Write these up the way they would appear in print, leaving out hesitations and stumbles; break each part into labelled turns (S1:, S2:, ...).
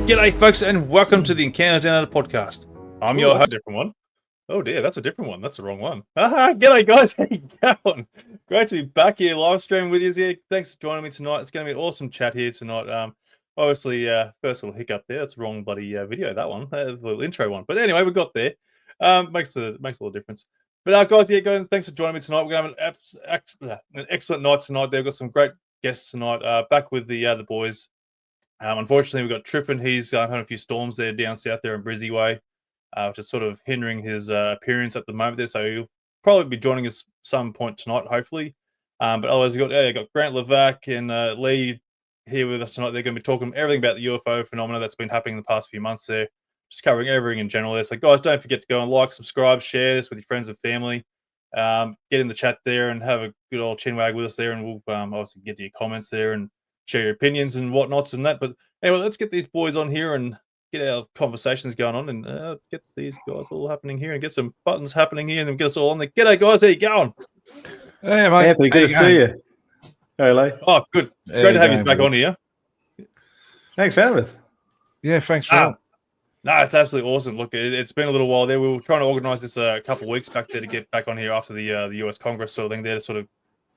S1: G'day, folks, and welcome to the Encounter Down Under podcast. I'm your host.
S2: Different one. Oh dear, that's a different one. That's the wrong one. G'day, guys. How you going? Great to be back here live streaming with you here. Thanks for joining me tonight. It's going to be an awesome chat here tonight. Obviously, first little hiccup there. That's the wrong bloody video. That one, the little intro one. But anyway, we got there. Makes a little difference. But guys, yeah, thanks for joining me tonight. We're going to have an excellent night tonight. They've got some great guests tonight. Back with the boys. Unfortunately, we've got Triffon. He's had a few storms there down south there in Brizzy Way, which is sort of hindering his appearance at the moment there. So he'll probably be joining us some point tonight, hopefully. But otherwise, we've got Grant Lavac and Leigh here with us tonight. They're going to be talking everything about the UFO phenomena that's been happening in the past few months there, just covering everything in general there. So guys, don't forget to go and like, subscribe, share this with your friends and family. Get in the chat there and have a good old chinwag with us there, and we'll obviously get to your comments there and share your opinions and whatnots and that. But anyway, let's get these boys on here and get our conversations going on and get these guys all happening here and get some buttons happening here and get us all on there. G'day, guys. How you going?
S3: Hey, mate.
S4: Anthony, good to see you. Hey, Leigh.
S2: Oh, good. It's great to have you back on here.
S4: Thanks for having us.
S3: Yeah, thanks for that.
S2: No, it's absolutely awesome. Look, it's been a little while there. We were trying to organise this a couple of weeks back there to get back on here after the US Congress sort of thing there to sort of,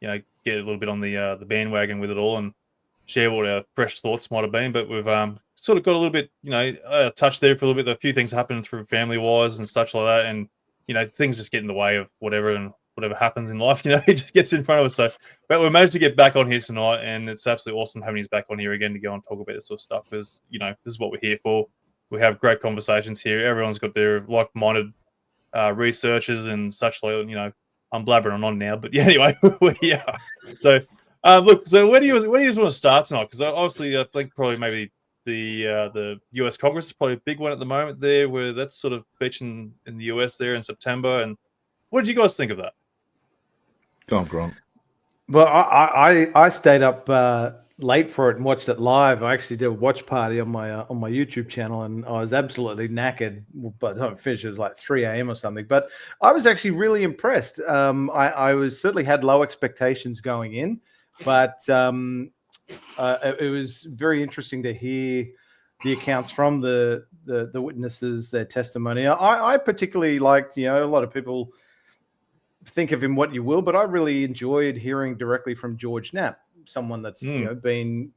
S2: get a little bit on the bandwagon with it all and share what our fresh thoughts might have been. But we've sort of got a little bit, touched there for a little bit. A few things happened through family-wise and such like that. And, things just get in the way of whatever happens in life, it just gets in front of us. So, but we managed to get back on here tonight, and it's absolutely awesome having you back on here again to go and talk about this sort of stuff because, this is what we're here for. We have great conversations here. Everyone's got their like-minded researchers and such like, I'm blabbering on now, but yeah, anyway, we are. So, look, so where do you just want to start tonight? Because obviously, I think probably maybe the US Congress is probably a big one at the moment there, where that's sort of featuring in the US there in September. And what did you guys think of that?
S3: Go on, Grant.
S4: Well, I stayed up late for it and watched it live. I actually did a watch party on my YouTube channel, and I was absolutely knackered. By the time I finished, it was like 3 a.m. or something. But I was actually really impressed. I was certainly had low expectations going in, but it was very interesting to hear the accounts from the witnesses, their testimony. I particularly liked, a lot of people think of him what you will, but I really enjoyed hearing directly from George Knapp, someone that's been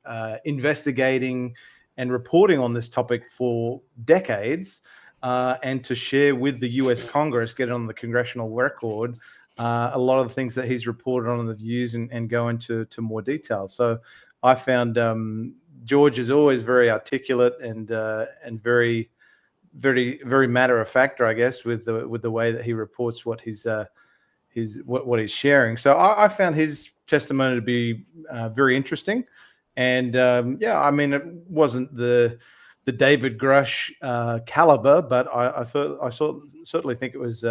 S4: investigating and reporting on this topic for decades, and to share with the U.S. Congress, get it on the congressional record, a lot of the things that he's reported on the views and go into more detail. So I found George is always very articulate and very, very, very matter of fact, I guess, with the way that he reports what he's sharing. So I found his testimony to be very interesting, and it wasn't the David Grush caliber, but I certainly think it was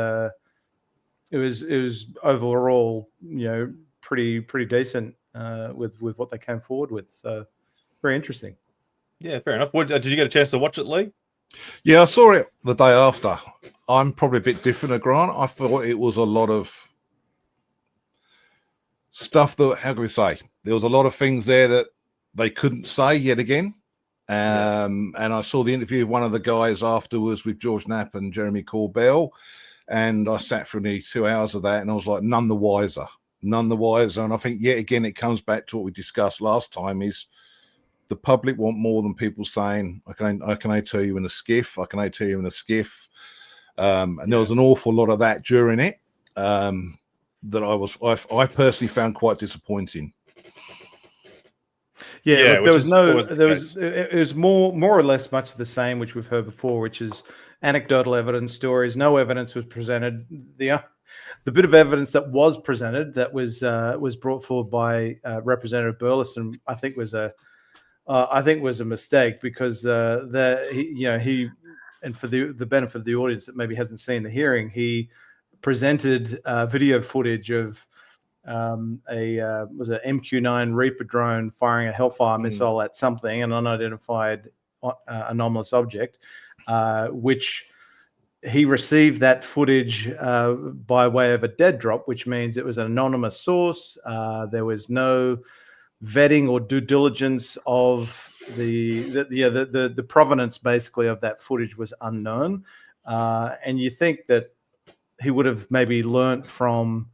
S4: overall pretty decent with what they came forward with. So very interesting.
S2: Yeah, fair enough. Did you get a chance to watch it, Leigh?
S3: Yeah, I saw it the day after. I'm probably a bit different to Grant. I thought it was a lot of stuff that, how can we say, there was a lot of things there that they couldn't say yet again. And I saw the interview of one of the guys afterwards with George Knapp and Jeremy Corbell, and I sat for nearly 2 hours of that, and I was like, none the wiser. And I think yet again it comes back to what we discussed last time, is the public want more than people saying, I can tell you in a skiff, I can tell you in a skiff. And there was an awful lot of that during it. That I personally found quite disappointing.
S4: Yeah, look, it was more or less much of the same, which we've heard before, which is anecdotal evidence, stories. No evidence was presented. The bit of evidence that was presented that was brought forward by Representative Burleson, I think was a mistake, because he and for the benefit of the audience that maybe hasn't seen the hearing, he presented video footage of an MQ-9 Reaper drone firing a Hellfire missile at something, an unidentified anomalous object, which he received that footage by way of a dead drop, which means it was an anonymous source. There was no vetting or due diligence of the provenance basically of that footage was unknown, and you think that he would have maybe learnt from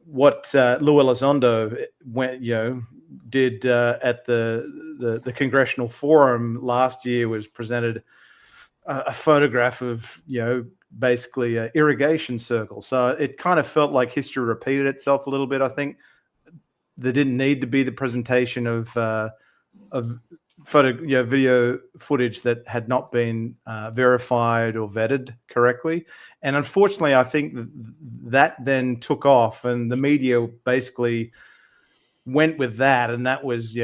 S4: what Lou Elizondo did at the Congressional Forum last year. Was presented a photograph of basically an irrigation circle. So it kind of felt like history repeated itself a little bit. I think there didn't need to be the presentation of video footage that had not been verified or vetted correctly. And unfortunately, I think that then took off, and the media basically went with that. And that was,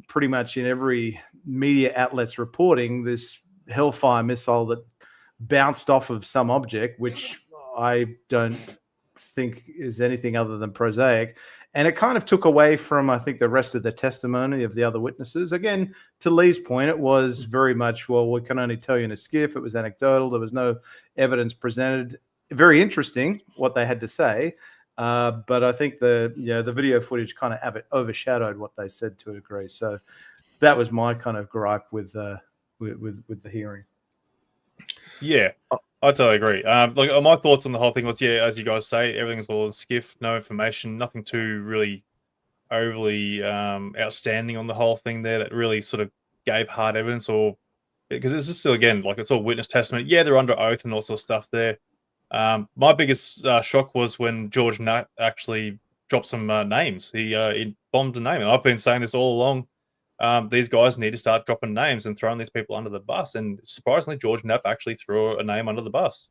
S4: pretty much in every media outlet's reporting this Hellfire missile that bounced off of some object, which I don't think is anything other than prosaic. And it kind of took away from, I think, the rest of the testimony of the other witnesses. Again, to Leigh's point, it was very much, well, we can only tell you in a skiff. It was anecdotal. There was no evidence presented. Very interesting what they had to say. But I think the video footage kind of overshadowed what they said to a degree. So that was my kind of gripe with the hearing.
S2: Yeah, I totally agree. Like my thoughts on the whole thing was, as you guys say, everything's all in skiff, no information, nothing too really overly outstanding on the whole thing there that really sort of gave hard evidence, or because it's just still, again, like it's all witness testimony. Yeah, they're under oath and all sorts of stuff there. My biggest shock was when George Nat actually dropped some names. He bombed a name, and I've been saying this all along. These guys need to start dropping names and throwing these people under the bus. And surprisingly, George Knapp actually threw a name under the bus.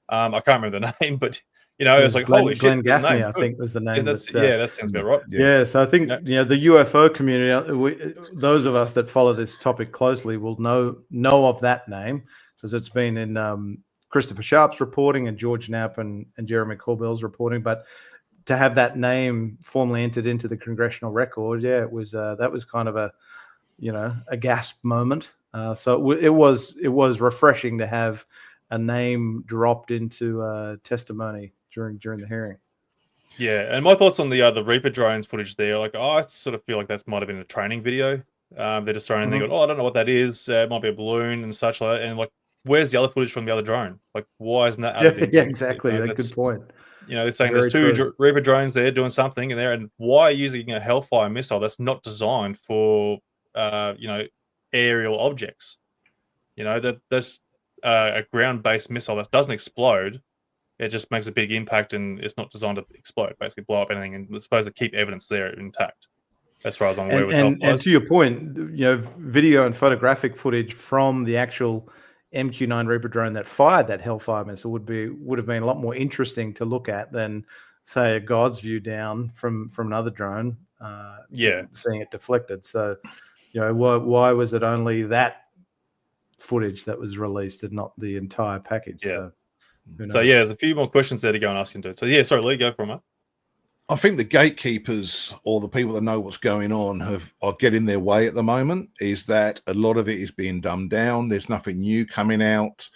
S2: I can't remember the name, but it's like, holy shit,
S4: Glenn Gaffney, I think was the name.
S2: That sounds about right.
S4: Yeah, so I think the UFO community, those of us that follow this topic closely, will know of that name because it's been in Christopher Sharp's reporting and George Knapp and Jeremy Corbell's reporting, but to have that name formally entered into the congressional record, it was that was kind of a gasp moment. So it was refreshing to have a name dropped into testimony during the hearing.
S2: Yeah, and my thoughts on the Reaper drones footage there, like I sort of feel like that might have been a training video. They're just throwing, they go, I don't know what that is. It might be a balloon and such like that. And like, where's the other footage from the other drone? Like, why isn't that added?
S4: Yeah, exactly. That's a good point.
S2: They're saying there's two Reaper drones there doing something in there, and why using a Hellfire missile that's not designed for aerial objects? That's a ground-based missile that doesn't explode. It just makes a big impact, and it's not designed to explode, basically blow up anything, and it's supposed to keep evidence there intact. As far as I'm aware,
S4: and to your point, video and photographic footage from the actual MQ-9 Reaper drone that fired that Hellfire missile would have been a lot more interesting to look at than, say, a God's view down from another drone. Seeing it deflected. So, why was it only that footage that was released and not the entire package?
S2: Yeah. So there's a few more questions there to go and ask into it. So sorry, Leigh, go for a moment.
S3: I think the gatekeepers or the people that know what's going on are getting their way at the moment. Is that a lot of it is being dumbed down. There's nothing new coming out.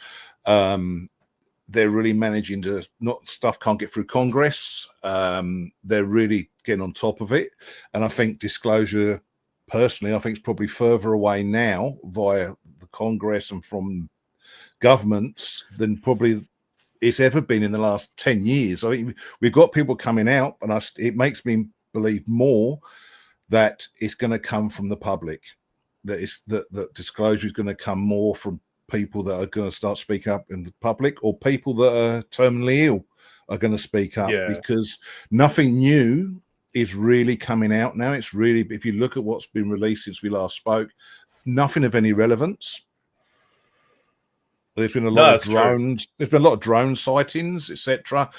S3: They're really managing to stuff can't get through Congress. They're really getting on top of it. And I think disclosure, personally, I think it's probably further away now via the Congress and from governments than probably it's ever been in the last 10 years. I mean, we've got people coming out, and it makes me believe more that it's going to come from the public, that disclosure is going to come more from people that are going to start speaking up in the public, or people that are terminally ill are going to speak up, because nothing new is really coming out now. It's really, if you look at what's been released since we last spoke, nothing of any relevance. There's been a lot of drones. True. There's been a lot of drone sightings, etc.,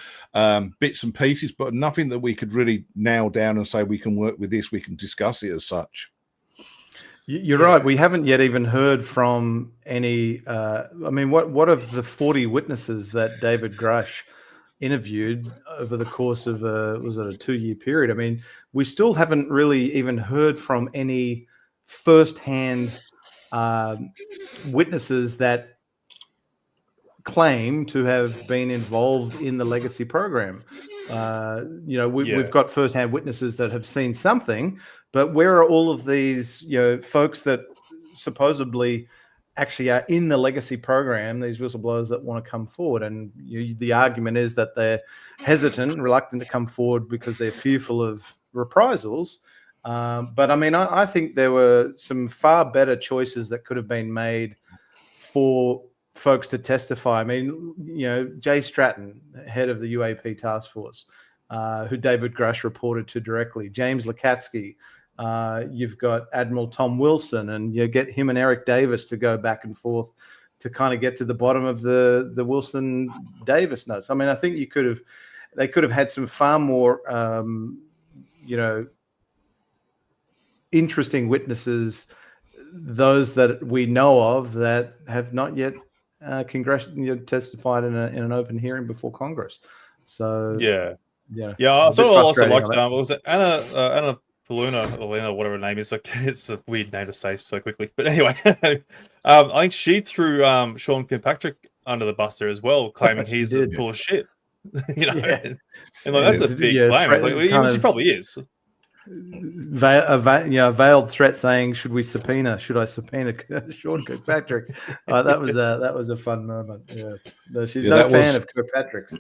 S3: bits and pieces, but nothing that we could really nail down and say we can work with this. We can discuss it as such.
S4: You're right. We haven't yet even heard from any. What of the 40 witnesses that David Grush interviewed over the course of a 2-year period? I mean, we still haven't really even heard from any firsthand witnesses that claim to have been involved in the legacy program. We've got firsthand witnesses that have seen something, but where are all of these folks that supposedly actually are in the legacy program, these whistleblowers that want to come forward. And the argument is that they're hesitant and reluctant to come forward because they're fearful of reprisals. But I mean, I think there were some far better choices that could have been made for folks to testify. I mean, Jay Stratton, head of the UAP task force, who David Grush reported to directly, James Lakatsky, you've got Admiral Tom Wilson, and you get him and Eric Davis to go back and forth to kind of get to the bottom of the Wilson Davis notes. I mean, I think they could have had some far more, interesting witnesses, those that we know of that have not yet testified in an open hearing before Congress. So
S2: yeah.
S4: a
S2: So
S4: bit
S2: I also
S4: frustrating
S2: liked
S4: on that.
S2: was it Anna Paluna, whatever her name is. Like, it's a weird name to say so quickly. But anyway, I think she threw Sean Kirkpatrick under the bus there as well, claiming he's full of shit. And that's a big claim. It's like, she probably is.
S4: Veiled threat saying, "Should I subpoena Sean Kirkpatrick?" That was a fun moment. Yeah, no, she's no fan of Kirkpatrick's.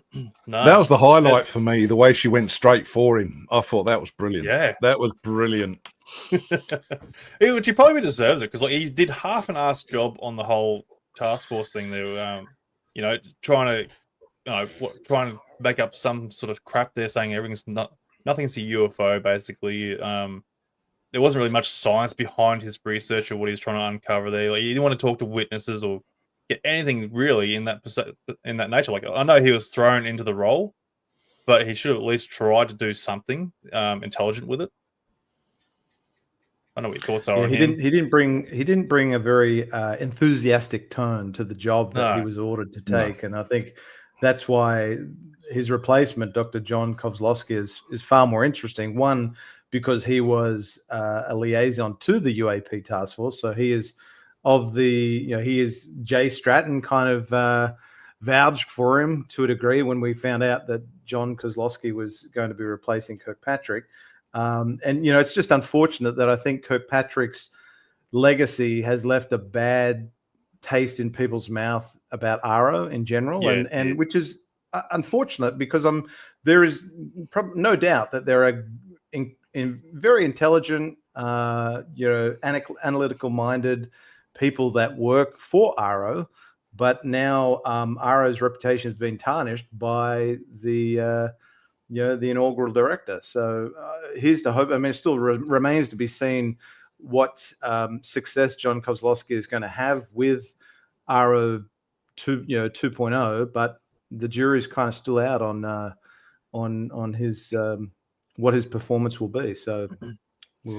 S2: No,
S3: that was the highlight for me. The way she went straight for him, I thought that was brilliant.
S2: Yeah,
S3: that was brilliant.
S2: Which he probably deserves it, because he did half an ass job on the whole task force thing. They were, trying to make up some sort of crap there, saying nothing's a UFO, basically. There wasn't really much science behind his research or what he's trying to uncover there. Like, he didn't want to talk to witnesses or get anything really in that nature. Like, I know he was thrown into the role, but he should have at least tried to do something intelligent with it. I know what your thoughts are on him.
S4: He didn't bring a very enthusiastic tone to the job that he was ordered to take, and I think that's why his replacement, Dr. John Kozlowski, is far more interesting. One, because he was a liaison to the UAP task force, so he is he is Jay Stratton kind of vouched for him to a degree when we found out that John Kozlowski was going to be replacing Kirkpatrick. And it's just unfortunate that I think Kirkpatrick's legacy has left a bad taste in people's mouth about Arrow in general, and which is unfortunate, because there is no doubt that there are in very intelligent, analytical minded people that work for Arrow, but now Arrow's reputation has been tarnished by the inaugural director. So here's to hope. I mean, it still remains to be seen what success John Kozlowski is going to have with Arrow 2.0, but the jury's kind of still out on his what his performance will be. So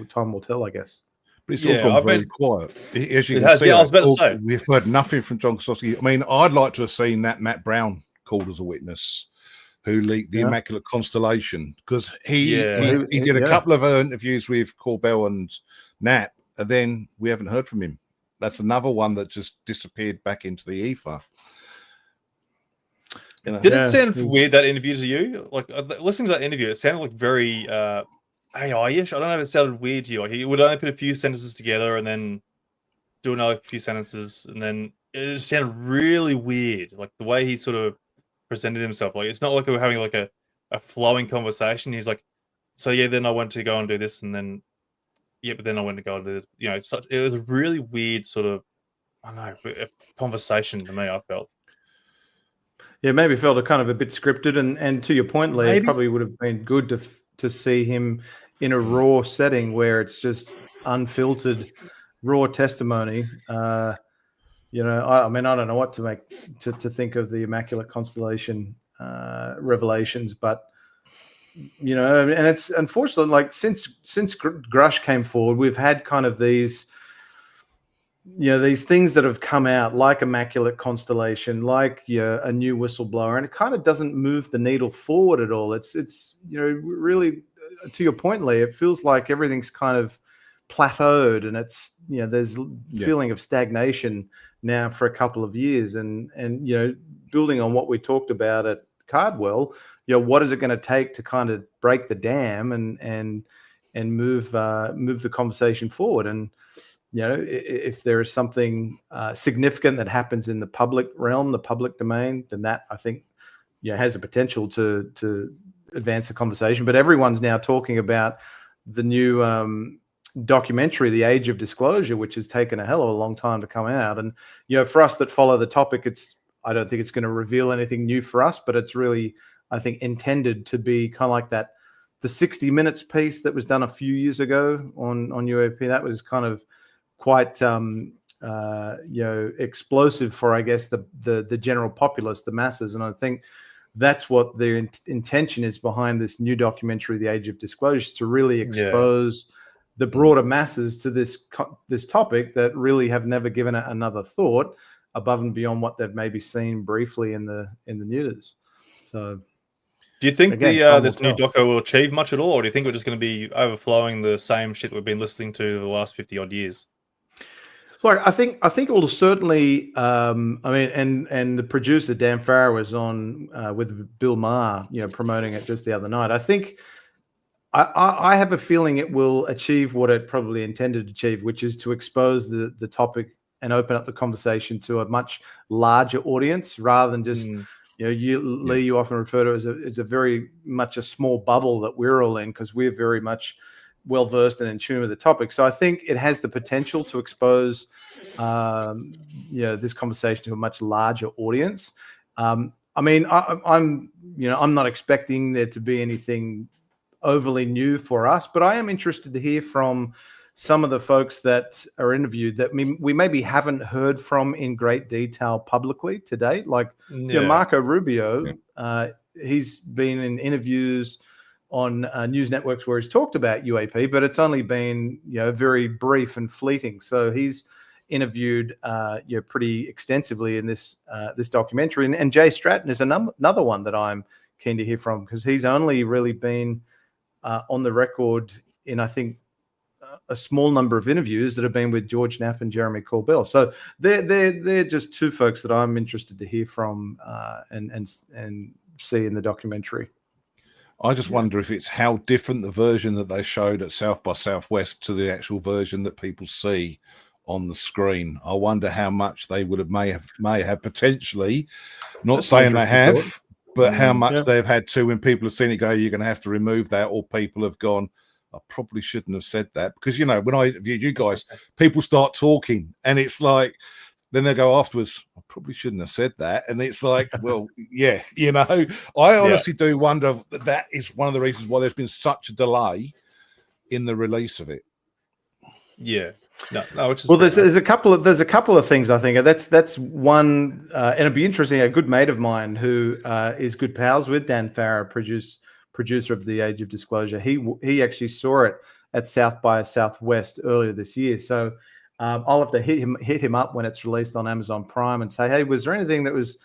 S4: time will tell, I guess.
S3: But it's all gone very quiet. As you can see,
S2: I was about to say,
S3: we've heard nothing from John Kozlowski. I mean, I'd like to have seen that Matt Brown called as a witness, who leaked the Immaculate Constellation, because he did a couple of interviews with Corbell and Nat, and then we haven't heard from him. That's another one that just disappeared back into the ether.
S2: Did it sound weird, that interview, to you? Like, listening to that interview, it sounded like very AI-ish. I don't know if it sounded weird to you. Like, he would only put a few sentences together and then do another few sentences, and then it just sounded really weird. Like, the way he sort of presented himself. Like, it's not like we were having like a flowing conversation. He's like, so then I went to go and do this, and then but then I went to go and do this. It was a really weird sort of, I don't know, a conversation to me, I felt.
S4: Yeah, maybe felt a kind of a bit scripted, and to your point, Leigh, it probably would have been good to see him in a raw setting where it's just unfiltered, raw testimony. I mean, I don't know what to make to think of the Immaculate Constellation revelations, but and it's unfortunate. Like, since Grush came forward, we've had kind of these things that have come out, like Immaculate Constellation, like a new whistleblower, and it kind of doesn't move the needle forward at all. It's really, to your point, Leigh, it feels like everything's kind of plateaued, and it's there's feeling of stagnation now for a couple of years, and building on what we talked about at Cardwell, what is it going to take to kind of break the dam and move the conversation forward? And if there is something significant that happens in the public realm, the public domain, then that I think has the potential to advance the conversation. But everyone's now talking about the new documentary, The Age of Disclosure, which has taken a hell of a long time to come out. And for us that follow the topic, I don't think it's going to reveal anything new for us, but it's really, I think, intended to be kind of like the 60 Minutes piece that was done a few years ago on UAP. That was kind of quite explosive for, I guess, the general populace, the masses. And I think that's what the intention is behind this new documentary, The Age of Disclosure, to really expose the broader masses to this topic that really have never given it another thought above and beyond what they've maybe seen briefly in the news. So,
S2: do you think
S4: again,
S2: this new doco will achieve much at all, or do you think we're just going to be overflowing the same shit we've been listening to the last 50 odd years?
S4: Look, I think it will certainly. And the producer Dan Farrar was on with Bill Maher, promoting it just the other night. I think I have a feeling it will achieve what it probably intended to achieve, which is to expose the topic and open up the conversation to a much larger audience, rather than just Leigh, you often refer to it as a very much a small bubble that we're all in, because we're very much well versed and in tune with the topic. So I think it has the potential to expose this conversation to a much larger audience. I'm not expecting there to be anything overly new for us, but I am interested to hear from some of the folks that are interviewed that we maybe haven't heard from in great detail publicly to date. Like Marco Rubio, he's been in interviews on news networks where he's talked about UAP, but it's only been very brief and fleeting. So he's interviewed pretty extensively in this documentary. And Jay Stratton is another one that I'm keen to hear from, because he's only really been on the record in, I think, a small number of interviews that have been with George Knapp and Jeremy Corbell. So they're just two folks that I'm interested to hear from and see in the documentary.
S3: I just wonder if it's how different the version that they showed at South by Southwest to the actual version that people see on the screen. I wonder how much they may have potentially, not saying they have, but how much they've had to, when people have seen it, go, you're going to have to remove that, or people have gone, I probably shouldn't have said that. Because, when I interviewed you guys, people start talking and it's like, then they go afterwards, I probably shouldn't have said that. And it's like, well, I honestly do wonder that is one of the reasons why there's been such a delay in the release of it.
S2: Yeah. No, which is
S4: there's a couple of things I think that's one, and it'd be interesting. A good mate of mine who is good pals with Dan Farrar, producer of The Age of Disclosure. He actually saw it at South by Southwest earlier this year. So I'll have to hit him up when it's released on Amazon Prime and say, hey, was there anything that was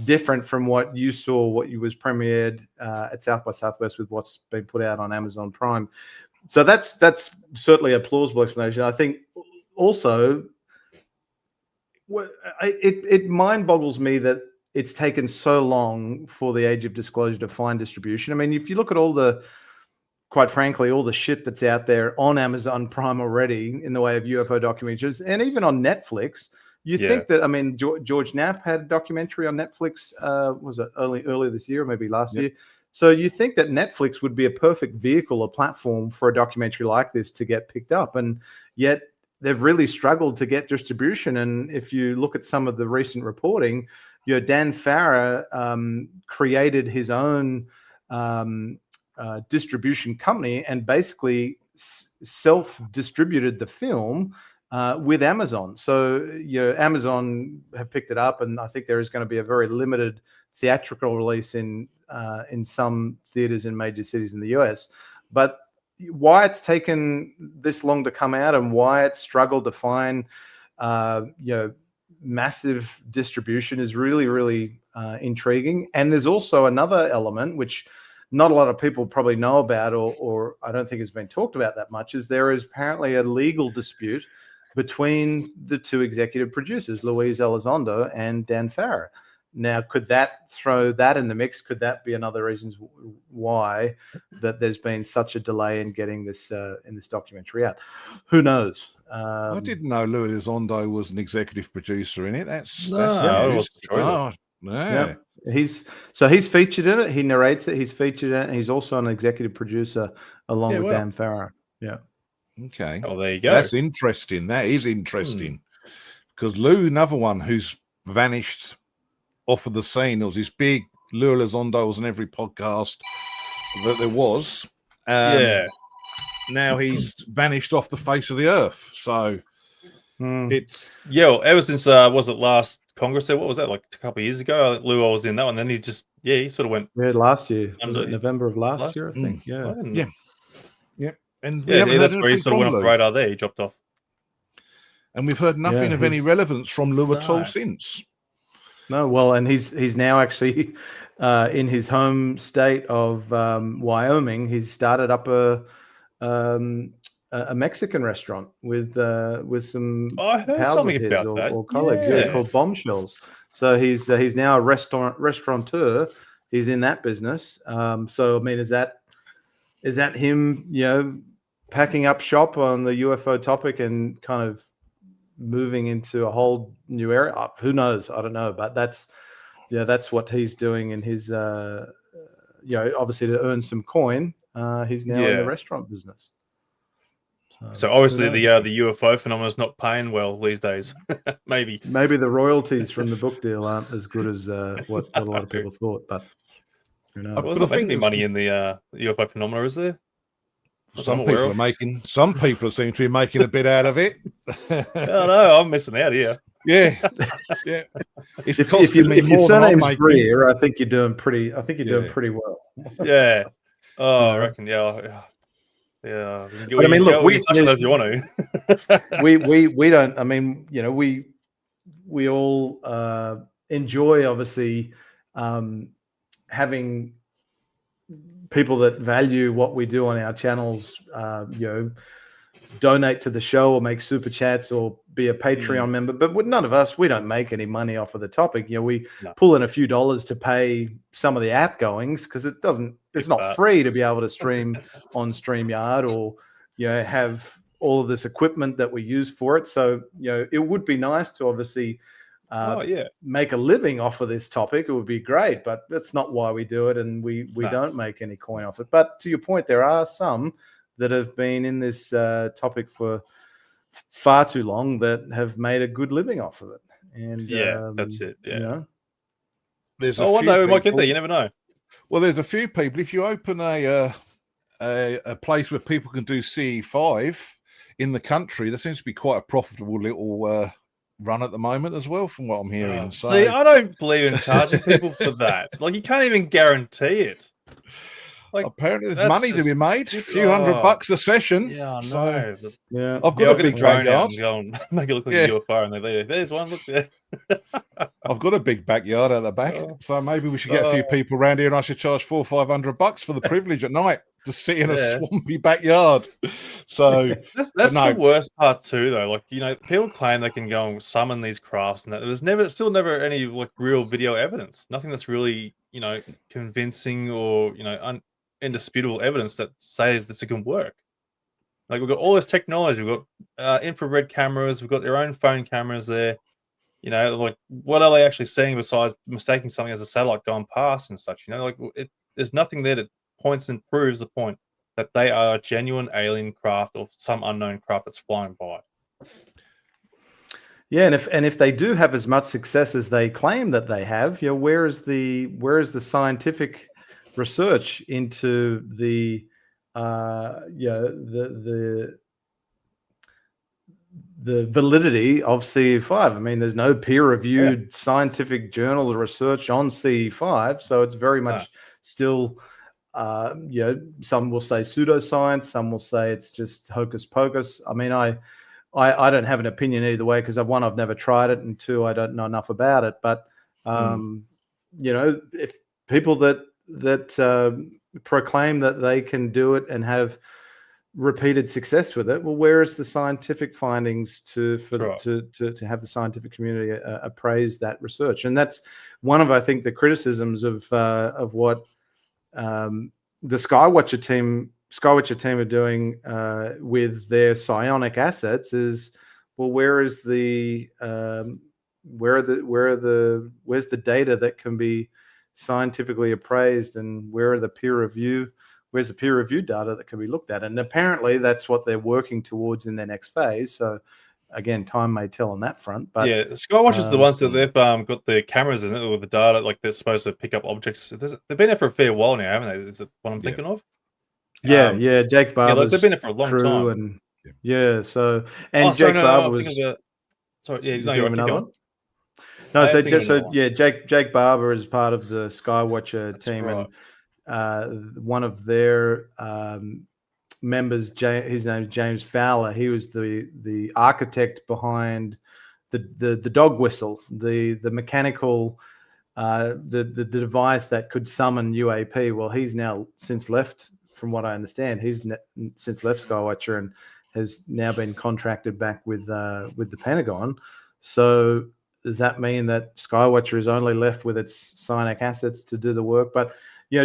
S4: different from what you saw, what you was premiered at South by Southwest with what's been put out on Amazon Prime? So that's certainly a plausible explanation. I think also it mind boggles me that it's taken so long for The Age of Disclosure to find distribution. I mean, if you look at quite frankly, all the shit that's out there on Amazon Prime already in the way of UFO documentaries, and even on Netflix, you think that, I mean, George Knapp had a documentary on Netflix, was it earlier this year or maybe last year? So you think that Netflix would be a perfect vehicle or platform for a documentary like this to get picked up, and yet they've really struggled to get distribution. And if you look at some of the recent reporting, Dan Farrar created his own distribution company and basically self-distributed the film with Amazon. So Amazon have picked it up, and I think there is going to be a very limited theatrical release in some theaters in major cities in the US. But why it's taken this long to come out and why it's struggled to find massive distribution is really, really intriguing. And there's also another element which not a lot of people probably know about, or I don't think has been talked about that much, is there is apparently a legal dispute between the two executive producers, Luis Elizondo and Dan Farrar. Now, could that throw that in the mix? Could that be another reason why that there's been such a delay in getting this documentary out? Who knows?
S3: I didn't know Louis Elizondo was an executive producer in it. That's
S2: I
S3: news.
S2: wasn't sure either.
S3: Yeah.
S4: He's featured in it. He narrates it. He's featured in it. And he's also an executive producer along with Dan Farrow. Yeah.
S3: Okay.
S2: Oh, there you go.
S3: That's interesting. That is interesting. Because Lou, another one who's vanished off of the scene. There was this big Lou Elizondo was on every podcast that there was. Now he's vanished off the face of the earth. So it's
S2: ever since was it last Congress there? What was that, like a couple of years ago? Lou was in that one. Then he just he sort of went
S4: last year. Was it November of last year, I think.
S3: Yeah. And
S2: that's where he sort of went off the radar there. He dropped off.
S3: And we've heard nothing of any relevance from Lou at all since.
S4: No, well, and he's now actually in his home state of Wyoming. He's started up a Mexican restaurant with some
S2: I heard
S4: pals
S2: something
S4: of his
S2: about that.
S4: or colleagues called Bombshells. So he's now a restaurateur. He's in that business. So I mean, is that him, packing up shop on the UFO topic and kind of moving into a whole new area? Who knows? I don't know, but that's what he's doing in his obviously to earn some coin. He's now in the restaurant business.
S2: So obviously the UFO phenomenon is not paying well these days. Maybe
S4: the royalties from the book deal aren't as good as what a lot of people thought, but who knows?
S2: There's not making any money in the UFO phenomena, is there?
S3: Some people seem to be making a bit out of it.
S2: I don't know. I'm missing out here.
S3: Yeah.
S4: If your surname's Greer, I think you're doing pretty. Doing pretty well.
S2: Yeah. Oh, I reckon. Yeah. Yeah.
S4: But I mean, look,
S2: we touch on that if you want
S4: to. we don't. I mean, we all enjoy obviously having people that value what we do on our channels, donate to the show or make super chats or be a Patreon member. But none of us, we don't make any money off of the topic. We pull in a few dollars to pay some of the outgoings because it's not free to be able to stream on StreamYard or, have all of this equipment that we use for it. So, it would be nice to obviously make a living off of this topic. It would be great, but that's not why we do it, and we don't make any coin off it. But to your point, there are some that have been in this topic for far too long that have made a good living off of it. And
S2: that's it.
S3: There's
S2: one day we might get there. You never know.
S3: Well, there's a few people. If you open a place where people can do CE5 in the country, there seems to be quite a profitable little run at the moment as well, from what I'm hearing.
S2: See, I don't believe in charging people for that. Like, you can't even guarantee it. Like,
S3: apparently there's money to be made. A few $100 a session.
S2: Yeah, I know.
S3: So, I've got a big backyard.
S2: Make it look like a UFO, and there's one. Look there.
S3: I've got a big backyard at the back, so maybe we should get a few people around here, and I should charge $400 or $500 for the privilege at night to sit in a swampy backyard. So
S2: that's the worst part too, though. Like, people claim they can go and summon these crafts, and that there's still never any like real video evidence. Nothing that's really convincing or indisputable evidence that says this can work. Like, we've got all this technology, we've got infrared cameras, we've got their own phone cameras there. Like, what are they actually seeing besides mistaking something as a satellite going past and such? There's nothing there that points and proves the point that they are a genuine alien craft or some unknown craft that's flying by.
S4: Yeah, and if they do have as much success as they claim that they have, where is the scientific research into the validity of CE5? I mean, there's no peer-reviewed scientific journal or research on CE5, so it's very much still, some will say pseudoscience, some will say it's just hocus pocus. I mean, I don't have an opinion either way because one, I've never tried it, and two, I don't know enough about it. But if people that proclaim that they can do it and have repeated success with it, well, where is the scientific findings to have the scientific community appraise that research? And that's one of, I think, the criticisms of what the Skywatcher team Skywatcher team are doing with their psionic assets is, well, where's the data that can be scientifically appraised, and where's the peer review data that can be looked at? And apparently that's what they're working towards in their next phase. So again, time may tell on that front. But
S2: yeah, Skywatcher's the ones that they've got the cameras in it, or the data, like they're supposed to pick up objects. They've been there for a fair while now, haven't they? Is it what I'm thinking of?
S4: Yeah, Jake Barber's
S2: like they've been there for a long time.
S4: And Jake Barber was.
S2: Sorry, yeah, no,
S4: you're
S2: right, keep going.
S4: No, Jake Barber is part of the Skywatcher team,
S2: right.
S4: And one of their members, his name is James Fowler. He was the architect behind the dog whistle, the mechanical, the device that could summon UAP. Well, he's now since left, from what I understand. He's since left Skywatcher and has now been contracted back with the Pentagon. So does that mean that Skywatcher is only left with its psionic assets to do the work? But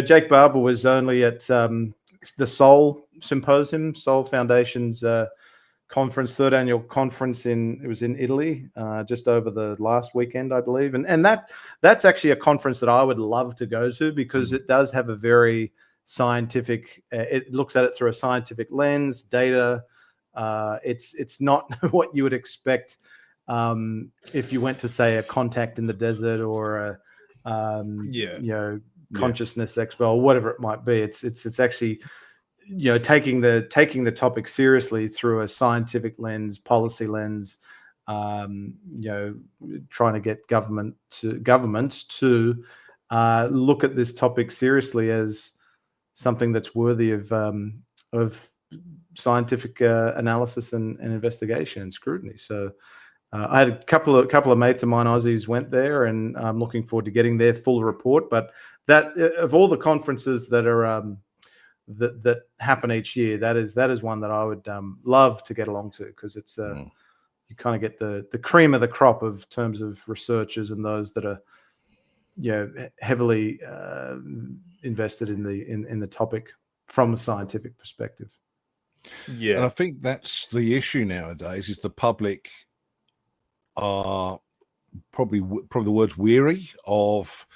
S4: Jake Barber was only at the Soul Symposium, Soul Foundation's conference, third annual conference it was in Italy, just over the last weekend, I believe. And that's actually a conference that I would love to go to, because it does have a very scientific, it looks at it through a scientific lens, data. It's not what you would expect if you went to, say, a contact in the desert or a consciousness expo or whatever it might be. It's actually taking the topic seriously through a scientific lens, policy lens, trying to get governments to look at this topic seriously as something that's worthy of scientific analysis and investigation and scrutiny. So I had a couple of mates of mine, Aussies, went there, and I'm looking forward to getting their full report. But that, of all the conferences that are that happen each year, that is one that I would love to get along to, because it's you kind of get the cream of the crop of terms of researchers and those that are heavily invested in the topic from a scientific perspective.
S2: Yeah,
S3: and I think that's the issue nowadays, is the public are probably the word's weary of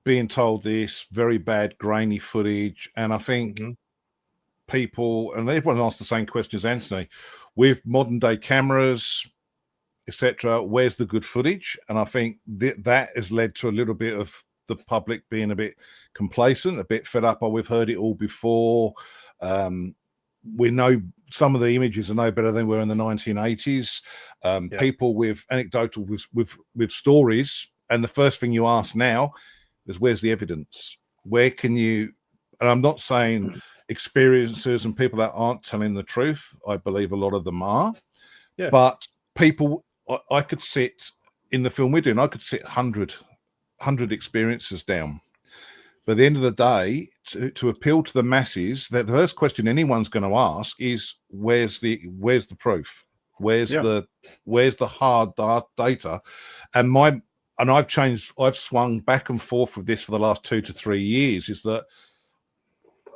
S3: being told this very bad grainy footage. And I think people, and everyone asks the same question as Anthony, with modern day cameras, etc., where's the good footage? And I think that has led to a little bit of the public being a bit complacent, a bit fed up. We've heard it all before. We know some of the images are no better than were in the 1980s. People with anecdotal with stories, and the first thing you ask now is, where's the evidence? Where can you? And I'm not saying experiencers and people that aren't telling the truth. I believe a lot of them are. Yeah. But people, I could sit in the film we're doing, I could sit 100 experiences down. But at the end of the day, to appeal to the masses, the first question anyone's going to ask is, where's the proof? Where's the hard data? And I've swung back and forth with this for the last 2 to 3 years, is that,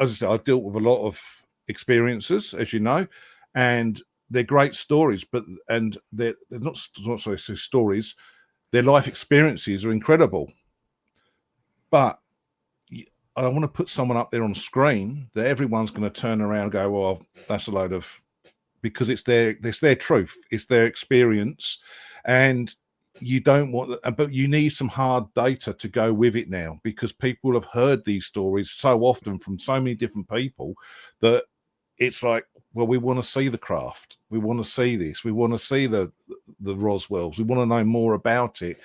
S3: as I said, I've dealt with a lot of experiences, as you know, and they're great stories, and they're not stories, their life experiences are incredible. But I want to put someone up there on screen that everyone's going to turn around and go, well, that's a load of, because it's their truth, it's their experience, and you don't want, but you need some hard data to go with it now, because people have heard these stories so often from so many different people that it's like, well, we want to see the craft, we want to see this, we want to see the Roswells, we want to know more about it.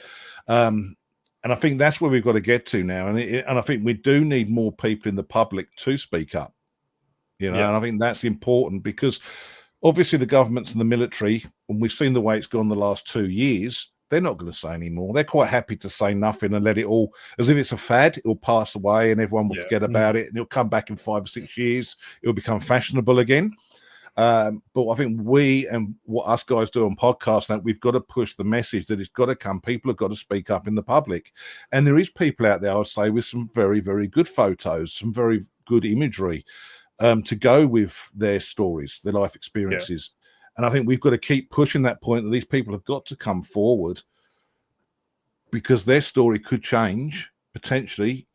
S3: And I think that's where we've got to get to now. And I think we do need more people in the public to speak up, and I think that's important, because obviously the governments and the military, and we've seen the way it's gone the last 2 years, they're not going to say anymore. They're quite happy to say nothing and let it all, as if it's a fad, it'll pass away and everyone will forget about it, and it'll come back in 5 or 6 years. It'll become fashionable again. But I think we, and what us guys do on podcasts, that we've got to push the message that it's got to come. People have got to speak up in the public. And there is people out there, I would say, with some very, very good photos, some very good imagery. to go with their stories, their life experiences. And I think we've got to keep pushing that point that these people have got to come forward, because their story could change potentially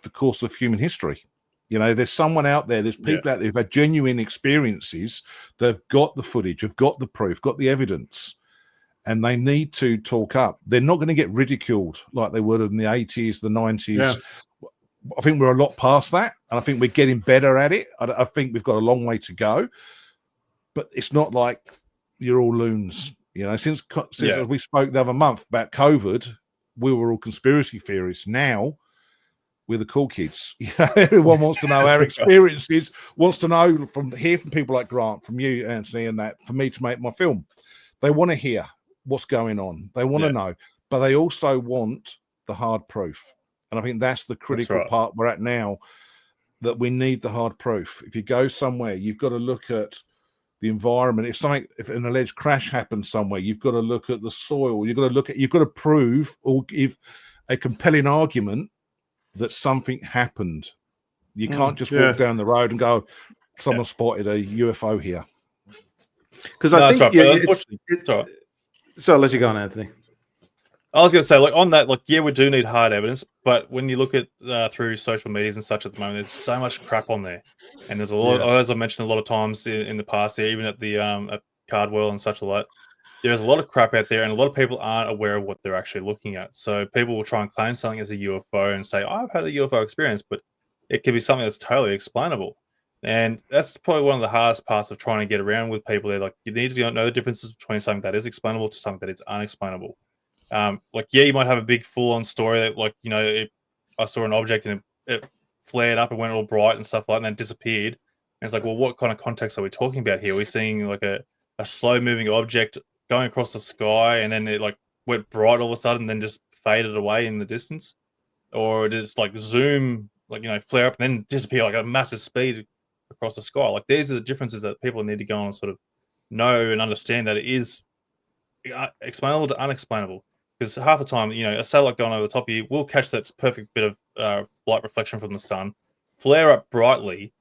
S3: the course of human history. You know, there's someone out there, there's people out there who've had genuine experiences, they've got the footage, have got the proof, got the evidence, and they need to talk up. They're not going to get ridiculed like they would in the 80s, the 90s. I think we're a lot past that, and I think we're getting better at it. I think we've got a long way to go, but it's not like you're all loons. You know, since we spoke the other month about COVID, we were all conspiracy theorists. Now we're the cool kids. Everyone wants to know our experiences, wants to know from people like Grant, from you, Anthony, and that for me to make my film. They want to hear what's going on. They want to know, but they also want the hard proof. And I think that's the critical part we're at now, that we need the hard proof. If you go somewhere, you've got to look at the environment. If an alleged crash happens somewhere, you've got to look at the soil. You've got to prove or give a compelling argument that something happened. You can't just walk down the road and go, someone spotted a UFO here.
S4: Because I think so I'll let you go on, Anthony.
S2: I was going to say, like, on that, like, we do need hard evidence, but when you look at through social medias and such at the moment, there's so much crap on there, and there's a lot. As I mentioned a lot of times in the past, even at the at Cardwell and such a lot, there's a lot of crap out there, and a lot of people aren't aware of what they're actually looking at. So people will try and claim something as a UFO and say, "I've had a UFO experience," but it could be something that's totally explainable. And that's probably one of the hardest parts of trying to get around with people. They're like, you need to know the differences between something that is explainable to something that is unexplainable. Like, you might have a big full-on story that, like, you know, I saw an object and it flared up and went all bright and stuff like that, and then disappeared. And it's like, well, what kind of context are we talking about here? Are we seeing like a slow-moving object going across the sky, and then it like went bright all of a sudden, and then just faded away in the distance, or it just like zoom, like, you know, flare up and then disappear like a massive speed across the sky? Like, these are the differences that people need to go and sort of know and understand, that it is explainable to unexplainable. Because half the time, you know, a satellite going over the top of you will catch that perfect bit of light reflection from the sun, flare up brightly,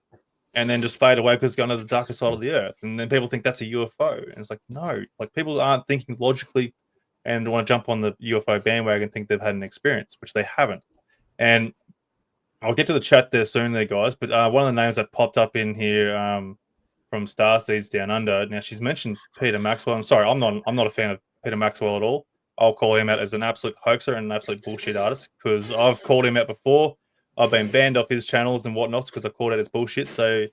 S2: and then just fade away because it's gone to the darker side of the Earth. And then people think that's a UFO. And it's like, no, like, people aren't thinking logically and want to jump on the UFO bandwagon and think they've had an experience, which they haven't. And I'll get to the chat there soon there, guys. But one of the names that popped up in here from Starseeds Down Under, now she's mentioned Peter Maxwell. I'm sorry, I'm not a fan of Peter Maxwell at all. I'll call him out as an absolute hoaxer and an absolute bullshit artist, because I've called him out before. I've been banned off his channels and whatnot because I called out his bullshit. So,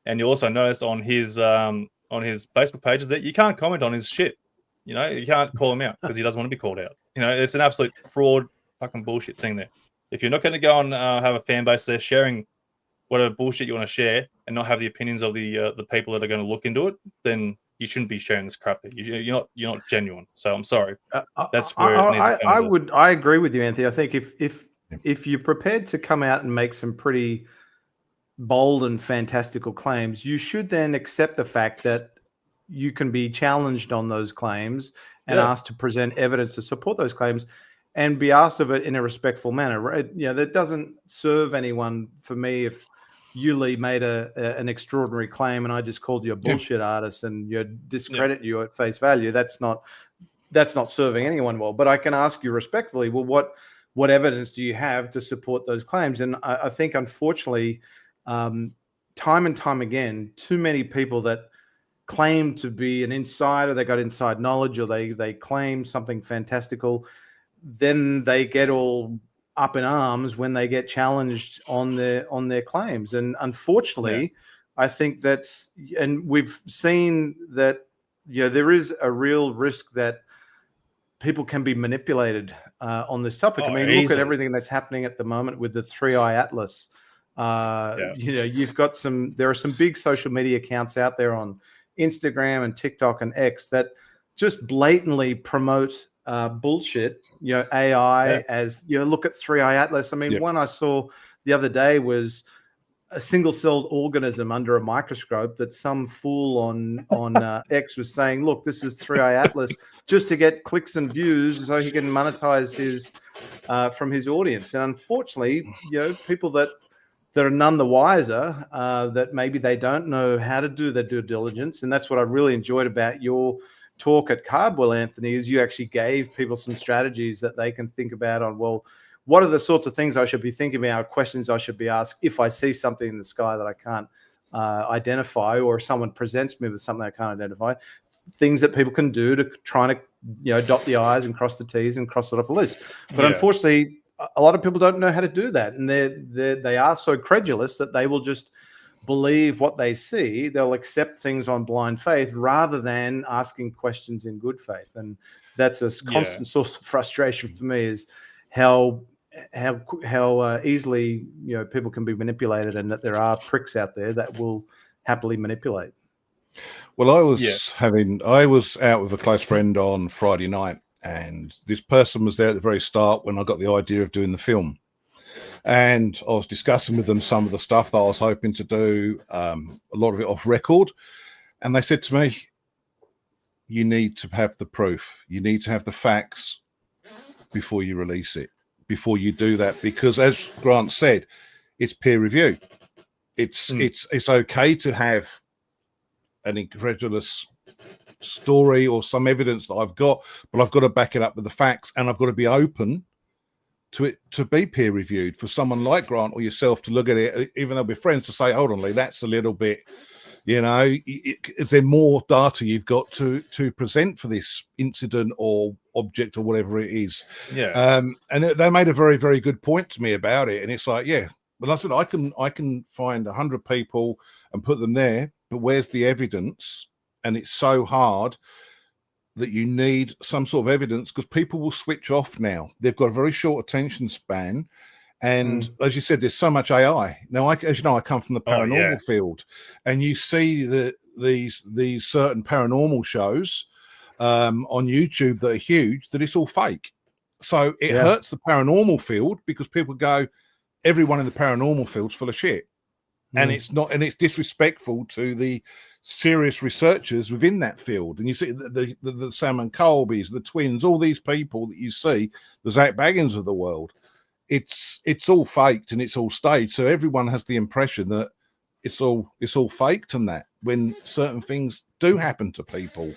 S2: and you'll also notice on his Facebook pages that you can't comment on his shit. You know, you can't call him out because he doesn't want to be called out. You know, it's an absolute fraud, fucking bullshit thing there. If you're not going to go and have a fan base there sharing whatever bullshit you want to share and not have the opinions of the people that are going to look into it, then you shouldn't be sharing this crap. You're not genuine. So I'm sorry. That's where it needs to come.
S4: I agree with you, Anthony. I think if you're prepared to come out and make some pretty bold and fantastical claims, you should then accept the fact that you can be challenged on those claims and asked to present evidence to support those claims, and be asked of it in a respectful manner. Right? You know, that doesn't serve anyone. For me, if you, Leigh, made an extraordinary claim and I just called you a bullshit artist and you discredit you at face value, that's not serving anyone well. But I can ask you respectfully, well, what evidence do you have to support those claims? And I think, unfortunately, time and time again, too many people that claim to be an insider, they got inside knowledge, or they claim something fantastical, then they get all up in arms when they get challenged on their claims. And unfortunately, I think that's, and we've seen that, you know, there is a real risk that people can be manipulated on this topic. I mean, look at everything that's happening at the moment with the 3i Atlas. You know, you've got there are some big social media accounts out there on Instagram and TikTok and X that just blatantly promote bullshit, you know, AI as, you know, look at 3i Atlas. I mean, one I saw the other day was a single-celled organism under a microscope that some fool on X was saying, look, this is 3i Atlas, just to get clicks and views so he can monetize his from his audience. And unfortunately, you know, people that that are none the wiser, that maybe they don't know how to do their due diligence. And that's what I really enjoyed about your talk at Cardwell, Anthony, is you actually gave people some strategies that they can think about on, well, what are the sorts of things I should be thinking about, questions I should be asked if I see something in the sky that I can't identify, or someone presents me with something I can't identify, things that people can do to try to, dot the I's and cross the T's and cross it off a list. But unfortunately, a lot of people don't know how to do that. And they are so credulous that they will just believe what they see. They'll accept things on blind faith rather than asking questions in good faith. And that's a constant source of frustration for me, is how easily people can be manipulated, and that there are pricks out there that will happily manipulate.
S3: Well, I was out with a close friend on Friday night, and this person was there at the very start when I got the idea of doing the film. And I was discussing with them some of the stuff that I was hoping to do, a lot of it off record. And they said to me, you need to have the proof. You need to have the facts before you release it, before you do that. Because as Grant said, it's peer review. It's okay to have an incredulous story or some evidence that I've got, but I've got to back it up with the facts, and I've got to be open to it to be peer reviewed for someone like Grant or yourself to look at it, even though we're friends, to say, hold on, Leigh, that's a little bit, is there more data you've got to present for this incident or object or whatever it is? And they made a very, very good point to me about it. And it's like, but I said, I can find 100 people and put them there, but where's the evidence? And it's so hard that you need some sort of evidence, because people will switch off now. They've got a very short attention span. And as you said, there's so much AI. Now, as you know, I come from the paranormal field, and you see these certain paranormal shows on YouTube that are huge, that it's all fake. So it hurts the paranormal field, because people go, everyone in the paranormal field's full of shit. And it's not, and it's disrespectful to the serious researchers within that field. And you see the Sam Colbys, the twins, all these people that you see, the Zach Baggins of the world, it's all faked and it's all staged. So everyone has the impression that it's all faked, and that when certain things do happen to people.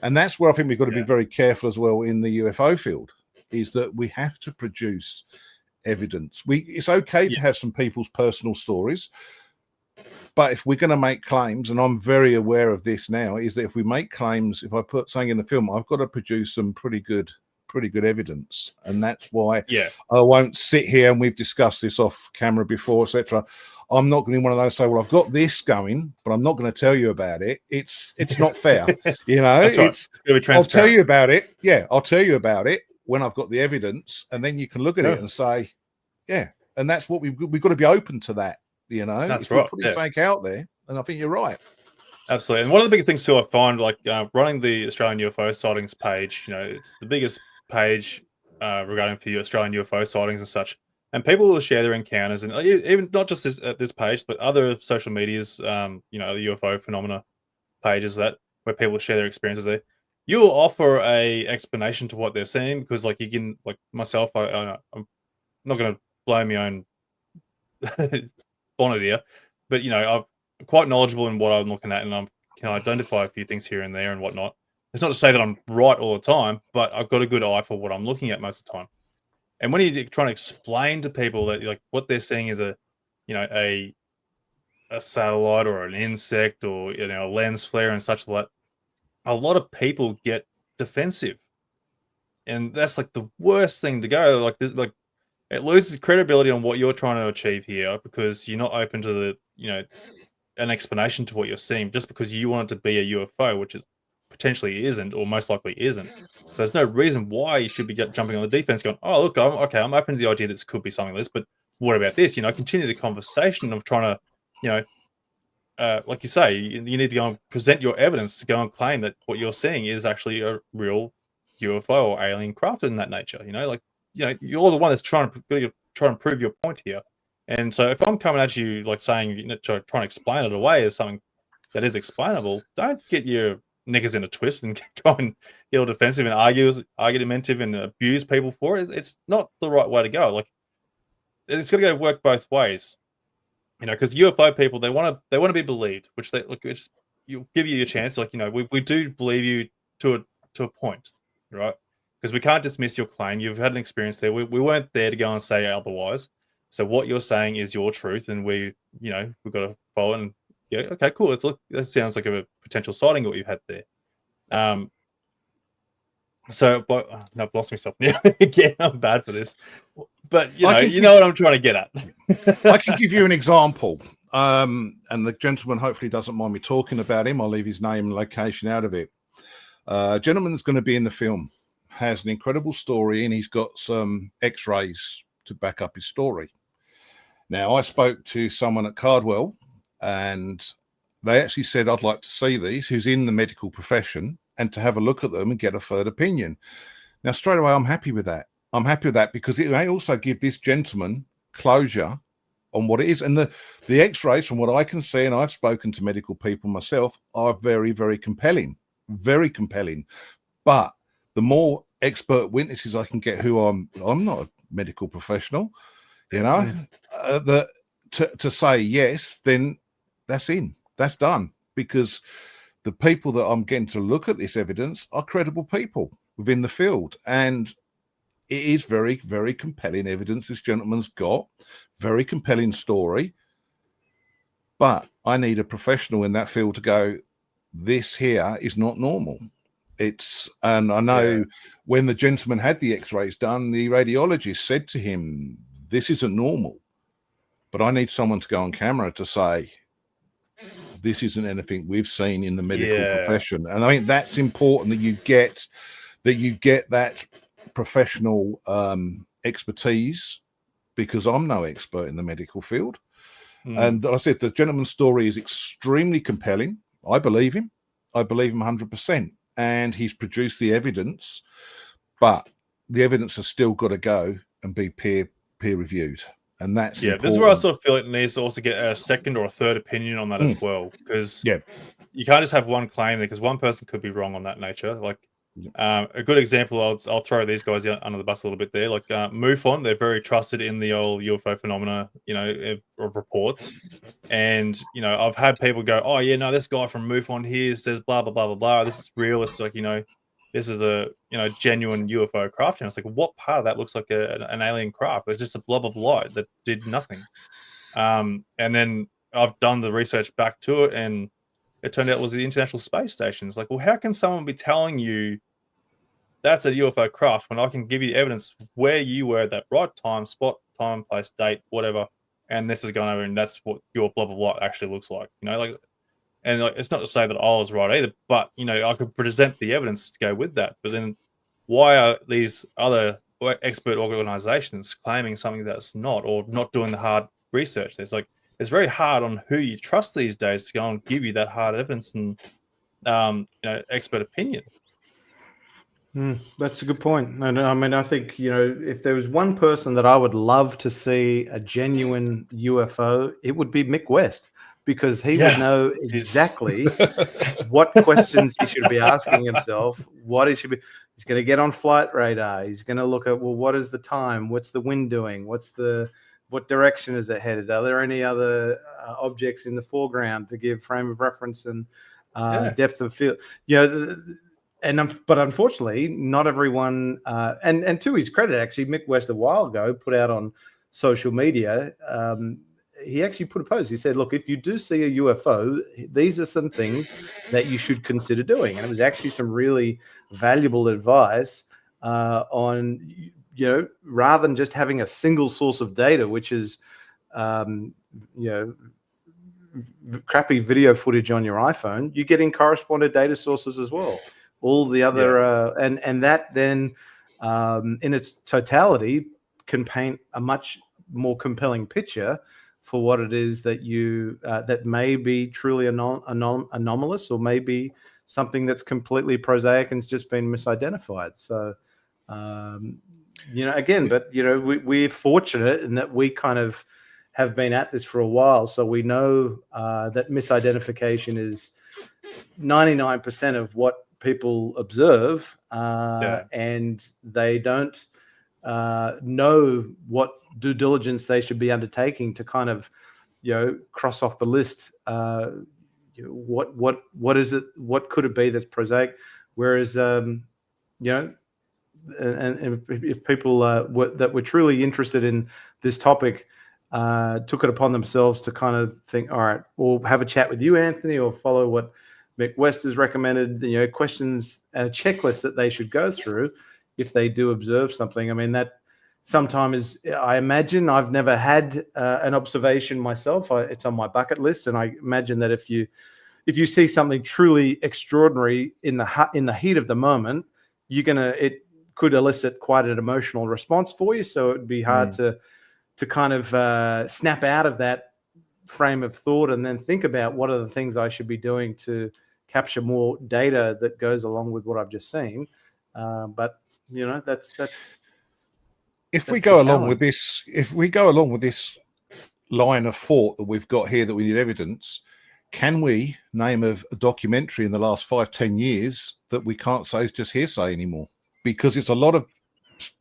S3: And that's where I think we've got to be very careful as well in the UFO field, is that we have to produce evidence. It's okay to have some people's personal stories, but if we're going to make claims, and I'm very aware of this now, is that if we make claims, if I put something in the film, I've got to produce some pretty good evidence. And that's why I won't sit here, and we've discussed this off camera before, etc. I'm not going to be one of those say, well, I've got this going, but I'm not going to tell you about it. It's not fair. That's right. I'll tell you about it. Yeah, I'll tell you about it when I've got the evidence, and then you can look at it and say, and that's what we've got to be open to that.
S2: That's
S3: if
S2: right.
S3: Putting something out there, and I think you're right.
S2: Absolutely. And one of the big things too, I find, like running the Australian UFO sightings page, it's the biggest page regarding for Australian UFO sightings and such. And people will share their encounters, and even not just this page, but other social medias, the UFO Phenomena pages where people share their experiences there. You'll offer a explanation to what they're seeing, because like you can, like myself, I'm not going to blow my own bonnet here, but I'm quite knowledgeable in what I'm looking at, and I can identify a few things here and there and whatnot. It's not to say that I'm right all the time, but I've got a good eye for what I'm looking at most of the time. And when you're trying to explain to people that like what they're seeing is a satellite or an insect or a lens flare and such like, a lot of people get defensive, and that's like the worst thing to go. Like this, like it loses credibility on what you're trying to achieve here, because you're not open to the an explanation to what you're seeing, just because you want it to be a UFO, which is potentially isn't, or most likely isn't. So there's no reason why you should be jumping on the defense, going, "Oh, look, I'm open to the idea this could be something like this, but what about this?" Continue the conversation of trying to, like you say, you need to go and present your evidence to go and claim that what you're seeing is actually a real UFO or alien craft in that nature. You're the one that's trying to prove your point here. And so if I'm coming at you like saying, trying to explain it away as something that is explainable, don't get your knickers in a twist and try and get all defensive and argumentative and abuse people for it. It's not the right way to go. Like, it's got to go work both ways. because UFO people, they want to be believed, which they look. You'll give you your chance. Like, we do believe you to a point, right? Because we can't dismiss your claim. You've had an experience there. We weren't there to go and say otherwise. So what you're saying is your truth, and we've got to follow. And yeah, okay, cool. Let's look. That sounds like a potential sighting what you've had there. So, but no, I've lost myself now. Again, I'm bad for this. But you know what I'm trying to get at.
S3: I can give you an example. And the gentleman hopefully doesn't mind me talking about him. I'll leave his name and location out of it. Gentleman that's going to be in the film has an incredible story, and he's got some x-rays to back up his story. Now, I spoke to someone at Cardwell, and they actually said, I'd like to see these, who's in the medical profession, and to have a look at them and get a third opinion. Now, straight away, I'm happy with that. I'm happy with that because it may also give this gentleman closure on what it is. And the x-rays, from what I can see, and I've spoken to medical people myself, are very, very compelling. Very compelling. But the more expert witnesses I can get, who I'm not a medical professional, that to say yes, then that's done, because the people that I'm getting to look at this evidence are credible people within the field, and it is very, very compelling evidence this gentleman's got, very compelling story. But I need a professional in that field to go, this here is not normal. And I know when the gentleman had the x-rays done, the radiologist said to him, this isn't normal. But I need someone to go on camera to say, this isn't anything we've seen in the medical profession. And I think that's important, that you get that professional expertise, because I'm no expert in the medical field. And I said the gentleman's story is extremely compelling. I believe him 100%, and he's produced the evidence, but the evidence has still got to go and be peer reviewed. And that's important.
S2: This is where I sort of feel it needs to also get a second or a third opinion on that as well, because you can't just have one claim there, because one person could be wrong on that nature. Like a good example, I'll throw these guys under the bus a little bit there. Like MUFON, they're very trusted in the old UFO phenomena, of reports. And I've had people go, oh yeah, no, this guy from MUFON here says blah blah blah blah blah. This is real. It's like this is a genuine UFO craft. And it's like, what part of that looks like an alien craft? It's just a blob of light that did nothing. And then I've done the research back to it, and it turned out it was the International Space Station. It's like, well, how can someone be telling you that's a UFO craft when I can give you evidence of where you were at that right time, spot, time, place, date, whatever, and this is going over, and that's what your blob of light actually looks like. It's not to say that I was right either, but I could present the evidence to go with that. But then, why are these other expert organizations claiming something that's not, or not doing the hard research? It's very hard on who you trust these days to go and give you that hard evidence and expert opinion.
S4: That's a good point. And I mean, I think if there was one person that I would love to see a genuine UFO, it would be Mick West, because he would know exactly what questions he should be asking himself, what he should be. He's going to get on flight radar. He's going to look at, well, what is the time? What's the wind doing? What direction is it headed? Are there any other objects in the foreground to give frame of reference and depth of field? But unfortunately, not everyone. And to his credit, actually, Mick West a while ago put out on social media. He actually put a post. He said, "Look, if you do see a UFO, these are some things that you should consider doing." And it was actually some really valuable advice on, rather than just having a single source of data, which is, crappy video footage on your iPhone, you're getting corresponded data sources as well. All the other, and that then, in its totality, can paint a much more compelling picture for what it is that that may be truly anomalous, or maybe something that's completely prosaic and it's just been misidentified. So, again, but we're fortunate in that we kind of have been at this for a while, so we know that misidentification is 99% of what people observe, and they don't know what due diligence they should be undertaking to kind of cross off the list. What is it? What could it be that's prosaic? Whereas, and if people that were truly interested in this topic took it upon themselves to kind of think, all right, we'll have a chat with you, Anthony, or follow what Mick West has recommended, questions and a checklist that they should go through if they do observe something. I mean, that sometimes I imagine, I've never had an observation myself. It's on my bucket list, and I imagine that if you see something truly extraordinary in the heat of the moment, it could elicit quite an emotional response for you. So it'd be hard to kind of snap out of that frame of thought and then think about what are the things I should be doing to capture more data that goes along with what I've just seen. But that's
S3: if we go along with this line of thought that we've got here, that we need evidence, can we name a documentary in the last 5-10 years that we can't say is just hearsay anymore? Because it's a lot of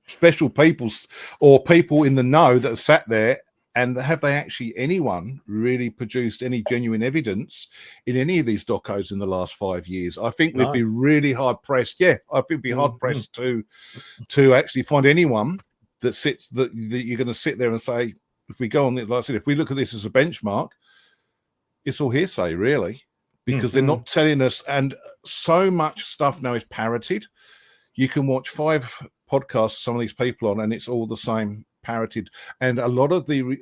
S3: special people or people in the know that have sat there, and have they actually anyone really produced any genuine evidence in any of these docos in the last 5 years? I think we'd be really hard pressed. Yeah, I think we'd be hard pressed to actually find anyone that you're going to sit there and say, if we go on, like I said, if we look at this as a benchmark, it's all hearsay, really, because they're not telling us. And so much stuff now is parroted. You can watch 5 podcasts some of these people on, and it's all the same, parroted. And a lot of the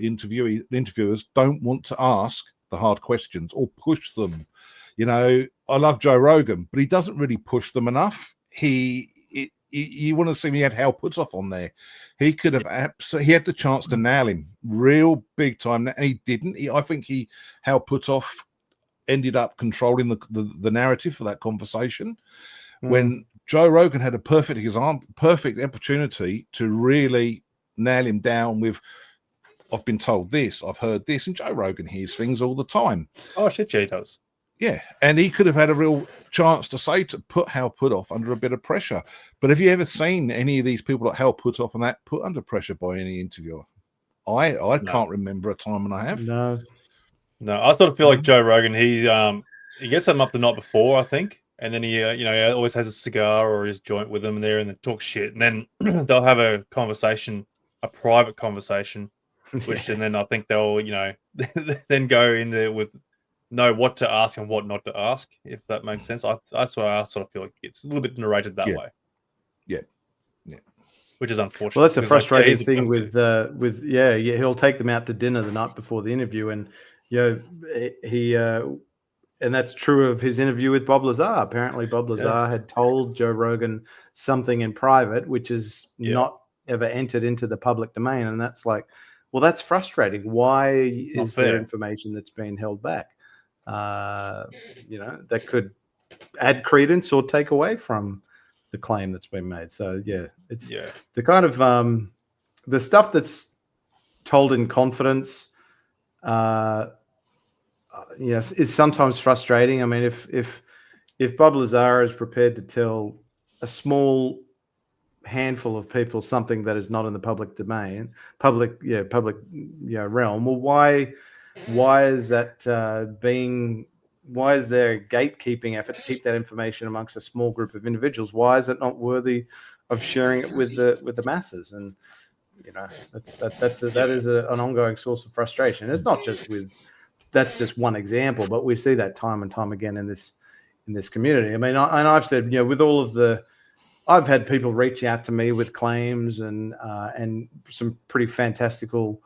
S3: interviewers don't want to ask the hard questions or push them. I love Joe Rogan, but he doesn't really push them enough. You want to see he had Hal Puthoff on there. He could have he had the chance to nail him real big time, and he didn't. I think Hal Puthoff ended up controlling the narrative for that conversation when Joe Rogan had a perfect opportunity to really nail him down with, I've been told this, I've heard this, and Joe Rogan hears things all the time.
S2: Oh shit, yeah, he does.
S3: Yeah, and he could have had a real chance to put Hal Puthoff under a bit of pressure. But have you ever seen any of these people like Hal Puthoff and that put under pressure by any interviewer? I can't remember a time when I have.
S2: No, I sort of feel like Joe Rogan. He gets them up the night before, I think, and then he always has a cigar or his joint with them there, and then talk shit, and then they'll have a conversation, a private conversation, which and then I think they'll then go in there with know what to ask and what not to ask, if that makes sense. That's why I sort of feel like it's a little bit narrated that way. Yeah. Which is unfortunate.
S4: Well, that's a frustrating thing with he'll take them out to dinner the night before the interview, and he and that's true of his interview with Bob Lazar. Apparently, Bob Lazar had told Joe Rogan something in private, which is not ever entered into the public domain, and that's like, well, that's frustrating. Why is there information that's being held back? That could add credence or take away from the claim that's been made. So it's the kind of the stuff that's told in confidence is sometimes frustrating. I mean, if Bob Lazar is prepared to tell a small handful of people something that is not in the public domain, public realm, well, why is that why is there a gatekeeping effort to keep that information amongst a small group of individuals? Why is it not worthy of sharing it with the masses? And that is an ongoing source of frustration. It's not just that's just one example, but we see that time and time again in this community. I mean, I've said, with all of I've had people reach out to me with claims and some pretty fantastical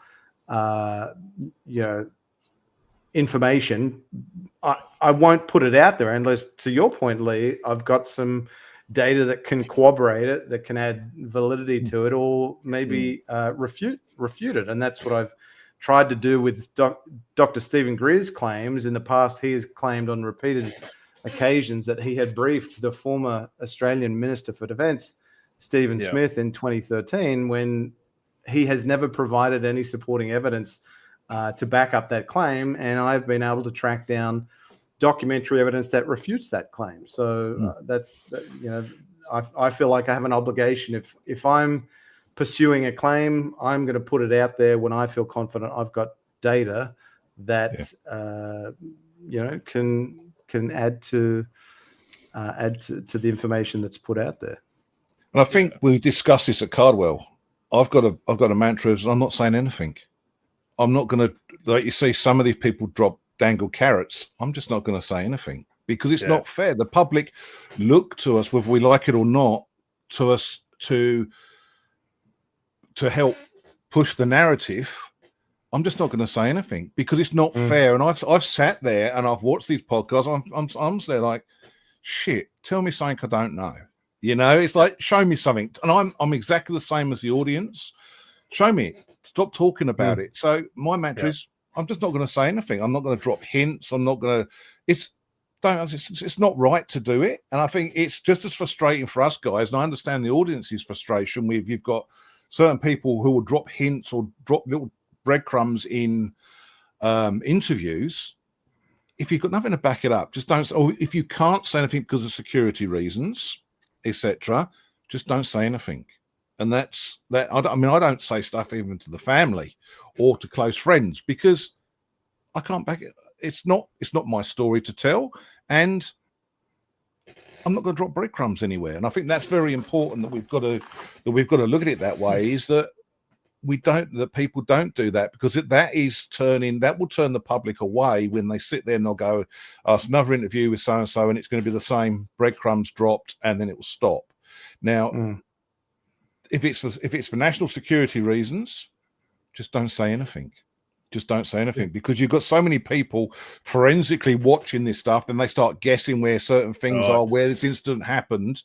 S4: information. I won't put it out there unless, to your point, Leigh, I've got some data that can corroborate it, that can add validity to it, or maybe refute it. And that's what I've tried to do with Dr. Stephen Greer's claims. In the past, he has claimed on repeated occasions that he had briefed the former Australian Minister for Defence, Stephen Smith, in 2013, when he has never provided any supporting evidence to back up that claim, and I've been able to track down documentary evidence that refutes that claim. So I feel like I have an obligation. If I'm pursuing a claim, I'm going to put it out there when I feel confident I've got data that can add to the information that's put out there.
S3: And I think we discussed this at Cardwell. I've got a mantra: is I'm not saying anything. I'm not going to, like you see some of these people dangle carrots. I'm just not going to say anything because it's not fair. The public look to us, whether we like it or not, to us to help push the narrative. I'm just not going to say anything because it's not fair. And I've sat there and I've watched these podcasts. I'm there like, shit, tell me something I don't know. You know, it's like, show me something. And I'm exactly the same as the audience. Show me it. Stop talking about it. So my mantra is, I'm just not going to say anything. I'm not going to drop hints. I'm not going to, it's not right to do it. And I think it's just as frustrating for us guys. And I understand the audience's frustration with, you've got certain people who will drop hints or drop little breadcrumbs in interviews. If you've got nothing to back it up, just don't. Or if you can't say anything because of security reasons, etc., just don't say anything. And that's that. I mean, I don't say stuff even to the family or to close friends because I can't back it. It's not my story to tell, and I'm not going to drop breadcrumbs anywhere. And I think that's very important that we've got to look at it that way. Is that people don't do that, because that will turn the public away when they sit there and they'll go, oh, it's another interview with so and so, and it's going to be the same breadcrumbs dropped, and then it will stop. Now, if it's for national security reasons, just don't say anything. Just don't say anything, because you've got so many people forensically watching this stuff, and they start guessing where certain things are, where this incident happened.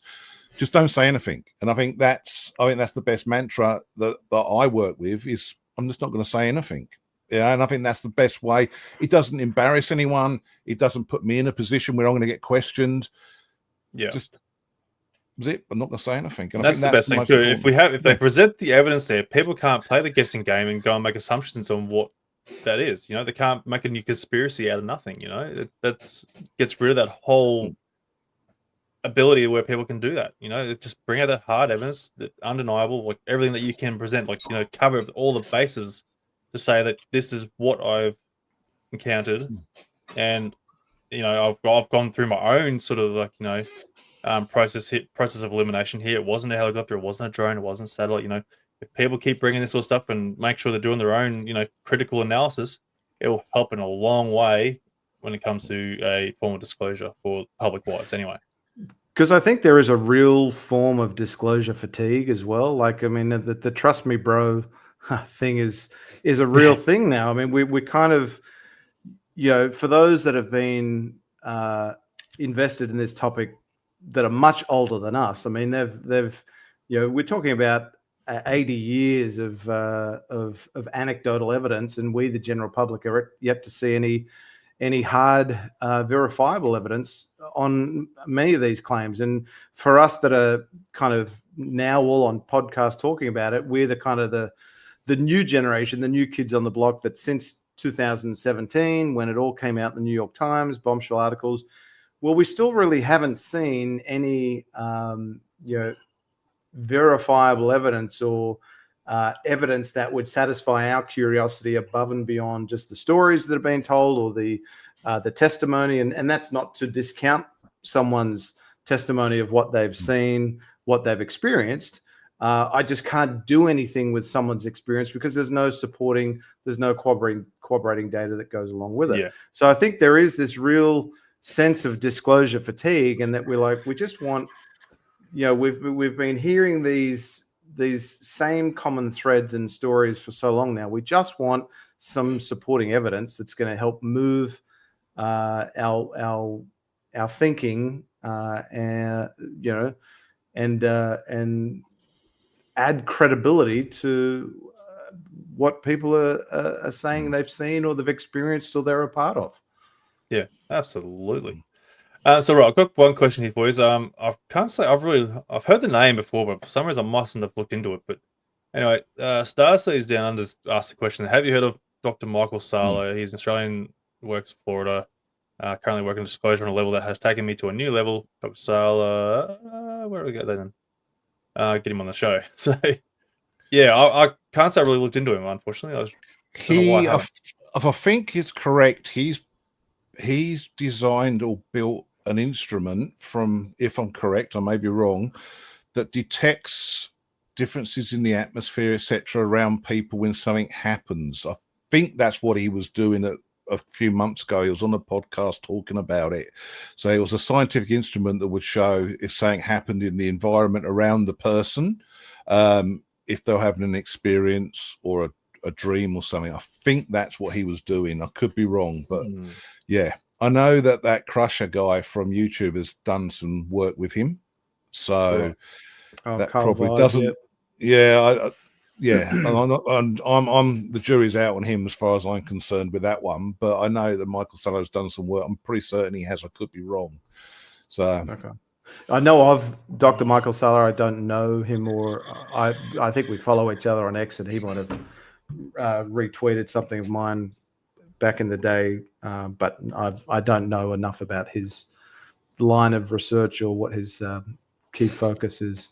S3: Just don't say anything. And I think that's the best mantra that I work with, is I'm just not going to say anything. Yeah, and I think that's the best way. It doesn't embarrass anyone. It doesn't put me in a position where I'm going to get questioned. Yeah, just zip. I'm not going to say anything. And
S2: that's the best thing too. If they present the evidence there, people can't play the guessing game and go and make assumptions on what that is. You know, they can't make a new conspiracy out of nothing. You know, that gets rid of that whole ability where people can do that. You know, just bring out that hard evidence, that undeniable, like everything that you can present, like, you know, cover all the bases to say that this is what I've encountered. And, you know, I've gone through my own sort of, like, you know, process of elimination here. It wasn't a helicopter, it wasn't a drone, it wasn't a satellite. You know, if people keep bringing this sort of stuff and make sure they're doing their own, you know, critical analysis, it will help in a long way when it comes to a form of disclosure for public wise anyway.
S4: Because I think there is a real form of disclosure fatigue as well. Like, I mean, the trust me, bro thing is a real thing now. I mean, we kind of, you know, for those that have been invested in this topic that are much older than us, I mean, they've, you know, we're talking about 80 years of anecdotal evidence, and we, the general public, are yet to see any hard verifiable evidence on many of these claims. And for us that are kind of now all on podcasts talking about it, we're the kind of the new generation, the new kids on the block, that since 2017, when it all came out in the New York Times, bombshell articles, well, we still really haven't seen any you know, verifiable evidence or evidence that would satisfy our curiosity above and beyond just the stories that have been told or the testimony. And that's not to discount someone's testimony of what they've seen, what they've experienced. I just can't do anything with someone's experience because there's no corroborating data that goes along with it. Yeah. So I think there is this real sense of disclosure fatigue, and that we just want, you know, we've been hearing these same common threads and stories for so long now. We just want some supporting evidence that's going to help move our thinking, and you know, and add credibility to what people are saying they've seen or they've experienced or they're a part of.
S2: Yeah, absolutely. So right, I've got one question here for you. I can't say I've heard the name before, but for some reason I mustn't have looked into it. But anyway, Starseas Down Under asked the question: have you heard of Dr. Michael Salo? He's an Australian, works in Florida, currently working disclosure on a level that has taken me to a new level. Dr. Salo, where do we go then? Get him on the show. So yeah, I can't say I really looked into him, unfortunately.
S3: if I think it's correct, he's designed or built an instrument from, if I'm correct, I may be wrong, that detects differences in the atmosphere, etc., around people when something happens. I think that's what he was doing a few months ago. He was on a podcast talking about it. So it was a scientific instrument that would show if something happened in the environment around the person, if they're having an experience or a dream or something. I think that's what he was doing. I could be wrong, but yeah, I know that Crusher guy from YouTube has done some work with him. So that
S4: Carl
S3: probably
S4: Vise,
S3: doesn't.
S4: yep.
S3: Yeah, I'm the jury's out on him as far as I'm concerned with that one. But I know that Michael Sallo's done some work. I'm pretty certain he has. I could be wrong. So
S4: okay. I know of Dr. Michael Sallo. I don't know him, or I think we follow each other on X, and he might have retweeted something of mine back in the day. But I don't know enough about his line of research or what his key focus is.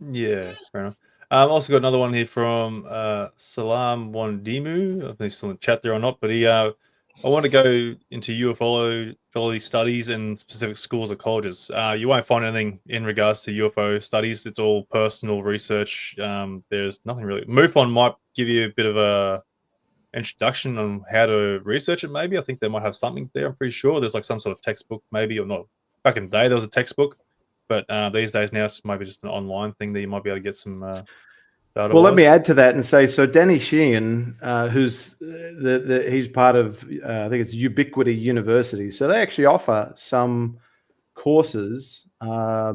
S2: Yeah, fair enough. I've also got another one here from Salam Wandimu. I don't know if he's still in the chat there or not, but I want to go into ufology studies in specific schools or colleges. You won't find anything in regards to UFO studies. It's all personal research. There's nothing really. MUFON might give you a bit of a introduction on how to research it.Maybe I think they might have something there. I'm pretty sure there's like some sort of textbook, maybe, or not. Back in the day, there was a textbook, but these days now it's maybe just an online thing that you might be able to get some data.
S4: Well, let me add to that and say, so Danny Sheehan, who's he's part of, I think it's Ubiquity University. So they actually offer some courses. I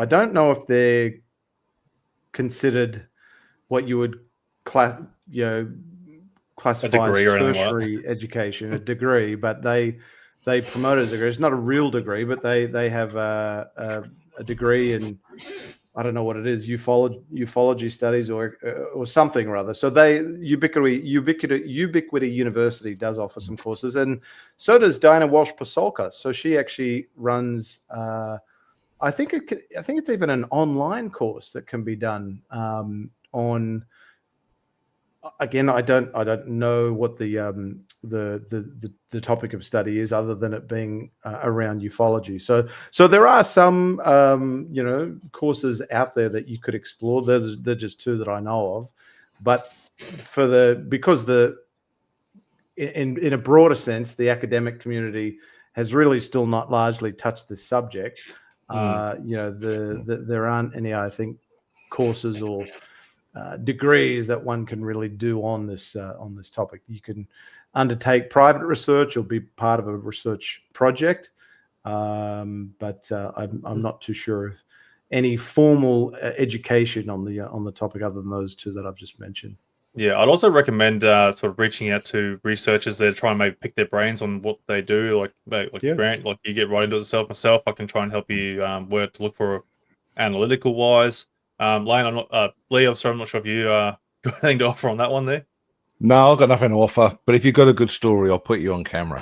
S4: don't know if they're considered what you would classify as tertiary education, a degree, but they promote a degree. It's not a real degree, but they have a degree in, I don't know what it is, ufology studies or something or other. So Ubiquity University does offer some courses, and so does Diana Walsh Pasolka. So she actually runs, I think it's even an online course that can be done on. Again, I don't know what the topic of study is, other than it being around ufology. So there are some courses out there that you could explore. They're just two that I know of, but in a broader sense, the academic community has really still not largely touched this subject. There aren't any, I think, courses or degrees that one can really do on this topic. You can undertake private research or be part of a research project, but I'm not too sure of any formal education on the topic other than those two that I've just mentioned.
S2: Yeah, I'd also recommend sort of reaching out to researchers that try and maybe pick their brains on what they do. Grant, like you get right into it myself. I can try and help you where to look for analytical wise. Leigh, Leigh, I'm sorry, I'm not sure if you got anything to offer on that one there.
S3: No, I've got nothing to offer, but if you've got a good story, I'll put you on camera.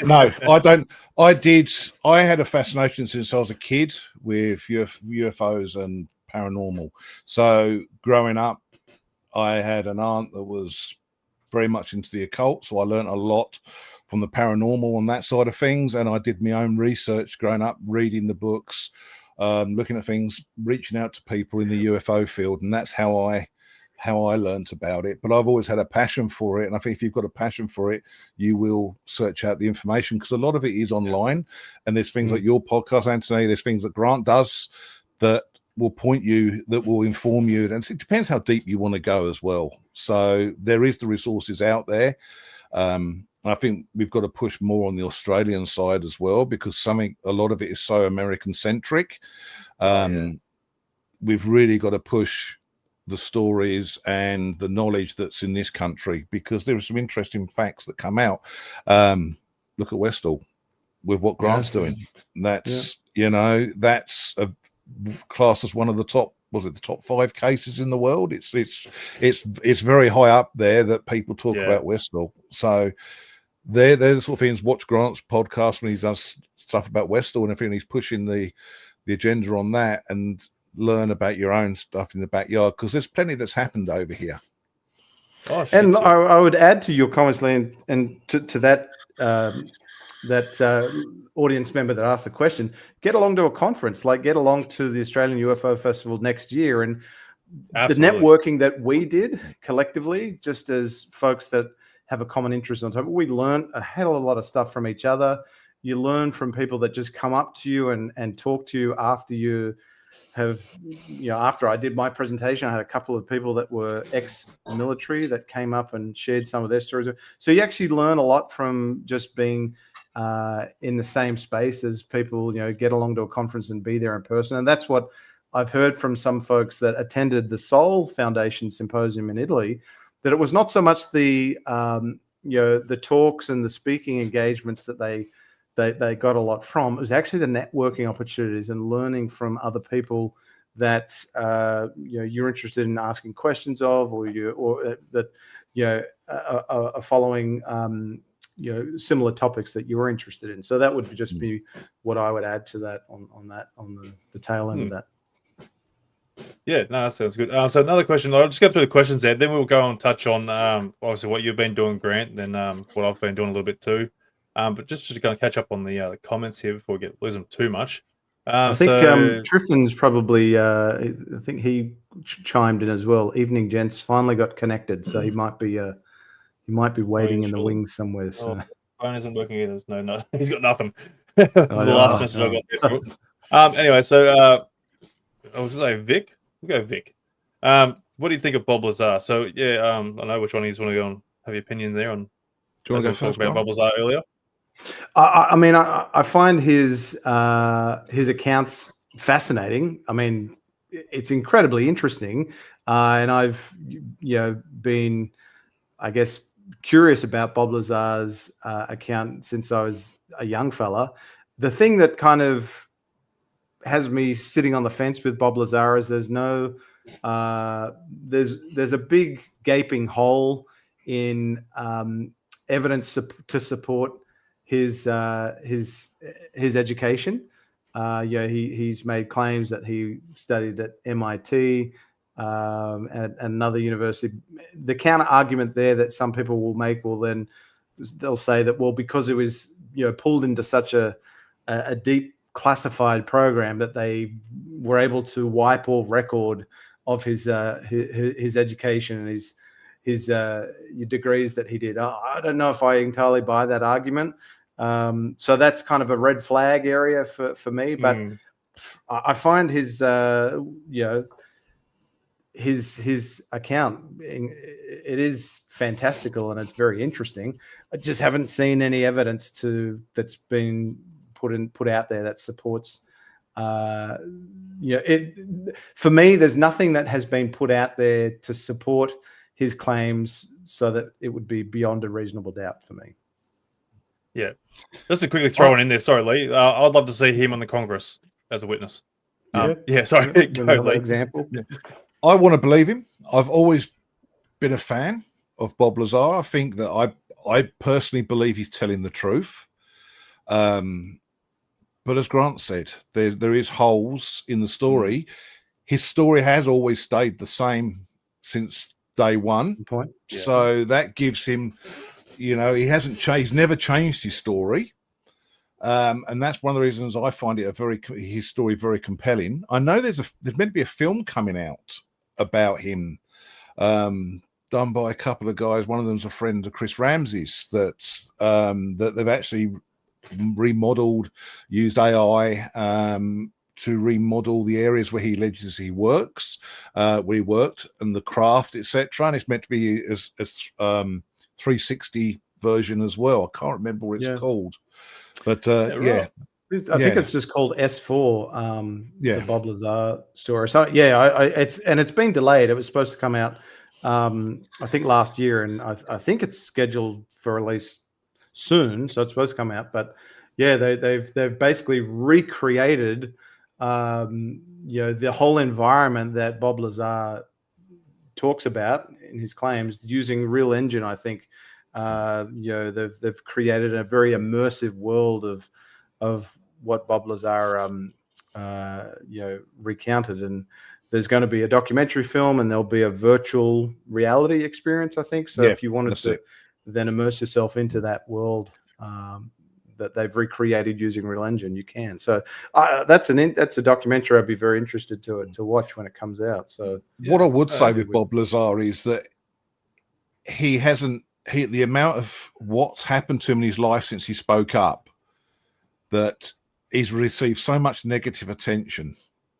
S3: No, I don't. I had a fascination since I was a kid with UFOs and paranormal. So growing up, I had an aunt that was very much into the occult. So I learned a lot from the paranormal on that side of things. And I did my own research growing up, reading the books, looking at things, reaching out to people in the UFO field. And that's how I learned about it. But I've always had a passion for it. And I think if you've got a passion for it, you will search out the information, because a lot of it is online. And there's things like your podcast, Anthony, there's things that Grant does that will point you, that will inform you. And it depends how deep you want to go as well. So there is the resources out there. I think we've got to push more on the Australian side as well, because a lot of it is so American centric. We've really got to push the stories and the knowledge that's in this country, because there are some interesting facts that come out. Look at Westall with what Grant's doing. That's that's a class as one of the top, was it the top 5 cases in the world? It's very high up there that people talk about Westall. So they're the sort of things. Watch Grant's podcast when he does stuff about Westall and everything. He's pushing the agenda on that, and learn about your own stuff in the backyard, because there's plenty that's happened over here.
S2: Oh, shit,
S4: And
S2: yeah.
S4: I would add to your comments, Leigh, and to that audience member that asked the question, get along to a conference, like get along to the Australian UFO Festival next year. And
S2: Absolutely.
S4: the networking that we did collectively, just as folks that have a common interest on top, we learned a hell of a lot of stuff from each other. You learn from people that just come up to you and talk to you after you have, after I did my presentation, I had a couple of people that were ex-military that came up and shared some of their stories. So you actually learn a lot from just being in the same space as people, get along to a conference and be there in person. And that's what I've heard from some folks that attended the Soul Foundation Symposium in Italy, that it was not so much the talks and the speaking engagements that they got a lot from. It was actually the networking opportunities and learning from other people that you're interested in asking questions of, or that are following similar topics that you're interested in. So that would just be what I would add to that on the tail end of that.
S2: Yeah, no, that sounds good. So another question, I'll just go through the questions there, then we'll go and touch on obviously what you've been doing, Grant, then what I've been doing a little bit too. But just to kind of catch up on the comments here before we lose them too much.
S4: I think Triffon's probably, I think he chimed in as well. Evening, gents, finally got connected, so he might be waiting in the wings somewhere. So.
S2: Phone isn't working either. No, he's got nothing. The last message I got there. Anyway, so I was going to say Vic. We'll go Vic. What do you think of Bob Lazar? So yeah, I know which one you want to go and have your opinion there on.
S3: Do you want to go first
S2: about Bob Lazar earlier?
S4: I mean, I find his accounts fascinating. I mean, it's incredibly interesting, and I've been, I guess, curious about Bob Lazar's account since I was a young fella. The thing that kind of has me sitting on the fence with Bob Lazar is there's a big gaping hole in evidence to support his education. He's made claims that he studied at MIT and another university. The counter argument there that some people will make, they'll say that, well, because it was pulled into such a deep classified program that they were able to wipe all record of his education and his degrees that he did. I don't know if I entirely buy that argument. So that's kind of a red flag area for me. But I find his account, it is fantastical and it's very interesting. I just haven't seen any evidence that's been put out there that supports. It for me, there's nothing that has been put out there to support his claims so that it would be beyond a reasonable doubt for me.
S2: Yeah, just to quickly throw it in there. Sorry, Leigh. I'd love to see him on the Congress as a witness. Sorry. Go, Leigh.
S4: Example.
S3: Yeah. I want to believe him. I've always been a fan of Bob Lazar. I think that I personally believe he's telling the truth. But as Grant said, there is holes in the story. His story has always stayed the same since day one.
S4: Point.
S3: Yeah. So that gives him, he hasn't changed. He's never changed his story. And that's one of the reasons I find it his story very compelling. I know there's meant to be a film coming out about him, done by a couple of guys. One of them's a friend of Chris Ramsey's that they've actually remodeled, used AI to remodel the areas where he alleges he works, where he worked, and the craft, etc. And it's meant to be as 360 version as well. I can't remember what it's called, but I
S4: think it's just called S4. The Bob Lazar story. So it's been delayed. It was supposed to come out, I think last year, and I think it's scheduled for release soon. So it's supposed to come out, but they've basically recreated the whole environment that Bob Lazar talks about in his claims using Real Engine. I think they've created a very immersive world of what Bob Lazar recounted, and there's going to be a documentary film, and there'll be a virtual reality experience, I think. So if you wanted to then immerse yourself into that world that they've recreated using Real Engine, you can. So that's a documentary I'd be very interested to watch when it comes out. So
S3: what I would say with Bob Lazar is that the amount of what's happened to him in his life since he spoke up, that he's received so much negative attention.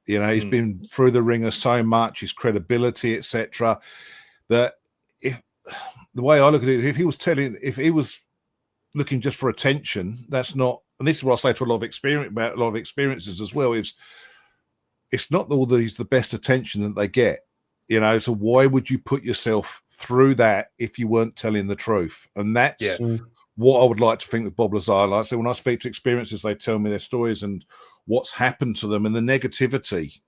S3: You know, he's been through the ringer so much, his credibility, etc. That if the way I look at it, if he was looking just for attention, that's not. And this is what I say to a lot of experiences as well. It's not always the best attention that they get. You know, so why would you put yourself through that if you weren't telling the truth? And that's what I would like to think with Bob Lazar. Like I say, when I speak to experiences, they tell me their stories and what's happened to them and the negativity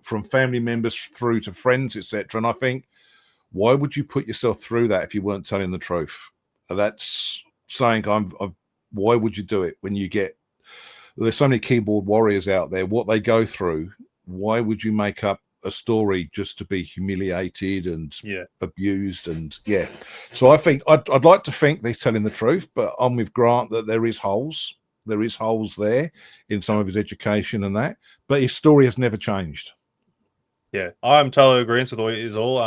S3: from family members through to friends, etc. And I think, why would you put yourself through that if you weren't telling the truth? That's saying, why would you do it when you get, there's so many keyboard warriors out there, what they go through, why would you make up a story just to be humiliated and abused? And so I think I'd like to think they're telling the truth, but I'm with Grant that there is holes there in some of his education and that, but his story has never changed.
S2: I'm totally agreeing with what it is all.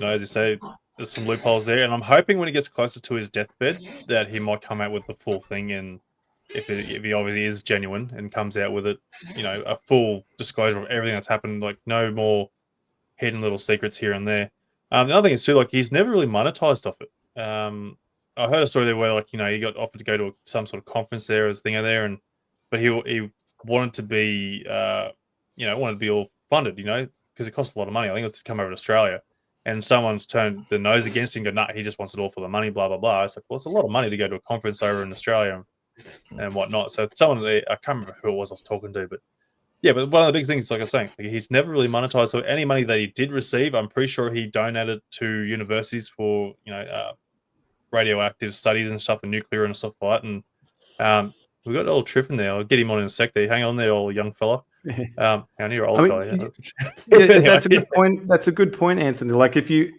S2: As you say, there's some loopholes there, and I'm hoping when he gets closer to his deathbed that he might come out with the full thing, and if he obviously is genuine and comes out with it, a full disclosure of everything that's happened, like no more hidden little secrets here and there. The other thing is too, like, he's never really monetized off it. I heard a story there where, like, he got offered to go to some sort of conference there, as thing there, but he wanted to be, wanted to be all funded, because it costs a lot of money. I think it's to come over to Australia, and someone's turned the nose against him and go, nah, he just wants it all for the money, blah, blah, blah. It's like, well, it's a lot of money to go to a conference over in Australia and whatnot. So someone, I can't remember who it was I was talking to, but but one of the big things, like I was saying, he's never really monetized. So any money that he did receive, I'm pretty sure he donated to universities for, radioactive studies and stuff, and nuclear and stuff like that. And we've got old Triffon there. I'll get him on in a sec there. Hang on there, old young fella. Down here, old fella.
S4: Anyway. That's a good point. That's a good point, Anthony. Like, if you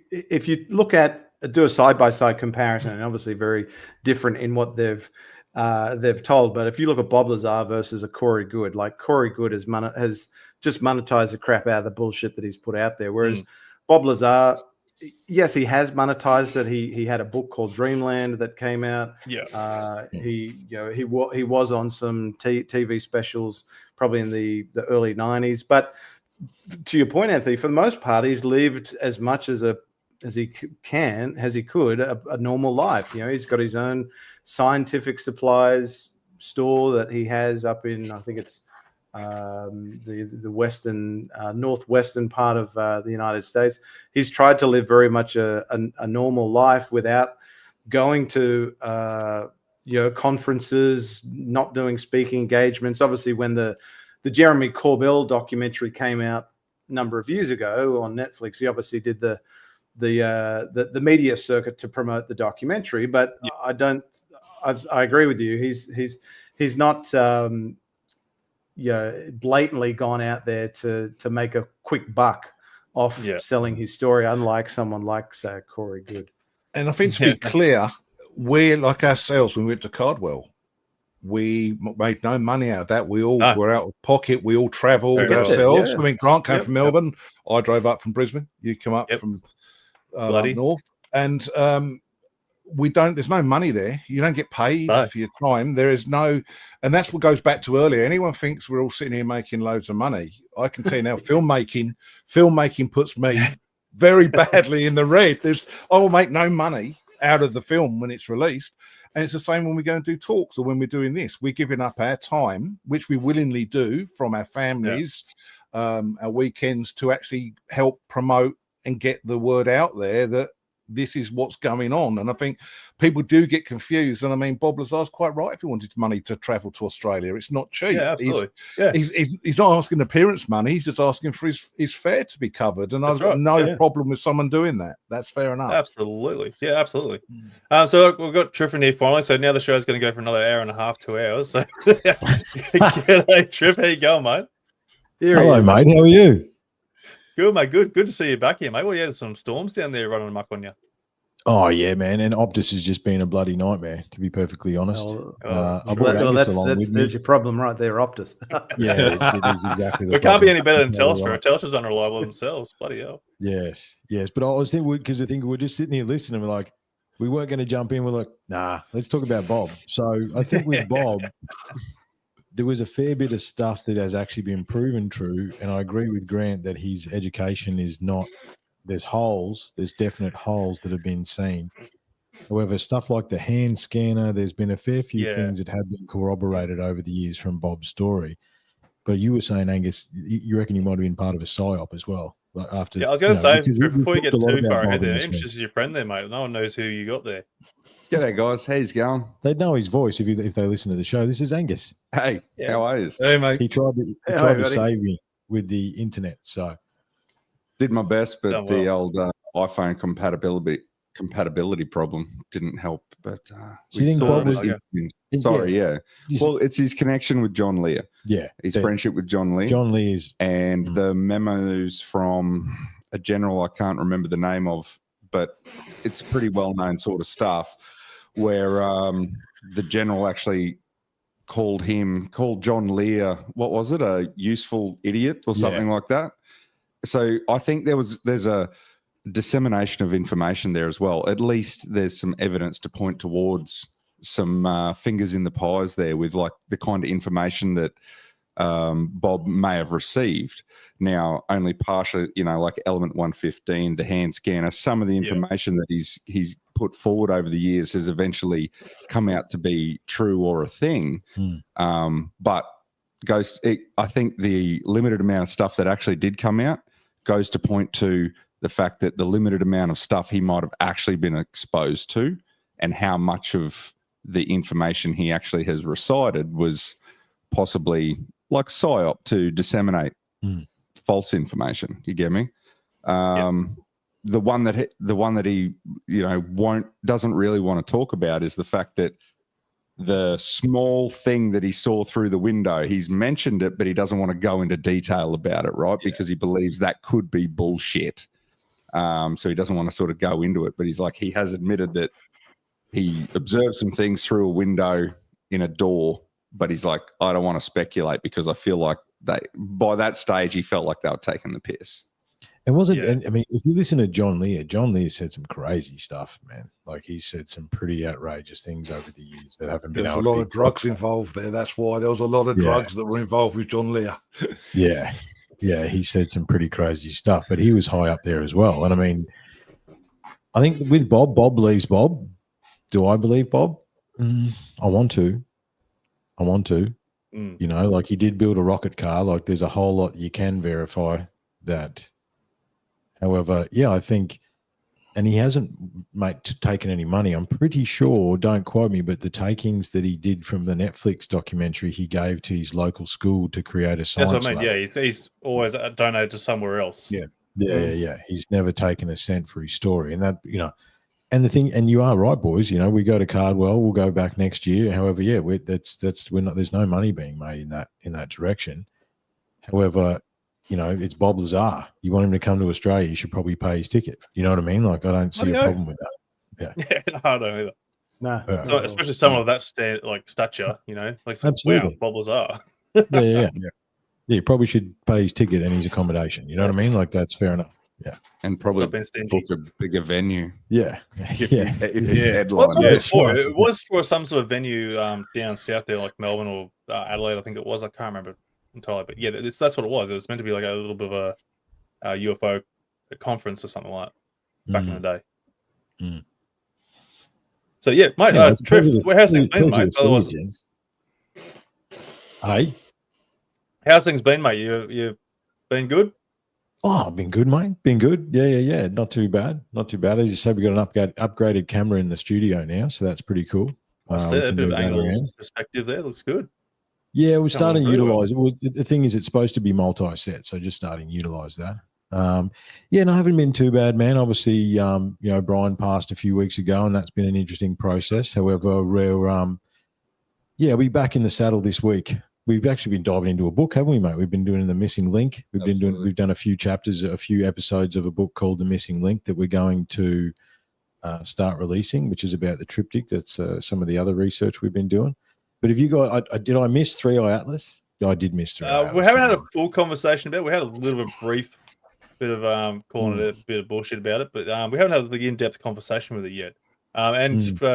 S4: look at, do a side-by-side comparison, and obviously very different in what they've told, but if you look at Bob Lazar versus a Corey Good, like, Corey Good has just monetized the crap out of the bullshit that he's put out there, whereas Bob Lazar, yes, he has monetized it. He had a book called Dreamland that came out. He was on some TV specials probably in the early 90s. But to your point, Anthony, for the most part, he's lived as much as he could a normal life. He's got his own scientific supplies store that he has up in, I think it's the western northwestern part of the United States. He's tried to live very much a normal life without going to conferences, not doing speaking engagements. Obviously, when the Jeremy Corbell documentary came out a number of years ago on Netflix, he obviously did the media circuit to promote the documentary. But I agree with you. He's not blatantly gone out there to make a quick buck off selling his story, unlike someone like, say, Corey Good.
S3: And I think, to be clear, we're like ourselves. When we went to Cardwell, we made no money out of that. We all were out of pocket. We all travelled ourselves. I mean, Grant came from Melbourne. I drove up from Brisbane. You come up from up north. And there's no money there. You don't get paid for your time. There is no, and that's what goes back to earlier. Anyone thinks we're all sitting here making loads of money. I can tell you now, filmmaking puts me very badly in the red. I will make no money out of the film when it's released. And it's the same when we go and do talks, or when we're doing this. We're giving up our time, which we willingly do from our families, our weekends, to actually help promote and get the word out there that this is what's going on. And I think people do get confused. And I mean, Bob Lazar's quite right. If he wanted money to travel to Australia, it's not cheap.
S2: Yeah, absolutely.
S3: He's not asking appearance money. He's just asking for his fare to be covered. And I've got no problem with someone doing that. That's fair enough.
S2: Absolutely. Yeah, absolutely. So we've got Triffon here finally. So now the show's going to go for another hour and a half, 2 hours. So g'day, Triff. How you going, mate?
S5: Hello, mate. How are you?
S2: Good, mate. Good to see you back here, mate. Well, yeah, some storms down there running amok on you.
S5: Oh yeah, man. And Optus has just been a bloody nightmare, to be perfectly honest. I brought Angus along with me.
S4: There's your problem right there, Optus.
S5: Yeah, it is exactly the
S2: We can't be
S5: problem.
S2: any better than Telstra.
S5: Right.
S2: Telstra's unreliable themselves. Bloody hell.
S5: Yes. But I was thinking, because I think we're just sitting here listening, we're like, we weren't going to jump in. We're like, nah, let's talk about Bob. So I think with Bob, there was a fair bit of stuff that has actually been proven true. And I agree with Grant that his education is not, there's definite holes that have been seen. However, stuff like the hand scanner, there's been a fair few things that have been corroborated over the years from Bob's story. But you were saying, Angus, you reckon you might have been part of a PSYOP as well. Like after,
S2: I was going to say, before you get
S5: talked a lot
S2: too
S5: about
S2: far
S5: Bob
S2: ahead
S5: in
S2: there,
S5: this
S2: Imps
S5: week.
S2: is your friend there, mate. No one knows who you got there.
S6: G'day, guys. How's it going?
S5: They'd know his voice if they listen to the show. This is Angus.
S6: Hey, how are you?
S3: Hey, mate.
S5: He tried to save me with the internet. So
S6: Did my best, but
S2: Done
S6: the
S2: well.
S6: old iPhone compatibility problem didn't help. But
S5: So you think Bob was-
S6: sorry, yeah.
S5: You-
S6: Well, it's his connection with John Leigh,
S5: yeah,
S6: his friendship with John Leigh,
S5: John Leigh is
S6: and the memos from a general I can't remember the name of, but it's pretty well known sort of stuff where the general actually called John Leigh, what was it, a useful idiot or something like that. So I think there's a dissemination of information there as well. At least there's some evidence to point towards some fingers in the pies there with like the kind of information that Bob may have received. Now, only partially, like element 115, the hand scanner, some of the information that he's put forward over the years has eventually come out to be true or a thing. But I think the limited amount of stuff that actually did come out goes to point to the fact that the limited amount of stuff he might have actually been exposed to and how much of the information he actually has recited was possibly like PSYOP to disseminate false information. You get me? The one that he doesn't really want to talk about is the fact that the small thing that he saw through the window, he's mentioned it, but he doesn't want to go into detail about it, right? Because he believes that could be bullshit. So he doesn't want to sort of go into it, but he's like, he has admitted that he observed some things through a window in a door, but he's like, I don't want to speculate because I feel like by that stage, he felt like they were taking the piss.
S5: And wasn't, and I mean, if you listen to John Leigh said some crazy stuff, man. Like he said some pretty outrageous things over the years that haven't been.
S3: There's a lot of drugs involved there. That's why there was a lot of drugs that were involved with John Leigh.
S5: Yeah. He said some pretty crazy stuff, but he was high up there as well. And I mean, I think with Bob believes Bob. Do I believe Bob? I want to. Like he did build a rocket car. Like there's a whole lot you can verify that. However, I think, and he hasn't taken any money. I'm pretty sure, don't quote me, but the takings that he did from the Netflix documentary he gave to his local school to create a science
S2: That's what I mean.
S5: lab.
S2: Yeah, he's always donated to somewhere else.
S5: Yeah. He's never taken a cent for his story. And that, and the thing, and you are right, boys, we go to Cardwell, we'll go back next year. However, there's no money being made in that direction. However, it's Bob Lazar. You want him to come to Australia, you should probably pay his ticket. You know what I mean? Like, I don't see a problem with that.
S2: Yeah, no, I don't either.
S4: No.
S2: So, especially someone of that stature, like
S5: Absolutely.
S2: Wow, Bob Lazar.
S5: Yeah. You probably should pay his ticket and his accommodation. You know what I mean? Like, that's fair enough. Yeah.
S6: And probably
S2: Stop being stingy.
S6: book a bigger venue.
S5: Yeah.
S6: Headline.
S2: Well, that's what it's for.
S5: right.
S2: It was for some sort of venue down south there, like Melbourne or Adelaide, I think it was. I can't remember entirely, but yeah, that's what it was. It was meant to be like a little bit of a UFO conference or something like that back in the day. So yeah, mate, Triff, how's things been, mate? Otherwise,
S5: Hey,
S2: how's things been, mate? You've been good?
S5: Oh, I've been good, mate. Been good. Yeah. Not too bad. As you said, we got an upgraded camera in the studio now, so that's pretty cool.
S2: I see a bit of angle perspective there. Looks good.
S5: Yeah, we're starting to utilize it. Well, the thing is, it's supposed to be multi-set, so just starting to utilize that. I haven't been too bad, man. Obviously, Brian passed a few weeks ago, and that's been an interesting process. However, we're be back in the saddle this week. we've actually been diving into a book, haven't we, mate? We've been doing The Missing Link. We've done a few chapters, a few episodes of a book called The Missing Link that we're going to start releasing, which is about the triptych. That's some of the other research we've been doing. But have you got? Did I miss 3-Eye Atlas? I did miss 3-Eye Atlas.
S2: We haven't had a full conversation about it. We had a little bit brief bit of calling it a bit of bullshit about it, but we haven't had the in-depth conversation with it yet.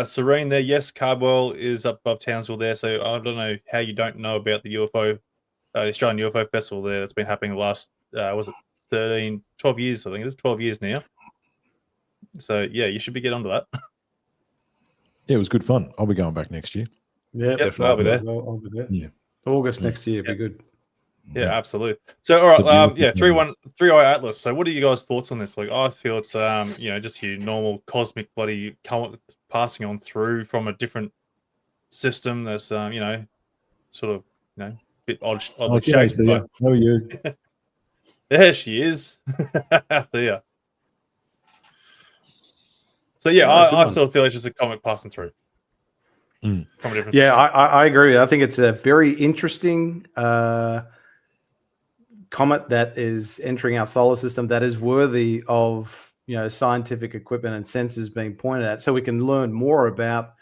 S2: Serene there, yes, Cardwell is up above Townsville there, so I don't know how you don't know about the UFO, the Australian UFO Festival there that's been happening the last, was it 12 years, I think it is 12 years now. So, yeah, you should be getting onto that.
S5: Yeah, it was good fun. I'll be going back next year.
S4: Yeah,
S2: definitely. I'll be there.
S4: I'll be there.
S5: Yeah.
S4: August next year, be good.
S2: Yeah, absolutely. So, all right, 3-Eye Atlas. So, what are you guys' thoughts on this? Like, I feel it's just your normal cosmic bloody passing on through from a different system that's sort of bit oddly shaped.
S5: How are you?
S2: There she is. There. So yeah, I still feel it's just a comet passing through. From a different
S4: system. I agree. I think it's a very interesting comet that is entering our solar system that is worthy of scientific equipment and sensors being pointed at, so we can learn more about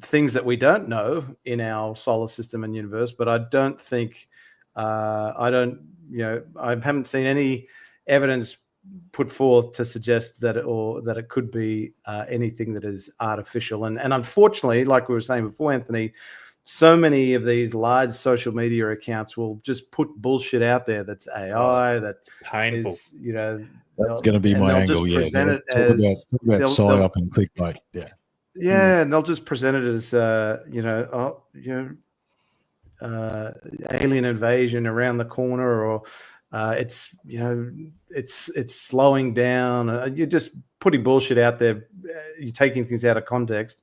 S4: things that we don't know in our solar system and universe. But I don't think I haven't seen any evidence put forth to suggest that it could be anything that is artificial. And unfortunately, like we were saying before, Anthony, so many of these large social media accounts will just put bullshit out there that's AI, that's
S2: painful.
S5: That's going to be my angle. Yeah, talk about psyop and clickbait. Yeah.
S4: Yeah, and they'll just present it as alien invasion around the corner, or it's slowing down. You're just putting bullshit out there. You're taking things out of context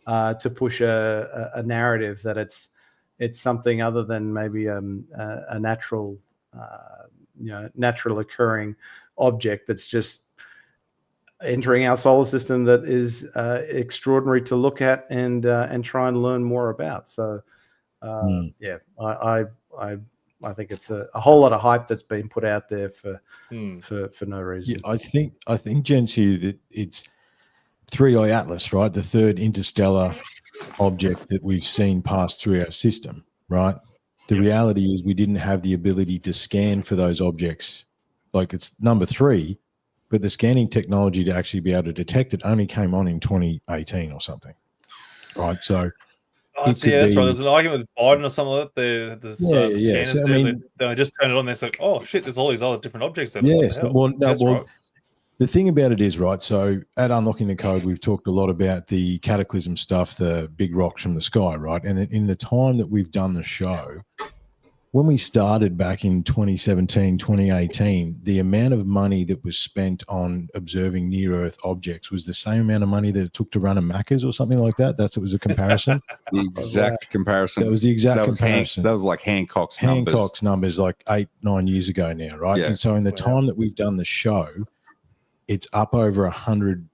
S4: to push a narrative that it's something other than maybe a natural occurring object that's just entering our solar system that is extraordinary to look at and try and learn more about. So I think it's a whole lot of hype that's been put out there for no reason.
S5: Yeah, I think gents here that it's 3-Eye Atlas, right? The third interstellar object that we've seen pass through our system, right? The reality is we didn't have the ability to scan for those objects. Like, it's number 3, but the scanning technology to actually be able to detect it only came on in 2018 or something, right? So
S2: that's right. There's an argument with Biden or something like that. There's scanners there. They just turn it on. It's like, oh shit, there's all these other different objects there.
S5: Yes.
S2: Right.
S5: The thing about it is, right, so at Unlocking the Code, we've talked a lot about the cataclysm stuff, the big rocks from the sky, right? And in the time that we've done the show, when we started back in 2017, 2018, the amount of money that was spent on observing near-Earth objects was the same amount of money that it took to run a Macca's or something like that. It was a comparison.
S6: The exact comparison.
S5: That was the exact comparison.
S6: That was like Hancock's
S5: numbers like 8-9 years ago now, right? Yeah. And so in the time that we've done the show, it's up over 100.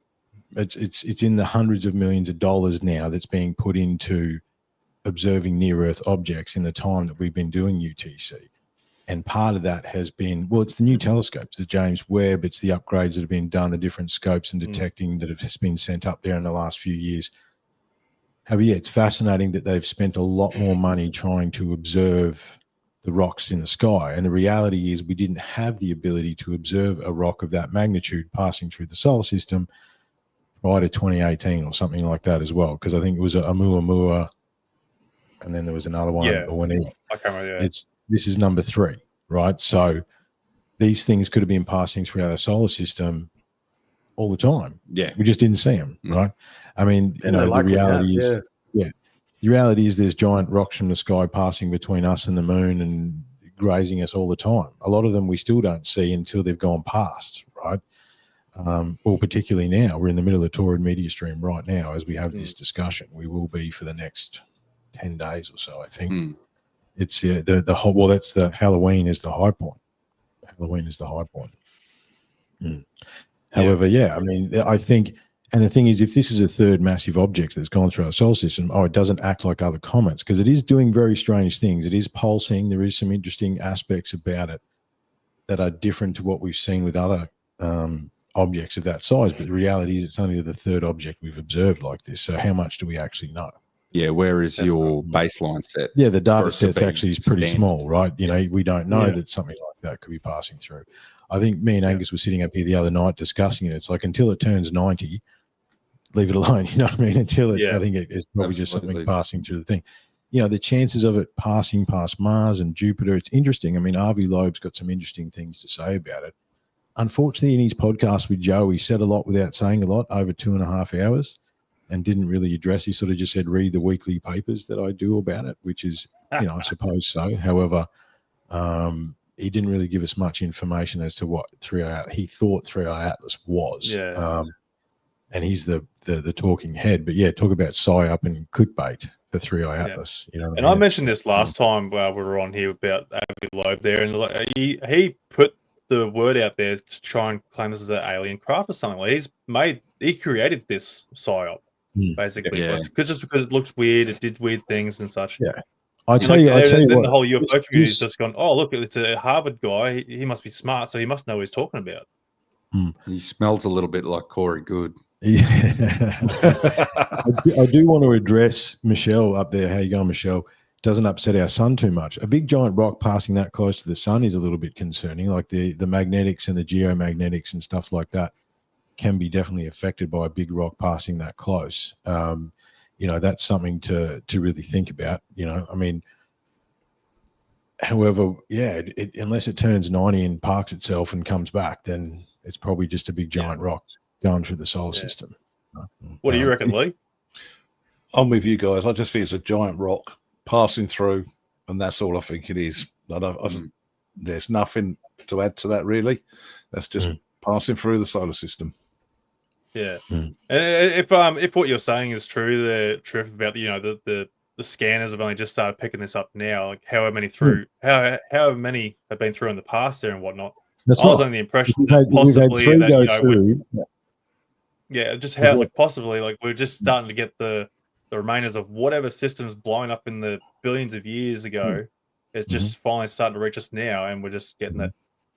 S5: It's in the hundreds of millions of dollars now that's being put into observing near-Earth objects in the time that we've been doing UTC. And part of that has been, it's the new telescopes, the James Webb, it's the upgrades that have been done, the different scopes and detecting that have been sent up there in the last few years. However, it's fascinating that they've spent a lot more money trying to observe the rocks in the sky. And the reality is we didn't have the ability to observe a rock of that magnitude passing through the solar system prior to 2018 or something like that as well, because I think it was a Oumuamua, and then there was another one.
S2: I can't remember.
S5: This is number 3, right? So these things could have been passing through our solar system all the time.
S6: Yeah,
S5: we just didn't see them, right? I mean, the reality is, the reality is there's giant rocks from the sky passing between us and the moon and grazing us all the time. A lot of them we still don't see until they've gone past, right? Well, particularly now, we're in the middle of the Taurid media stream right now as we have this discussion. We will be for the next 10 days or so, I think. It's the whole, that's the Halloween is the high point. However, I mean, I think And the thing is, if this is a third massive object that's gone through our solar system, it doesn't act like other comets because it is doing very strange things. It is pulsing. There is some interesting aspects about it that are different to what we've seen with other objects of that size. But the reality is it's only the third object we've observed like this. So how much do we actually know?
S6: Yeah, where is your baseline set?
S5: Yeah, the data
S6: for it to
S5: set's
S6: be
S5: actually is pretty
S6: standard?
S5: small, right? You know, we don't know that something like that could be passing through. I think me and Angus were sitting up here the other night discussing it. It's like until it turns 90, leave it alone. You know what I mean? Until it, I think it's probably just something passing through the thing. You know, the chances of it passing past Mars and Jupiter, it's interesting. I mean, Avi Loeb's got some interesting things to say about it. Unfortunately, in his podcast with Joe, he said a lot without saying a lot over 2.5 hours and didn't really address. He sort of just said, read the weekly papers that I do about it, which is, you know, I suppose so. However, he didn't really give us much information as to what he thought 3i Atlas was. And he's the talking head. But yeah, talk about psy-up and clickbait for 3i Atlas. You know,
S2: and I mentioned this last time while we were on here about Avi Loeb there, and he put the word out there to try and claim this as an alien craft or something. Like he created this psy-up basically, just because it looks weird, it did weird things and such.
S5: Yeah. I tell you what,
S2: the whole UFO community's just gone, oh, look, it's a Harvard guy. He must be smart, so he must know what he's talking about.
S6: He smells a little bit like Corey Good.
S5: Yeah. I do want to address Michelle up there. How you going, Michelle? Doesn't upset our sun too much. A big giant rock passing that close to the sun is a little bit concerning. Like the magnetics and the geomagnetics and stuff like that can be definitely affected by a big rock passing that close. You know, that's something to really think about. You know, I mean, however, unless it turns 90 and parks itself and comes back, then it's probably just a big giant rock going through the solar system.
S2: What do you reckon, Leigh?
S3: I'm with you guys. I just think it's a giant rock passing through, and that's all I think it is. There's nothing to add to that, really. That's just passing through the solar system.
S2: Yeah, and if what you're saying is true, the truth about the scanners have only just started picking this up now. Like however many have been through in the past there and whatnot.
S5: That's
S2: I was under the impression that possibly just how possibly we're just starting to get the remainders of whatever systems blowing up in the billions of years ago. It's just finally starting to reach us now, and we're just getting that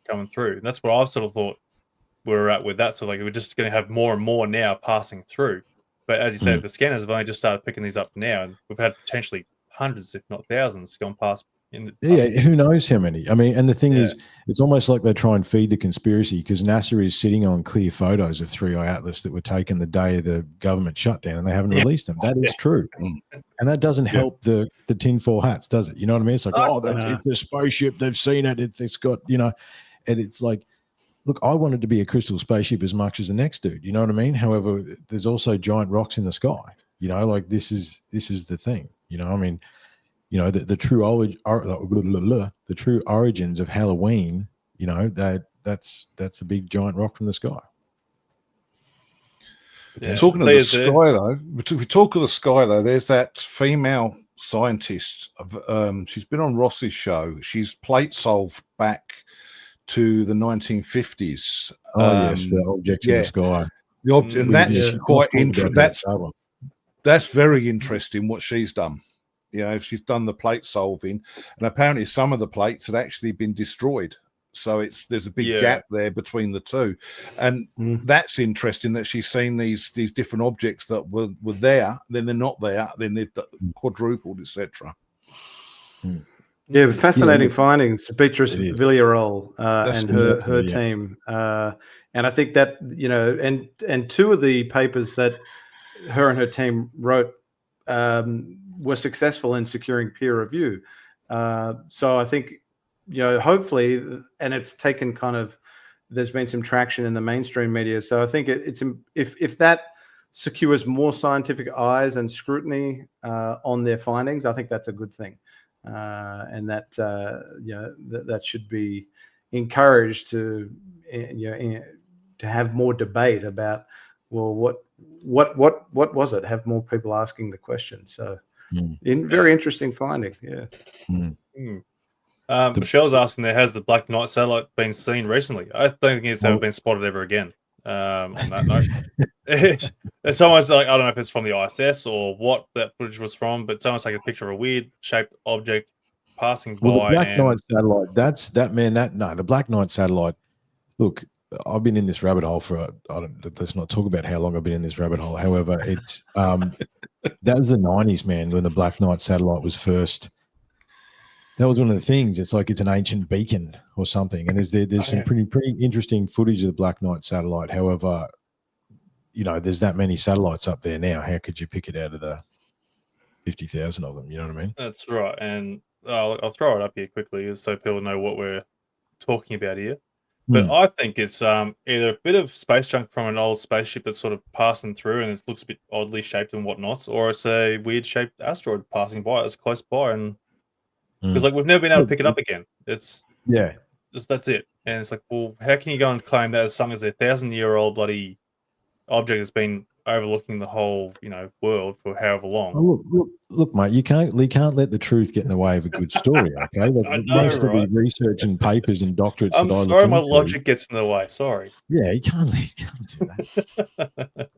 S2: coming through. And that's what I've sort of thought we're at with that. So we're just going to have more and more now passing through. But as you said, the scanners have only just started picking these up now, and we've had potentially hundreds, if not thousands, gone past.
S5: Who knows how many? I mean, and the thing is, it's almost like they try and feed the conspiracy because NASA is sitting on clear photos of 3i Atlas that were taken the day of the government shutdown, and they haven't released them. That is true, and that doesn't help the tinfoil hats, does it? You know what I mean? It's like, it's a spaceship. They've seen it. It's got, you know, and it's like, look, I wanted to be a crystal spaceship as much as the next dude. You know what I mean? However, there's also giant rocks in the sky. You know, like this is the thing. You know, I mean. You know, the true origins of Halloween, you know, that's the big giant rock from the sky.
S3: Talking of the sky, though, we talk of the sky, though, there's that female scientist. She's been on Ross's show. She's plate solved back to the 1950s.
S5: Yes, the objects in the sky.
S3: And that's quite interesting. That's very interesting what she's done. You know, she's done the plate solving, and apparently some of the plates had actually been destroyed. So there's a big gap there between the two, and that's interesting that she's seen these different objects that were there, then they're not there, then they've quadrupled, etc.
S4: Yeah, fascinating findings. Beatrice Villarreal and her team, and I think that, you know, and two of the papers that her and her team wrote were successful in securing peer review. So I think, you know, hopefully, and it's taken there's been some traction in the mainstream media. So I think it's if that secures more scientific eyes and scrutiny on their findings, I think that's a good thing. And that, that should be encouraged to have more debate about, well, what was it? Have more people asking the question. So very interesting finding.
S2: Michelle's asking, has the Black Knight satellite been seen recently? I don't think it's ever been spotted ever again. On that note, it's someone's like, I don't know if it's from the ISS or what that footage was from, but someone's taking a picture of a weird shaped object passing
S5: Well, the
S2: by.
S5: Black
S2: And
S5: Knight satellite, the Black Knight satellite, look, I've been in this rabbit hole for, let's not talk about how long I've been in this rabbit hole. However, it's, that was the 90s, man, when the Black Knight satellite was first. That was one of the things. It's like it's an ancient beacon or something. And there's some pretty interesting footage of the Black Knight satellite. However, you know, there's that many satellites up there now. How could you pick it out of the 50,000 of them? You know what I mean?
S2: that's right. And I'll throw it up here quickly so people know what we're talking about here. But I think it's either a bit of space junk from an old spaceship that's sort of passing through and it looks a bit oddly shaped and whatnot, or it's a weird shaped asteroid passing by. It's close by, and because like we've never been able to pick it up again. That's it. And it's like, well, how can you go and claim that as something as a 1,000-year-old bloody object that's been overlooking the whole, you know, world for however long?
S5: Oh, look, mate, you can't let the truth get in the way of a good story. Okay, most of the research and papers and doctorates.
S2: I'm sorry, my logic gets in the way. Sorry.
S5: Yeah, you can't do that.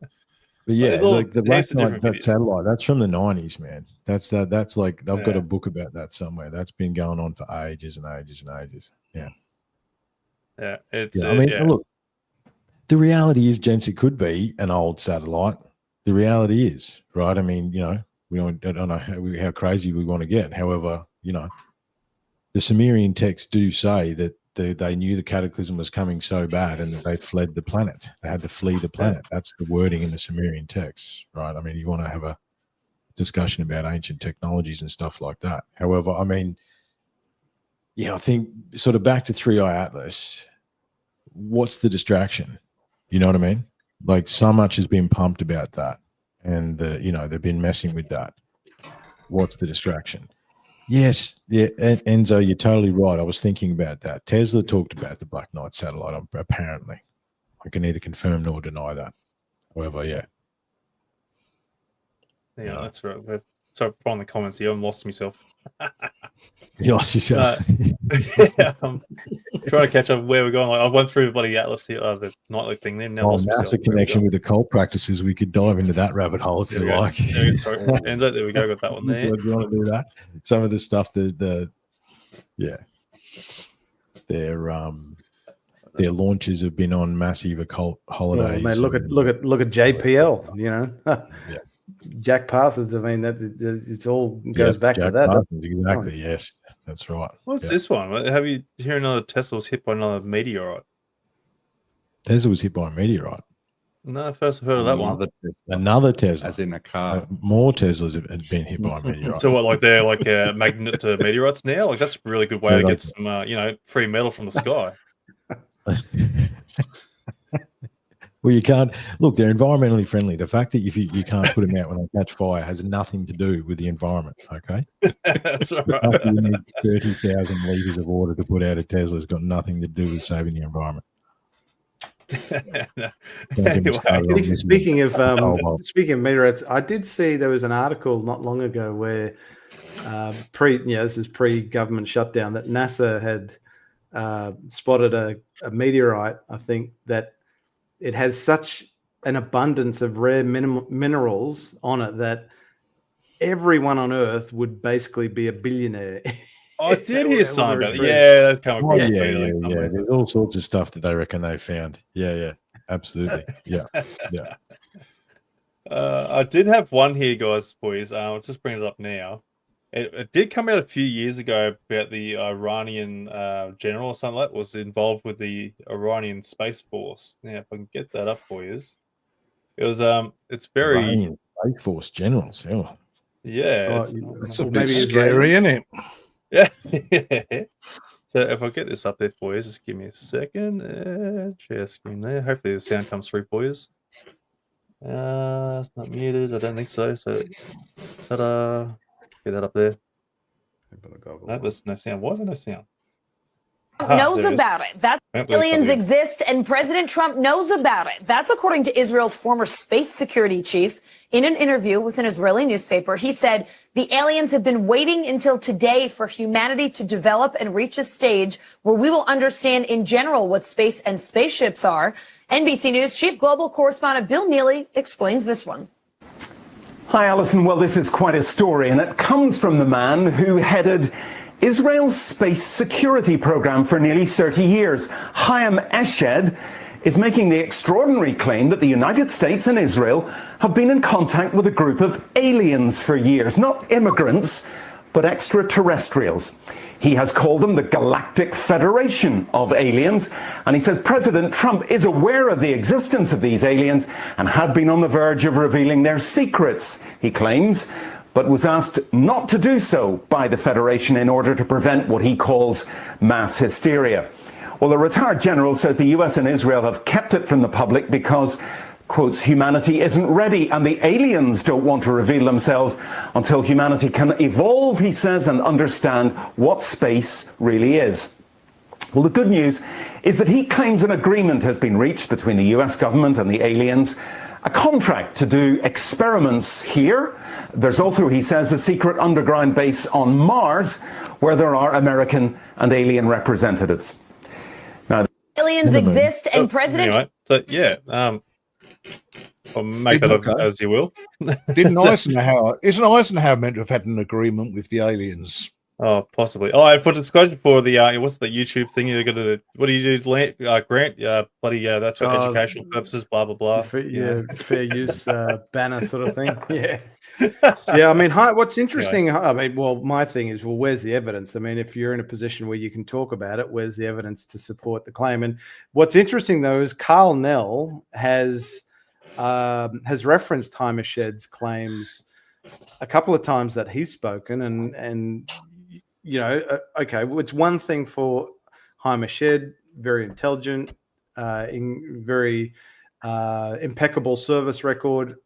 S5: But yeah, the Black Knight, that satellite, that's from the 90s, man. That's like, I've got a book about that somewhere. That's been going on for ages and ages and ages. Yeah.
S2: Yeah. It's,
S5: I mean, look, the reality is, gents, it could be an old satellite. The reality is, right? I mean, you know, I don't know how crazy we want to get. However, you know, the Sumerian texts do say that they knew the cataclysm was coming so bad and that they fled the planet. They had to flee the planet. That's the wording in the Sumerian texts, right? I mean, you want to have a discussion about ancient technologies and stuff like that. However, I mean, yeah, I think sort of back to 3i Atlas, what's the distraction? You know what I mean? Like, so much has been pumped about that, and you know, they've been messing with that. What's the distraction? Yes, yeah, Enzo, you're totally right. I was thinking about that. Tesla talked about the Black Knight satellite, apparently. I can neither confirm nor deny that. However, yeah.
S2: Yeah, that's right. So from the comments here, I'm lost myself.
S5: You lost yourself.
S2: Yeah, I'm trying to catch up where we're going. Like, I went through the bloody Atlas here, the nightly thing then. Now
S5: NASA connection with the cult practices. We could dive into that rabbit hole if you like.
S2: Sorry, Enzo, there we go. Got that one there.
S5: Do you want to do that? Some of the stuff their launches have been on massive occult holidays.
S4: Mate, look at JPL. You know,
S5: yeah.
S4: Jack Parsons. I mean, it's all goes back
S5: Jack
S4: to that.
S5: Parsons, exactly. Yes, that's right.
S2: What's this one? Have you heard another Tesla was hit by another meteorite?
S5: Tesla was hit by a meteorite.
S2: No, first I've heard of that one.
S5: Another Tesla,
S6: as in a car.
S5: More Teslas have been hit by a meteorite.
S2: So what? Like they're like magnet to meteorites now? Like that's a really good way to get some, you know, free metal from the sky.
S5: Well, you can't look. They're environmentally friendly. The fact that you can't put them out when they catch fire has nothing to do with the environment. Okay,
S2: that's right.
S5: You need 30,000 liters of water to put out a Tesla. Has got nothing to do with saving the environment.
S2: Anyway,
S4: speaking of meteorites, I did see there was an article not long ago where this is pre-government shutdown, that NASA had spotted a meteorite. I think that it has such an abundance of rare minerals on it that everyone on Earth would basically be a billionaire.
S2: I did hear something about it. Yeah, that's come across.
S5: Yeah. There's all sorts of stuff that they reckon they found. Yeah, absolutely. Yeah.
S2: I did have one here, guys, boys. I'll just bring it up now. It did come out a few years ago about the Iranian general or something like that was involved with the Iranian Space Force. Now, if I can get that up for you, it was it's very
S5: Iranian Space Force generals.
S2: Yeah,
S3: it's a bit scary, isn't it?
S2: Yeah. So if I get this up there for you, just give me a second. Share screen there. Hopefully the sound comes through for you. It's not muted. I don't think so. So ta-da. Get that up there. No, there's no sound. Why is there no sound?
S7: knows about it. That's
S2: Yep, there's
S7: aliens
S2: something.
S7: exist and President Trump knows about it. That's according to Israel's former space security chief. In an interview with an Israeli newspaper, he said the aliens have been waiting until today for humanity to develop and reach a stage where we will understand in general what space and spaceships are. NBC News chief global correspondent Bill Neely explains this one.
S8: Hi, Alison. Well, this is quite a story, and it comes from the man who headed Israel's space security program for nearly 30 years. Chaim Eshed is making the extraordinary claim that the United States and Israel have been in contact with a group of aliens for years, not immigrants, but extraterrestrials. He has called them the Galactic Federation of Aliens, and he says President Trump is aware of the existence of these aliens and had been on the verge of revealing their secrets, he claims, but was asked not to do so by the Federation in order to prevent what he calls mass hysteria. Well, the retired general says the US and Israel have kept it from the public because, quotes, humanity isn't ready and the aliens don't want to reveal themselves until humanity can evolve, he says, and understand what space really is. Well, the good news is that he claims an agreement has been reached between the US government and the aliens, a contract to do experiments here. There's also, he says, a secret underground base on Mars where there are American and alien representatives. Now,
S7: Aliens exist and President
S2: Anyway, so yeah, I'll make that up as you will.
S3: Didn't
S2: So-
S3: isn't Eisenhower meant to have had an agreement with the aliens?
S2: Oh, possibly. Oh, for disclosure for the what's the YouTube thing you're gonna? What do you do, Grant? Bloody that's for educational purposes. Blah blah blah.
S4: Fair use banner sort of thing. Yeah. Yeah, I mean, what's interesting, I mean, well, my thing is, well, where's the evidence? I mean, if you're in a position where you can talk about it, where's the evidence to support the claim? And what's interesting, though, is Carl Nell has referenced Chaim Eshed's claims a couple of times that he's spoken, and you know, okay, well, it's one thing for Chaim Eshed, very intelligent, very impeccable service record.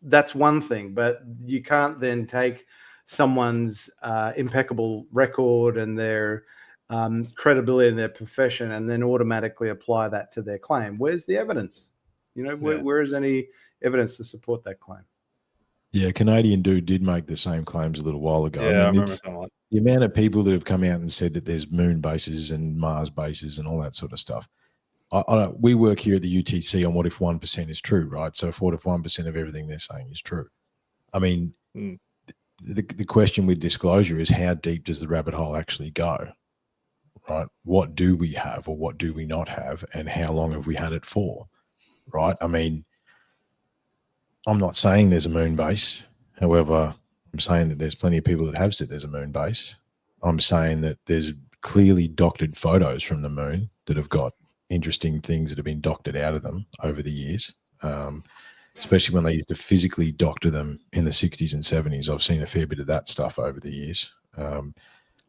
S4: That's one thing, but you can't then take someone's impeccable record and their credibility in their profession and then automatically apply that to their claim. Where's the evidence? You know, where is any evidence to support that claim?
S5: Yeah, a Canadian dude did make the same claims a little while ago.
S2: Yeah, I remember something like
S5: the amount of people that have come out and said that there's moon bases and Mars bases and all that sort of stuff. We work here at the UTC on what if 1% is true, right? So what if 1% of everything they're saying is true? I mean, the question with disclosure is how deep does the rabbit hole actually go, right? What do we have or what do we not have, and how long have we had it for, right? I mean, I'm not saying there's a moon base. However, I'm saying that there's plenty of people that have said there's a moon base. I'm saying that there's clearly doctored photos from the moon that have got interesting things that have been doctored out of them over the years, especially when they used to physically doctor them in the 60s and 70s. I've seen a fair bit of that stuff over the years.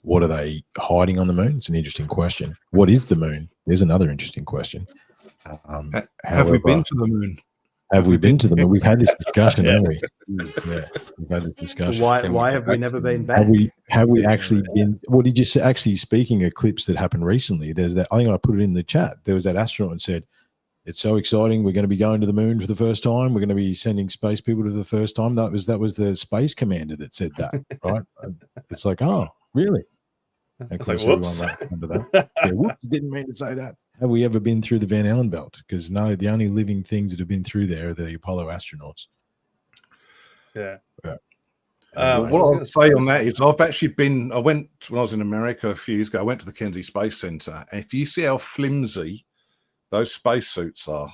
S5: What are they hiding on the moon? It's an interesting question. What is the moon? There's another interesting question.
S3: Have we been to the moon?
S5: Have we been to the moon? We've had this discussion, haven't we? Yeah, we've had this discussion.
S4: Why have we never been back?
S5: Have we actually been? What did you say? Actually, speaking of clips that happened recently, there's that. I think I put it in the chat. There was that astronaut and said, "It's so exciting. We're going to be going to the moon for the first time. We're going to be sending space people to the first time." That was the space commander that said that, right? It's like, oh, really? And
S2: It's like,
S5: everyone
S2: whoops.
S5: laughed under that. Yeah, whoops, didn't mean to say that. Have we ever been through the Van Allen belt? Because no, the only living things that have been through there are the Apollo astronauts.
S2: Yeah.
S3: What I'll say on that is I've actually been, I went when I was in America a few years ago, I went to the Kennedy Space Center, and if you see how flimsy those spacesuits are,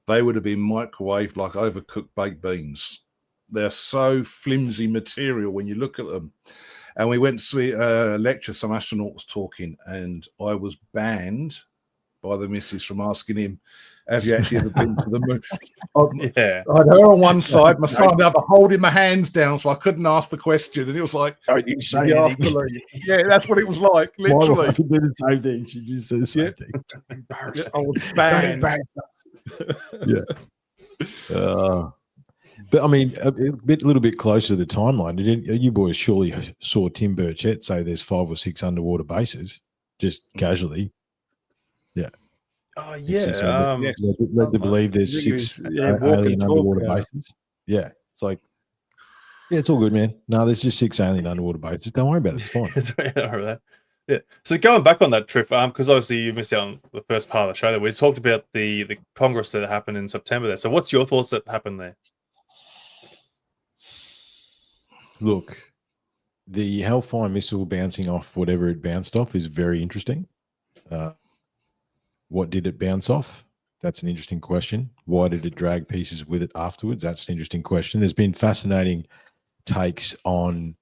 S3: they would have been microwaved like overcooked baked beans. They're so flimsy material when you look at them. And we went to a lecture, some astronaut was talking, and I was banned by the missus from asking him, have you actually ever been to the moon?
S2: Yeah.
S3: I had her on one side, my son on the other, holding my hands down, so I couldn't ask the question. And it was like,
S5: Don't you say
S3: yeah,
S5: anything.
S3: yeah, that's what it was like, literally.
S5: My wife did the same thing. She just said the same thing.
S3: Yeah, I was banned.
S5: Yeah. But I mean, a little bit closer to the timeline. You boys surely saw Tim Burchett say there's 5 or 6 underwater bases just casually. Yeah.
S2: Oh
S5: It's
S2: yeah.
S5: just, led to believe there's
S4: I think
S5: 6
S4: walk and
S5: alien
S4: talk,
S5: underwater bases. Yeah. It's like, yeah, it's all good, man. No, there's just 6 alien underwater bases. Don't worry about it. It's fine.
S2: That's right, I remember that. Yeah. So going back on that, Triff, because obviously you missed out on the first part of the show. That we talked about the Congress that happened in September there. So what's your thoughts that happened there?
S5: Look, the Hellfire missile bouncing off whatever it bounced off is very interesting. What did it bounce off? That's an interesting question. Why did it drag pieces with it afterwards? That's an interesting question. There's been fascinating takes on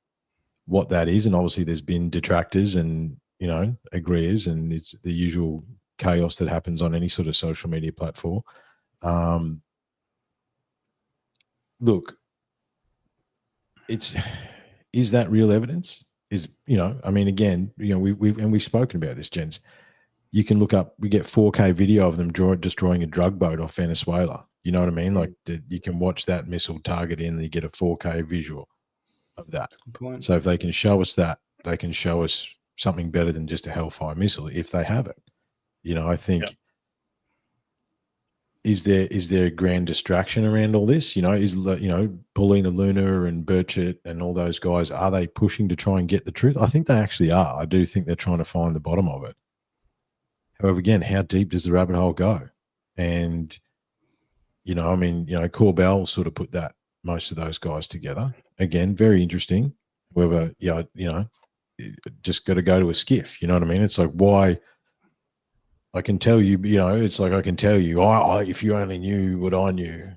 S5: what that is, and obviously there's been detractors and, you know, agreeers, and it's the usual chaos that happens on any sort of social media platform. Look, is that real evidence? Is, you know, I mean, again, you know, we've spoken about this, gents. You can look up, we get 4K video of them destroying a drug boat off Venezuela. You know what I mean? Like you can watch that missile target in, and you get a 4K visual of that. So if they can show us that, they can show us something better than just a Hellfire missile if they have it. You know, I think, is there a grand distraction around all this? You know, Paulina Luna and Burchett and all those guys, are they pushing to try and get the truth? I think they actually are. I do think they're trying to find the bottom of it. However, again, how deep does the rabbit hole go? And, you know, I mean, you know, Corbell sort of put most of those guys together. Again, very interesting. However, yeah, you know, just got to go to a skiff. You know what I mean? It's like, why? I can tell you, you know, it's like I can tell you, if you only knew what I knew,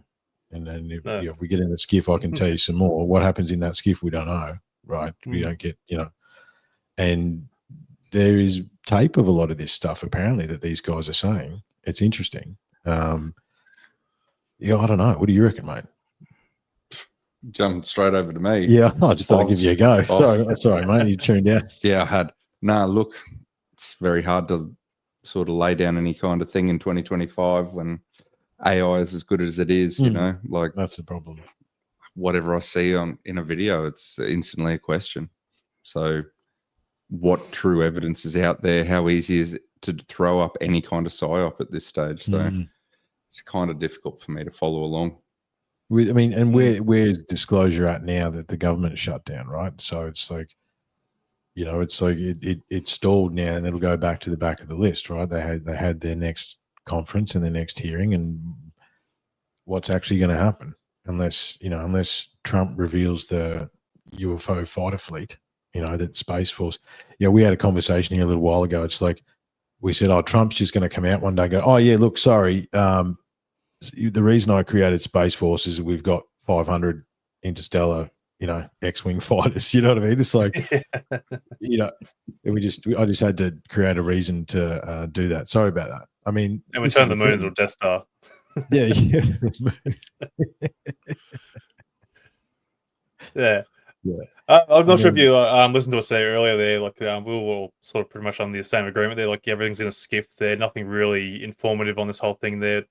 S5: and then if we get in a skiff, I can tell you some more. What happens in that skiff, we don't know, right? We don't get, you know, and there is tape of a lot of this stuff apparently that these guys are saying. It's interesting. Yeah, I don't know. What do you reckon, mate?
S6: Jumping straight over to me.
S5: Yeah, I just thought I'd give you a go. Sorry, mate. You tuned out.
S6: Yeah, I had. Nah, look, it's very hard to sort of lay down any kind of thing in 2025 when AI is as good as it is, you know, like
S5: that's the problem.
S6: Whatever I see in a video, it's instantly a question. So what true evidence is out there? How easy is it to throw up any kind of psyop at this stage? So it's kind of difficult for me to follow along.
S5: I mean, and where's disclosure at now that the government shut down, right? So it's like, you know, it's like it stalled now, and it'll go back to the back of the list, right? They had their next conference and their next hearing, and what's actually going to happen unless Trump reveals the UFO fighter fleet, you know, that Space Force. Yeah, we had a conversation here a little while ago. It's like we said, oh, Trump's just going to come out one day and go, oh yeah, look, sorry, the reason I created Space Force is we've got 500 interstellar, you know, X-wing fighters. You know what I mean? It's like, you know, I just had to create a reason to do that. Sorry about that. I mean,
S2: and we turned the moon into a Death Star.
S5: Yeah.
S2: Yeah. I'm not sure if you listened to us say earlier there, like we were all sort of pretty much on the same agreement there, like everything's in a skiff there, nothing really informative on this whole thing there.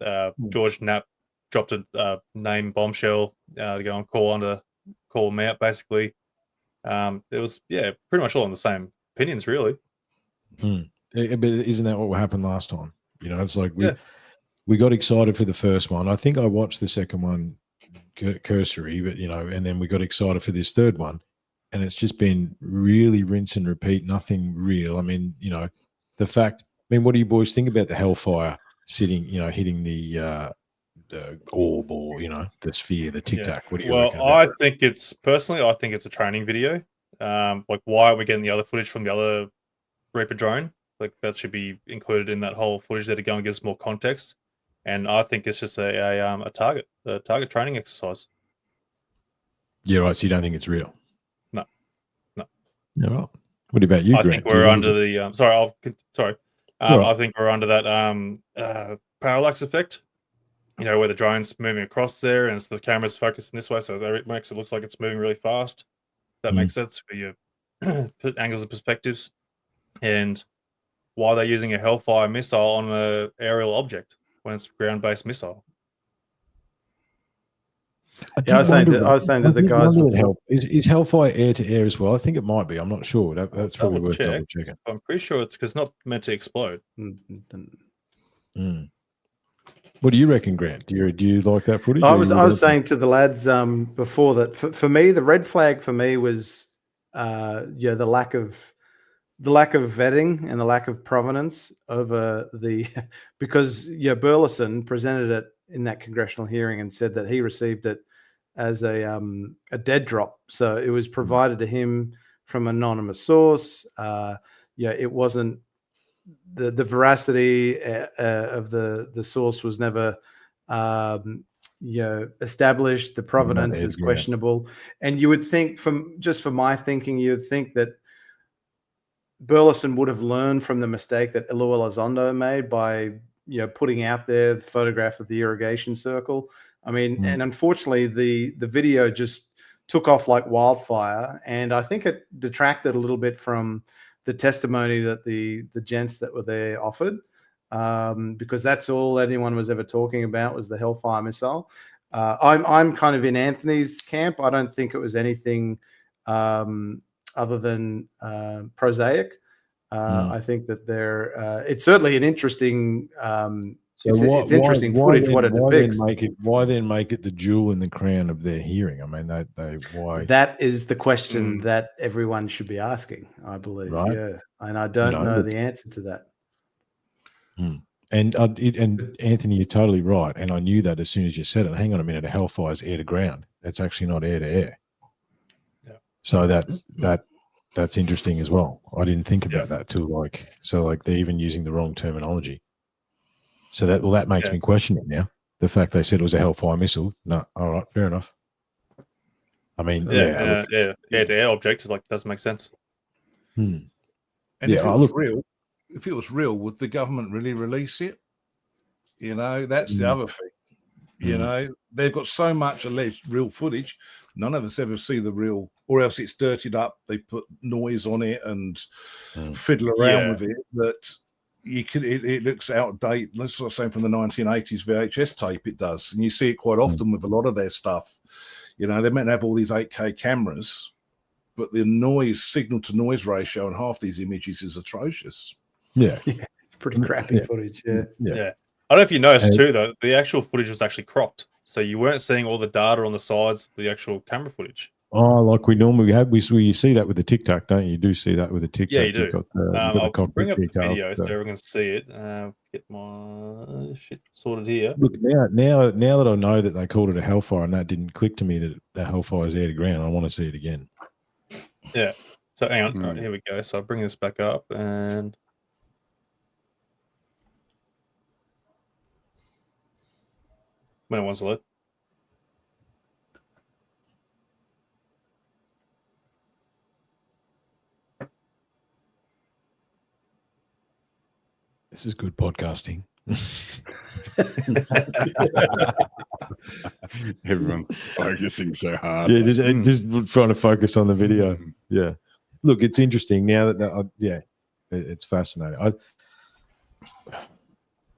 S2: George Knapp dropped a name bombshell to go and call them out, basically. It was, pretty much all on the same opinions, really.
S5: But isn't that what happened last time? You know, it's like we got excited for the first one. I think I watched the second one cursory, but, you know, and then we got excited for this third one, and it's just been really rinse and repeat, nothing real. I mean, you know, the fact, I mean, what do you boys think about the Hellfire sitting, you know, hitting the orb, or, you know, the sphere, the tic tac? What do you reckon?
S2: I think it's a training video. Like, why are we getting the other footage from the other Reaper drone? Like, that should be included in that whole footage there to go and give us more context. And I think it's just a target training exercise.
S5: Yeah, right. So you don't think it's real?
S2: No.
S5: Yeah, right. What about you,
S2: I
S5: Grant?
S2: think we're under the I think we're under that parallax effect. You know, where the drone's moving across there, and the camera's focusing this way, so it makes it look like it's moving really fast. That makes sense for your angles and perspectives. And why they're using a Hellfire missile on an aerial object when it's a ground-based missile.
S4: Yeah, I was saying to the guys before.
S5: Is Hellfire air to air as well? I think it might be. I'm not sure. That's probably worth double checking.
S2: I'm pretty sure it's because it's not meant to explode.
S5: Mm. What do you reckon, Grant? Do you like that footage?
S4: I was saying to the lads before that for me, the red flag for me was the lack of vetting and the lack of provenance over because Burleson presented it in that congressional hearing and said that he received it as a dead drop. So it was provided to him from an anonymous source. It wasn't the veracity of the source was never established. The provenance is questionable. And you would think from my thinking, you would think that Burleson would have learned from the mistake that Eloy Elizondo made by putting out there the photograph of the irrigation circle. I mean, and unfortunately the video just took off like wildfire, and I think it detracted a little bit from the testimony that the gents that were there offered, because that's all anyone was ever talking about was the Hellfire missile. I'm kind of in Anthony's camp. I don't think it was anything other than prosaic. I think that it's certainly an interesting. It's interesting footage. What it depicts.
S5: Why then make it the jewel in the crown of their hearing? I mean, why?
S4: That is the question that everyone should be asking, I believe. Right? Yeah, and I don't know the answer to that.
S5: And Anthony, you're totally right. And I knew that as soon as you said it. Hang on a minute, a Hellfire is air to ground. It's actually not air to air. Yeah. So that's interesting as well. I didn't think about that till they're even using the wrong terminology. So that makes me question it now. The fact they said it was a Hellfire missile. No, all right, fair enough. I mean,
S2: air to air object doesn't make sense.
S3: And if it was real, would the government really release it? That's the other thing. They've got so much alleged real footage. None of us ever see the real, or else it's dirtied up. They put noise on it and fiddle around with it. But it looks outdated. That's what I'm saying, from the 1980s VHS tape. It does, and you see it quite often with a lot of their stuff. They're meant to have all these 8K cameras, but the signal to noise ratio on half these images is atrocious.
S5: Yeah,
S4: it's pretty crappy footage. Yeah.
S2: I don't know if you noticed too, though, the actual footage was actually cropped, so you weren't seeing all the data on the sides of the actual camera footage.
S5: Oh, like we normally have. We see that with the Tic Tac, don't you? You do see that with the Tic Tac.
S2: Yeah, you do.
S5: I'll
S2: bring up the video so everyone can see it. Get my shit sorted here.
S5: Look, now that I know that they called it a Hellfire and that didn't click to me that the Hellfire is air to ground, I want to see it again.
S2: Yeah. So hang on. All right, here we go. So I'll bring this back up and. When it wants to load.
S5: This is good podcasting.
S6: Everyone's focusing so hard.
S5: Yeah, just trying to focus on the video. Yeah. Look, it's interesting now it's fascinating.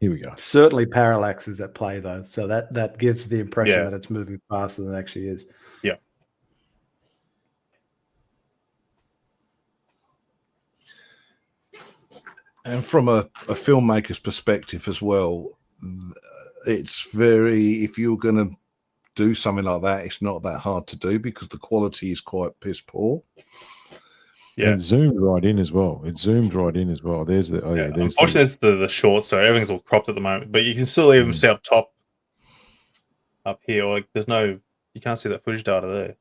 S5: Here we go.
S4: Certainly parallax is at play, though. So that gives the impression that it's moving faster than it actually is.
S2: Yeah.
S3: And from a filmmaker's perspective as well, it's if you're going to do something like that, it's not that hard to do because the quality is quite piss poor.
S5: Yeah, it zoomed right in as well. There's the
S2: unfortunately there's the short, so everything's all cropped at the moment. But you can still even see up top, up here. Like you can't see that footage data there.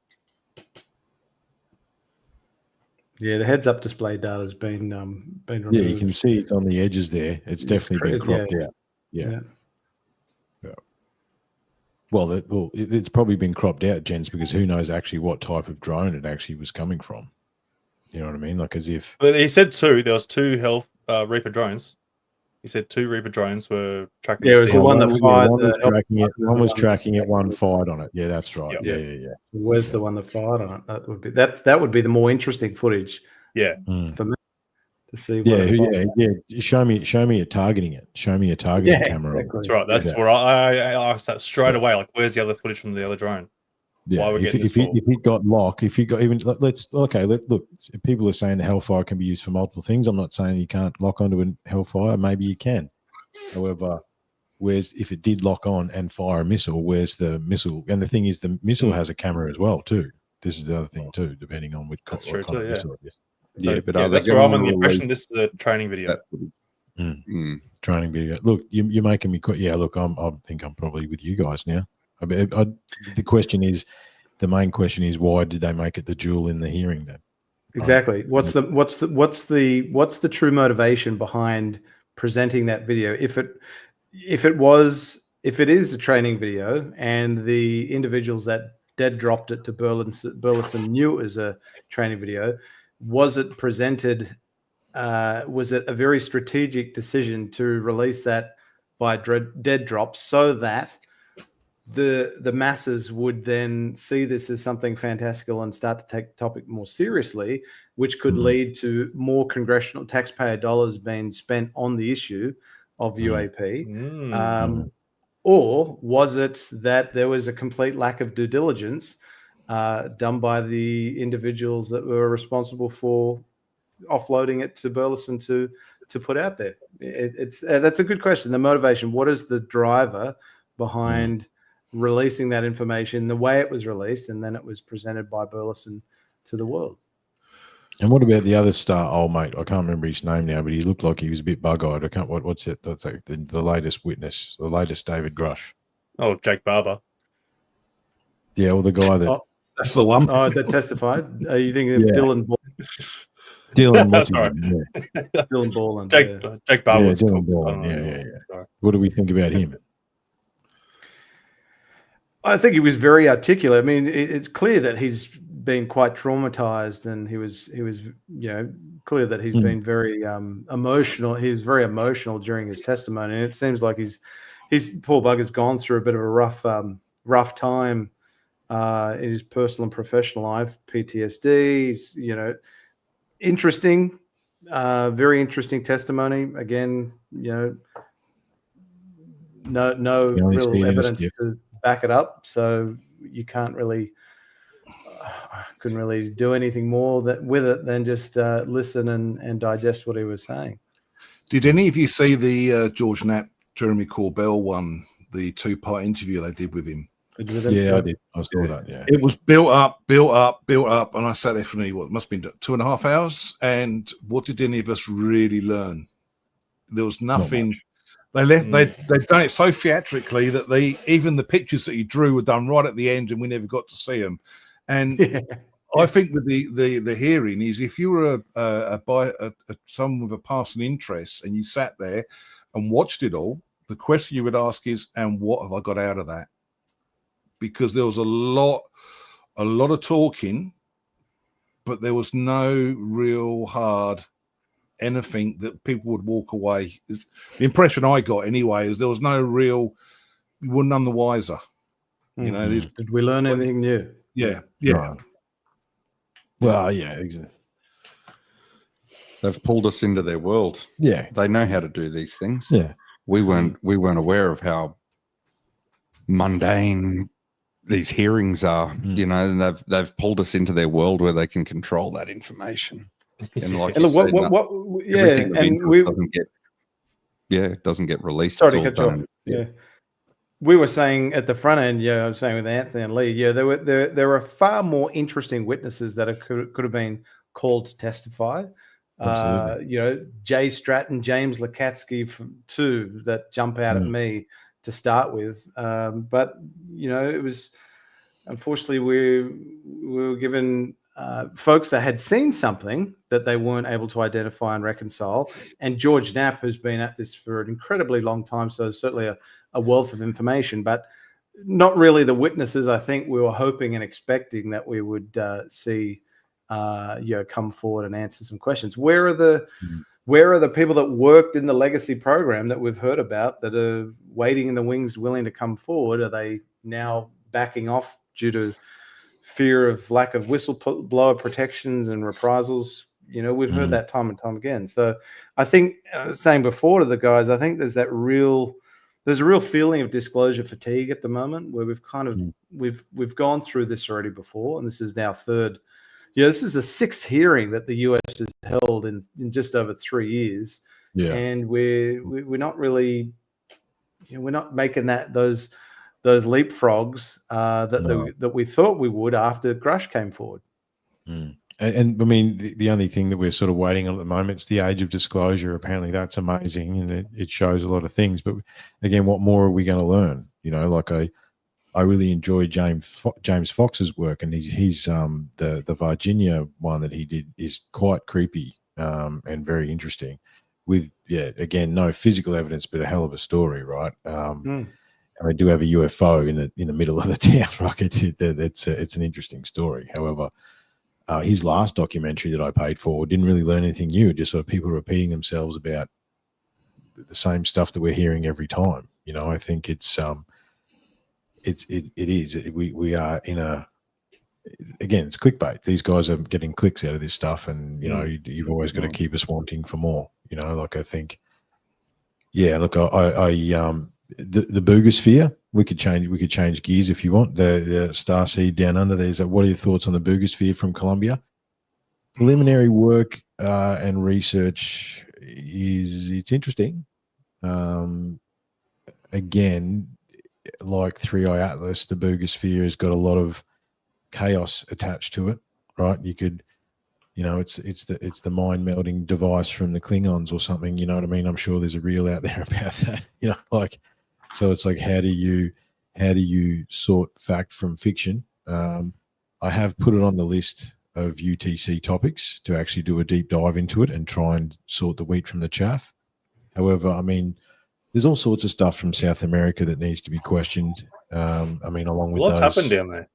S8: Yeah, the heads-up display data has been removed.
S5: Yeah, you can see it's on the edges there. It's definitely been cropped out. Yeah. Well, it's probably been cropped out, gents, because who knows actually what type of drone it actually was coming from. You know what I mean? Like as if...
S2: But he said two. There was two Reaper drones. He said two Reaper drones were tracking.
S8: Yeah, it was the one that fired.
S5: One was tracking it. One fired on it. Yeah, that's right. Yeah.
S8: Where's the one that fired on it? That would be the more interesting footage.
S2: Yeah,
S8: for me to see.
S5: Yeah. Show me it targeting it. Show me a targeting camera.
S2: Exactly. That's right. That's where I asked that straight away. Like, where's the other footage from the other drone? why we're getting this call.
S5: If it got lock, if you got even look, people are saying the Hellfire can be used for multiple things. I'm not saying you can't lock onto a Hellfire. Maybe you can. However, if it did lock on and fire a missile, where's the missile? And the thing is, the missile has a camera as well too. This is the other thing too, depending on which kind of missile it is.
S2: So, but that's where I'm on the impression this is a training video.
S5: Training video. Look, you're making me quit. Yeah, look, I think I'm probably with you guys now. The main question is, why did they make it the jewel in the hearing then?
S4: Exactly. What's the true motivation behind presenting that video? If it is a training video and the individuals that dead dropped it to Burleson knew it was a training video, was it presented? Was it a very strategic decision to release that by dead drop so that the masses would then see this as something fantastical and start to take the topic more seriously, which could lead to more congressional taxpayer dollars being spent on the issue of UAP? Or was it that there was a complete lack of due diligence done by the individuals that were responsible for offloading it to Burleson to put out there? That's a good question. The motivation. What is the driver behind releasing that information the way it was released, and then it was presented by Burleson to the world?
S5: And what about the other star, old mate? I can't remember his name now, but he looked like he was a bit bug-eyed. I can't. What's it? That's like the latest witness, the latest David Grush.
S2: Oh, Jake Barber.
S5: Yeah, well, the guy that
S3: that's the one.
S4: Oh, that testified. Are you thinking of Dylan?
S5: Dylan, what's
S2: Sorry.
S4: Dylan Borland.
S2: Jake Barber.
S5: Yeah, Dylan Borland. Yeah. What do we think about him?
S4: I think he was very articulate. I mean, it's clear that he's been quite traumatized, and he was clear that he's been very emotional. He was very emotional during his testimony, and it seems like he's poor bugger's gone through a bit of a rough time in his personal and professional life. PTSD. He's, interesting, very interesting testimony. Again, no real evidence to back it up, so you can't really couldn't really do anything more with it than just listen and digest what he was saying.
S3: Did any of you see the George Knapp, Jeremy Corbell one, the 2-part interview they did with him?
S5: Yeah, I did. I saw that. Yeah,
S3: it was built up, and I sat there for it must have been 2.5 hours. And what did any of us really learn? There was nothing. They'd done it so theatrically that even the pictures that he drew were done right at the end, and we never got to see them. And I think with the hearing is, if you were someone with a passing interest and you sat there and watched it all, the question you would ask is, and what have I got out of that? Because there was a lot of talking, but there was no real hard anything that people would walk away. The impression I got anyway is there was no real, you were none the wiser.
S4: Did we learn anything new?
S3: Yeah.
S5: Right. Well, yeah, exactly.
S6: They've pulled us into their world.
S5: Yeah,
S6: they know how to do these things.
S5: Yeah,
S6: we weren't aware of how mundane these hearings are. And they've pulled us into their world where they can control that information. And like you said, it doesn't get released.
S4: Sorry to cut you off. Yeah. We were saying at the front end, I was saying with Anthony and Leigh, there were far more interesting witnesses that could have been called to testify. Jay Stratton, James Lukatsky, two that jump out at me to start with. But it was, unfortunately, we were given folks that had seen something that they weren't able to identify and reconcile. And George Knapp, who's been at this for an incredibly long time, so certainly a wealth of information, but not really the witnesses I think we were hoping and expecting that we would see come forward and answer some questions. Where are the people that worked in the legacy program that we've heard about that are waiting in the wings, willing to come forward? Are they now backing off due to fear of lack of whistleblower protections and reprisals? We've heard that time and time again. So I think, saying before to the guys, I think there's that real there's a real feeling of disclosure fatigue at the moment, where we've kind of we've gone through this already before, and this is now third. Yeah, this is the sixth hearing that the US has held in just over 3 years, and we're not really, we're not making those leapfrogs that we thought we would after Grush came forward.
S5: And I mean, the only thing that we're sort of waiting on at the moment is the age of disclosure. Apparently, that's amazing, and it shows a lot of things. But again, what more are we going to learn? Like I really enjoy James Fox's work, and he's the Virginia one that he did is quite creepy and very interesting. With again, no physical evidence, but a hell of a story, right? And they do have a UFO in the middle of the town, right? It's an interesting story. However, his last documentary that I paid for didn't really learn anything new. Just sort of people repeating themselves about the same stuff that we're hearing every time. I think it is. We are in a, again, it's clickbait. These guys are getting clicks out of this stuff, and you've always got to keep us wanting for more. Like I think, look, the Boogosphere, we could change gears if you want. The Starseed down under there's what are your thoughts on the Boogosphere from Colombia? Preliminary work and research it's interesting. Again, like 3i Atlas, the Boogosphere has got a lot of chaos attached to it, right? You could, it's the mind melding device from the Klingons or something. You know what I mean? I'm sure there's a reel out there about that. So it's like, how do you sort fact from fiction? I have put it on the list of UTC topics to actually do a deep dive into it and try and sort the wheat from the chaff. However, I mean, there's all sorts of stuff from South America that needs to be questioned. Along with
S2: what's happened down there?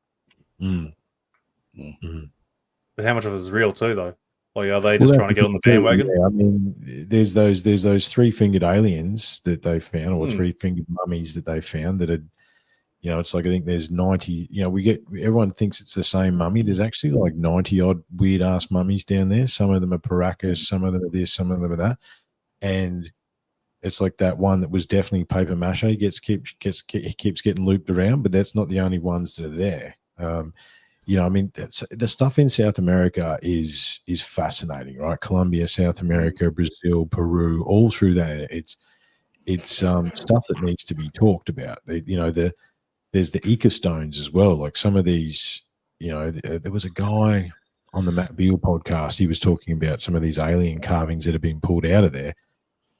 S2: But how much of it is real too, though? Like, are they just trying to get on the bandwagon?
S5: Yeah, I mean, there's those 3-fingered aliens that they found, or 3-fingered mummies that they found that had, it's like, I think there's 90. Everyone thinks it's the same mummy. There's actually like 90 odd weird ass mummies down there. Some of them are Paracas, some of them are this, some of them are that, and it's like that one that was definitely paper mache keeps getting looped around, but that's not the only ones that are there. The stuff in South America is fascinating, right? Colombia, South America, Brazil, Peru, all through there. It's stuff that needs to be talked about. There's the Ika stones as well. Like some of these, there was a guy on the Matt Beal podcast. He was talking about some of these alien carvings that have been pulled out of there.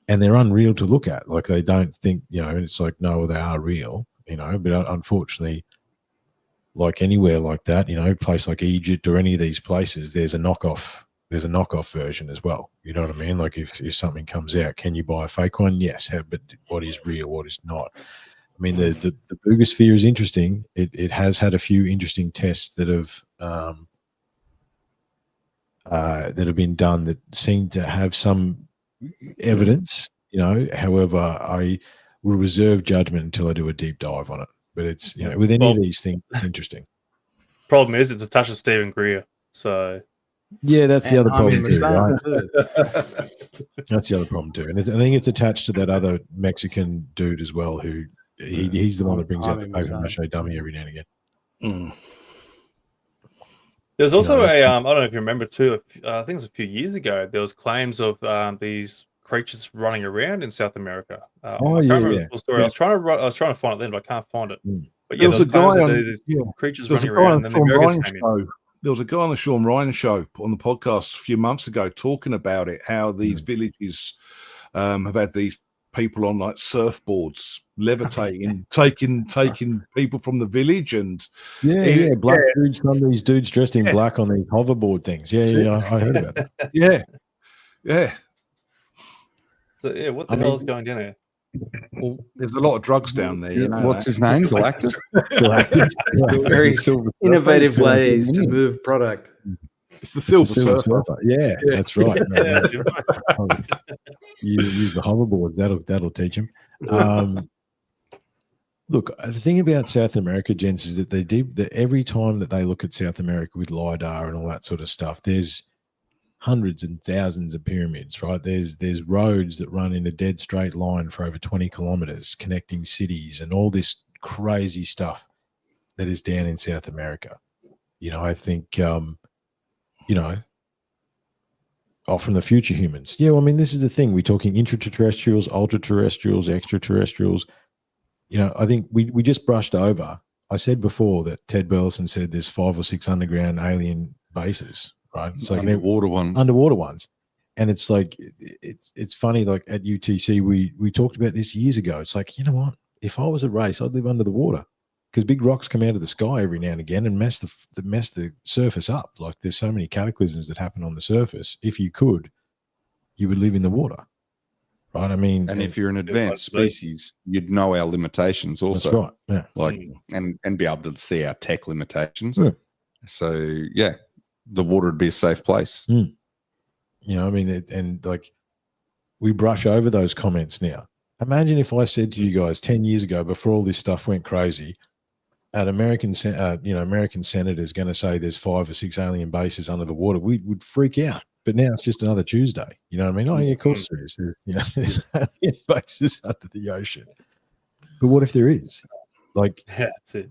S5: And they're unreal to look at. Like they don't think, it's like, no, they are real, but unfortunately, like anywhere like that, a place like Egypt or any of these places, there's a knockoff version as well. You know what I mean? Like if something comes out, can you buy a fake one? Yes. But what is real? What is not? I mean, the Boogosphere is interesting. It has had a few interesting tests that have been done that seem to have some evidence, however, I will reserve judgment until I do a deep dive on it. But it's, with any of these things, it's interesting.
S2: Problem is, it's attached to Stephen Greer. So,
S5: yeah, that's the other problem too, right? That's the other problem too. And I think it's attached to that other Mexican dude as well, who he's the one that brings out the paper mache dummy every now and again.
S2: There's also I don't know if you remember too, I think it was a few years ago, there was claims of these creatures running around in South America. I can't remember the full story.
S3: Yeah.
S2: I was trying to find it then, but I can't find it. But
S3: There was a guy on
S2: these creatures running around, and then the Americans came in.
S3: There was a guy on the Sean Ryan show on the podcast a few months ago talking about it, how these villages have had these people on like surfboards levitating, taking people from the village, and
S5: black dudes, some of these dudes dressed in black on these hoverboard things. I heard about that.
S3: Yeah.
S2: So what the hell is going down there?
S3: Well, there's a lot of drugs down there.
S6: What's his name? Galactus.
S4: Very innovative ways to move product.
S3: It's the Silver Surfer.
S5: Yeah, that's right. You use the hoverboard. That'll teach him. Look, the thing about South America, gents, is that every time that they look at South America with LiDAR and all that sort of stuff, there's hundreds and thousands of pyramids, right? There's roads that run in a dead straight line for over 20 kilometers connecting cities and all this crazy stuff that is down in South America. You know, I think, you know, from the future humans. Yeah, well, I mean, this is the thing. We're talking intraterrestrials, ultra-terrestrials, extraterrestrials. You know, I think we just brushed over. I said before that Ted Burleson said there's 5 or 6 underground alien bases, right? It's like
S6: underwater ones.
S5: And it's like, it's funny, like at UTC, we talked about this years ago. It's like, you know what? If I was a race, I'd live under the water, because big rocks come out of the sky every now and again and mess the surface up. Like there's so many cataclysms that happen on the surface. If you could, you would live in the water, right? I mean,
S6: and if you're an advanced species, you'd know our limitations also.
S5: That's right. Yeah.
S6: Like, and be able to see our tech limitations.
S5: Yeah.
S6: So yeah, the water would be a safe place.
S5: You know, I mean, and like we brush over those comments now. Imagine if I said to you guys 10 years ago, before all this stuff went crazy, an American senator is going to say there's 5 or 6 alien bases under the water, we would freak out. But now it's just another Tuesday. You know what I mean? Oh yeah, of course there is. There's alien bases under the ocean. But what if there is? Like,
S2: Yeah, that's it.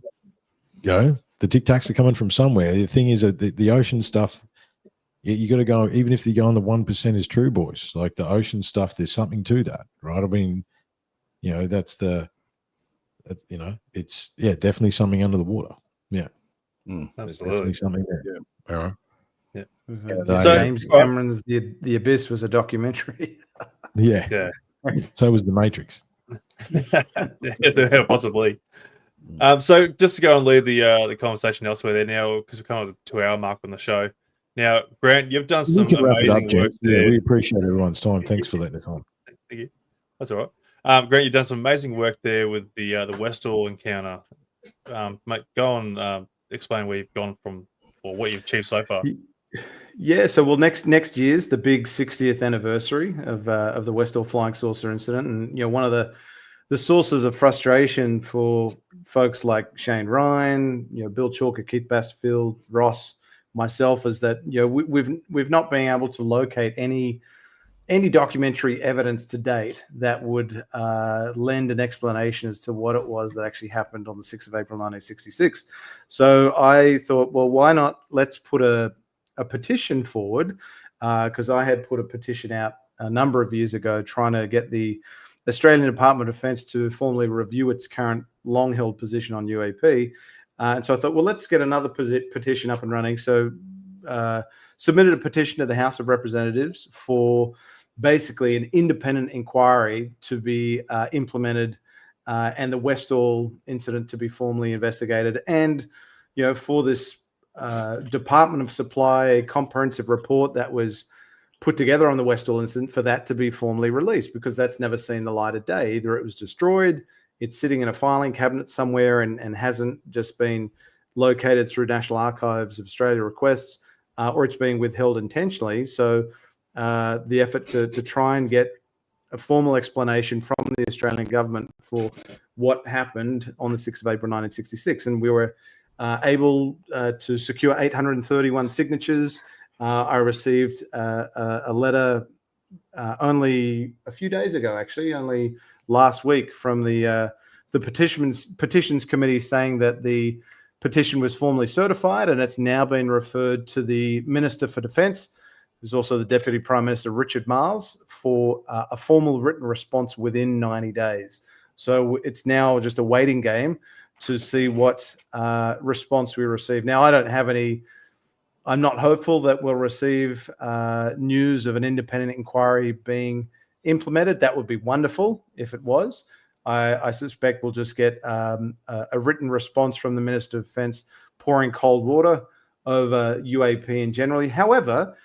S5: you know, the Tic Tacs are coming from somewhere. The thing is that the ocean stuff, you got to go, even if you go on the 1% is true, boys. Like the ocean stuff, there's something to that, right? I mean, you know, that's you know, it's definitely something under the water. Yeah, there's definitely something there.
S3: Yeah.
S5: All right.
S2: Yeah.
S4: So James Cameron's The Abyss was a documentary.
S5: Yeah. So was The Matrix.
S2: Yeah, possibly. So just to go and leave the conversation elsewhere there now, because we're kind of a 2-hour mark on the show. Now, Grant, you've done some amazing work there.
S5: We appreciate everyone's time. Thanks for letting us on.
S2: Thank you. That's all right. Grant, you've done some amazing work there with the Westall encounter. Mate, go on, explain where you've gone from, or what you've achieved so far.
S4: Yeah, so next year's the big 60th anniversary of the Westall flying saucer incident, and you know, one of the sources of frustration for folks like Shane Ryan, you know, Bill Chalker, Keith Bassfield, Ross, myself, is that, you know, we've not been able to locate any documentary evidence to date that would lend an explanation as to what it was that actually happened on the 6th of April 1966. So I thought, well, why not? Let's put a petition forward, because I had put a petition out a number of years ago trying to get the Australian Department of Defence to formally review its current long-held position on UAP. And so I thought, well, let's get another petition up and running. So submitted a petition to the House of Representatives for basically an independent inquiry to be implemented, and the Westall incident to be formally investigated, and, you know, for this Department of Supply comprehensive report that was put together on the Westall incident, for that to be formally released, because that's never seen the light of day. Either it was destroyed, it's sitting in a filing cabinet somewhere and hasn't just been located through National Archives of Australia requests, or it's being withheld intentionally. So the effort to try and get a formal explanation from the Australian government for what happened on the 6th of April 1966. And we were able to secure 831 signatures. I received a letter only a few days ago, actually, only last week, from the petitions committee, saying that the petition was formally certified and it's now been referred to the Minister for Defence, who's also the Deputy Prime Minister, Richard Marles, for a formal written response within 90 days. So it's now just a waiting game to see what response we receive. Now, I don't have any, I'm not hopeful that we'll receive news of an independent inquiry being implemented. That would be wonderful if it was. I suspect we'll just get a written response from the Minister of Defence pouring cold water over UAP and generally. However,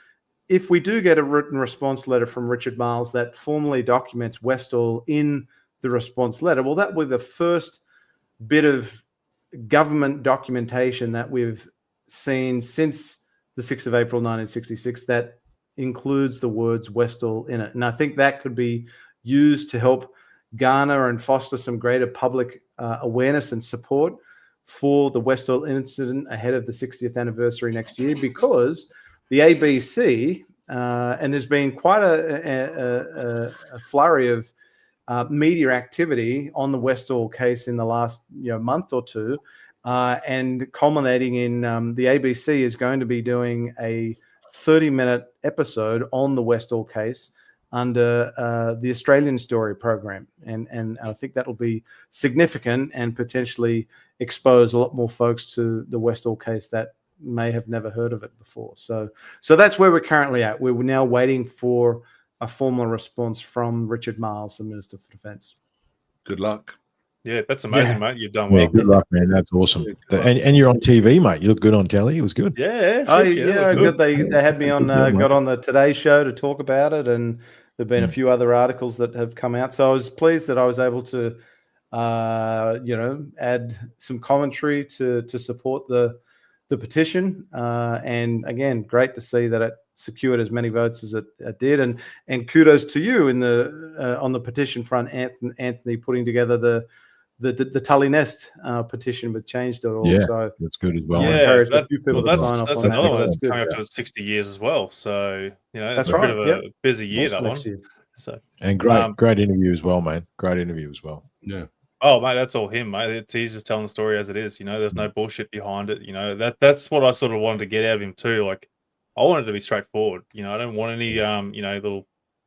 S4: if we do get a written response letter from Richard Marles that formally documents Westall in the response letter, well, that will be the first bit of government documentation that we've seen since the 6th of April 1966 that includes the words Westall in it. And I think that could be used to help garner and foster some greater public awareness and support for the Westall incident ahead of the 60th anniversary next year, because the ABC and there's been quite a flurry of media activity on the Westall case in the last month or two, and culminating in the ABC is going to be doing a 30-minute episode on the Westall case under the Australian Story program, and I think that'll be significant and potentially expose a lot more folks to the Westall case that may have never heard of it before. So that's where we're currently at. We're now waiting for a formal response from Richard Marles, the Minister for Defence.
S3: Good luck.
S2: Yeah, that's amazing, mate. You've done
S5: Yeah,
S2: well.
S5: good luck, man. That's awesome. And you're on TV, mate. You look good on telly. It was good.
S2: Yeah.
S4: Oh,
S2: shit,
S4: yeah.
S2: good.
S4: They had me on, got on the Today Show to talk about it, and there've been a few other articles that have come out. So I was pleased that I was able to, add some commentary to support the petition. And again, great to see that it secured as many votes as it did. And kudos to you in the on the petition front, Anthony, putting together the Tully Nest petition with change.org.
S5: Yeah,
S4: so
S5: that's good as well.
S2: Yeah,
S4: that's
S2: another one that's
S4: good.
S2: coming up to 60 years as well. So
S4: That's
S2: it's a bit
S4: right,
S2: of
S4: yep.
S2: a busy year, that one.
S4: Next year.
S2: So
S5: And great interview as well, man. Great interview as well.
S3: Yeah.
S2: oh mate, that's all him, mate. He's just telling the story as it is. There's no bullshit behind it. That's what I sort of wanted to get out of him too. Like, I wanted to be straightforward. I don't want any little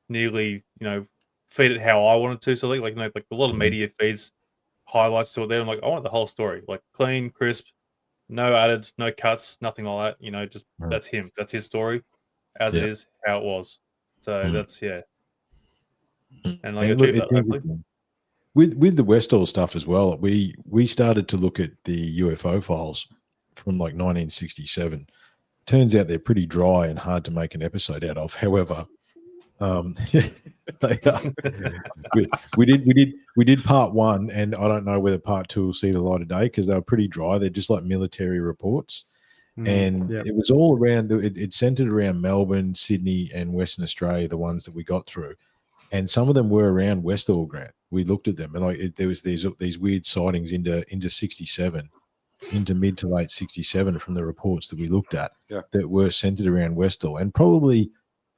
S2: nearly feed it how I wanted to. So like a lot of media feeds highlights to it there. I'm like, I want the whole story, like clean, crisp, no added, no cuts, nothing like that. Just that's him. That's his story, as it is, how it was. So that's And like
S5: And look, with the Westall stuff as well, we started to look at the UFO files from like 1967. Turns out they're pretty dry and hard to make an episode out of. However, they are. we did part one, and I don't know whether part two will see the light of day because they were pretty dry. They're just like military reports, and it was all around. It centered around Melbourne, Sydney, and Western Australia. The ones that we got through, and some of them were around Westall, Grant. We looked at them, and there was these weird sightings into 67. Into mid to late 67 from the reports that we looked at that were centered around Westall, and probably,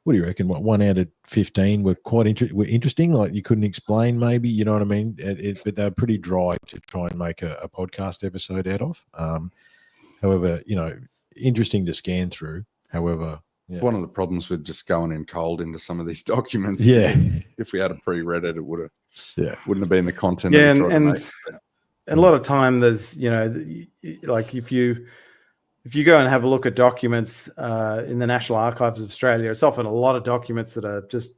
S5: what do you reckon? What 1 out of 15 were were interesting? Like you couldn't explain, maybe, you know what I mean? But they're pretty dry to try and make a podcast episode out of. However, interesting to scan through. However,
S6: it's one of the problems with just going in cold into some of these documents.
S5: Yeah,
S6: if we had pre-read it, it would have.
S5: Yeah,
S6: wouldn't have been the content.
S4: Yeah, and a lot of time there's, like if you go and have a look at documents in the National Archives of Australia, it's often a lot of documents that are just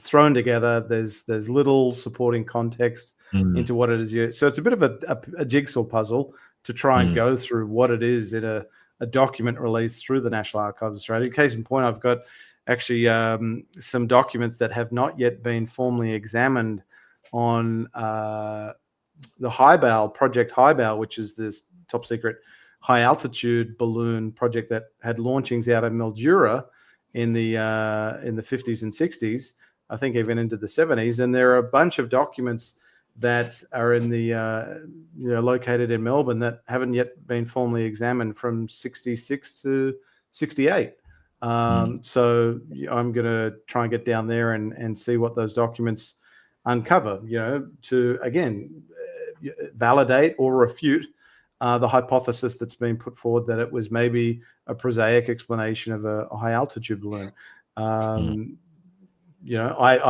S4: thrown together. There's little supporting context into what it is. So it's a bit of a jigsaw puzzle to try and go through what it is in a document released through the National Archives of Australia. Case in point, I've got actually some documents that have not yet been formally examined on the Project Highbow, which is this top secret high altitude balloon project that had launchings out of Mildura in the 50s and 60s, I think even into the 70s. And there are a bunch of documents that are in the located in Melbourne that haven't yet been formally examined from 66 to 68. So I'm going to try and get down there and see what those documents uncover, to again validate or refute the hypothesis that's been put forward that it was maybe a prosaic explanation of a high altitude balloon. I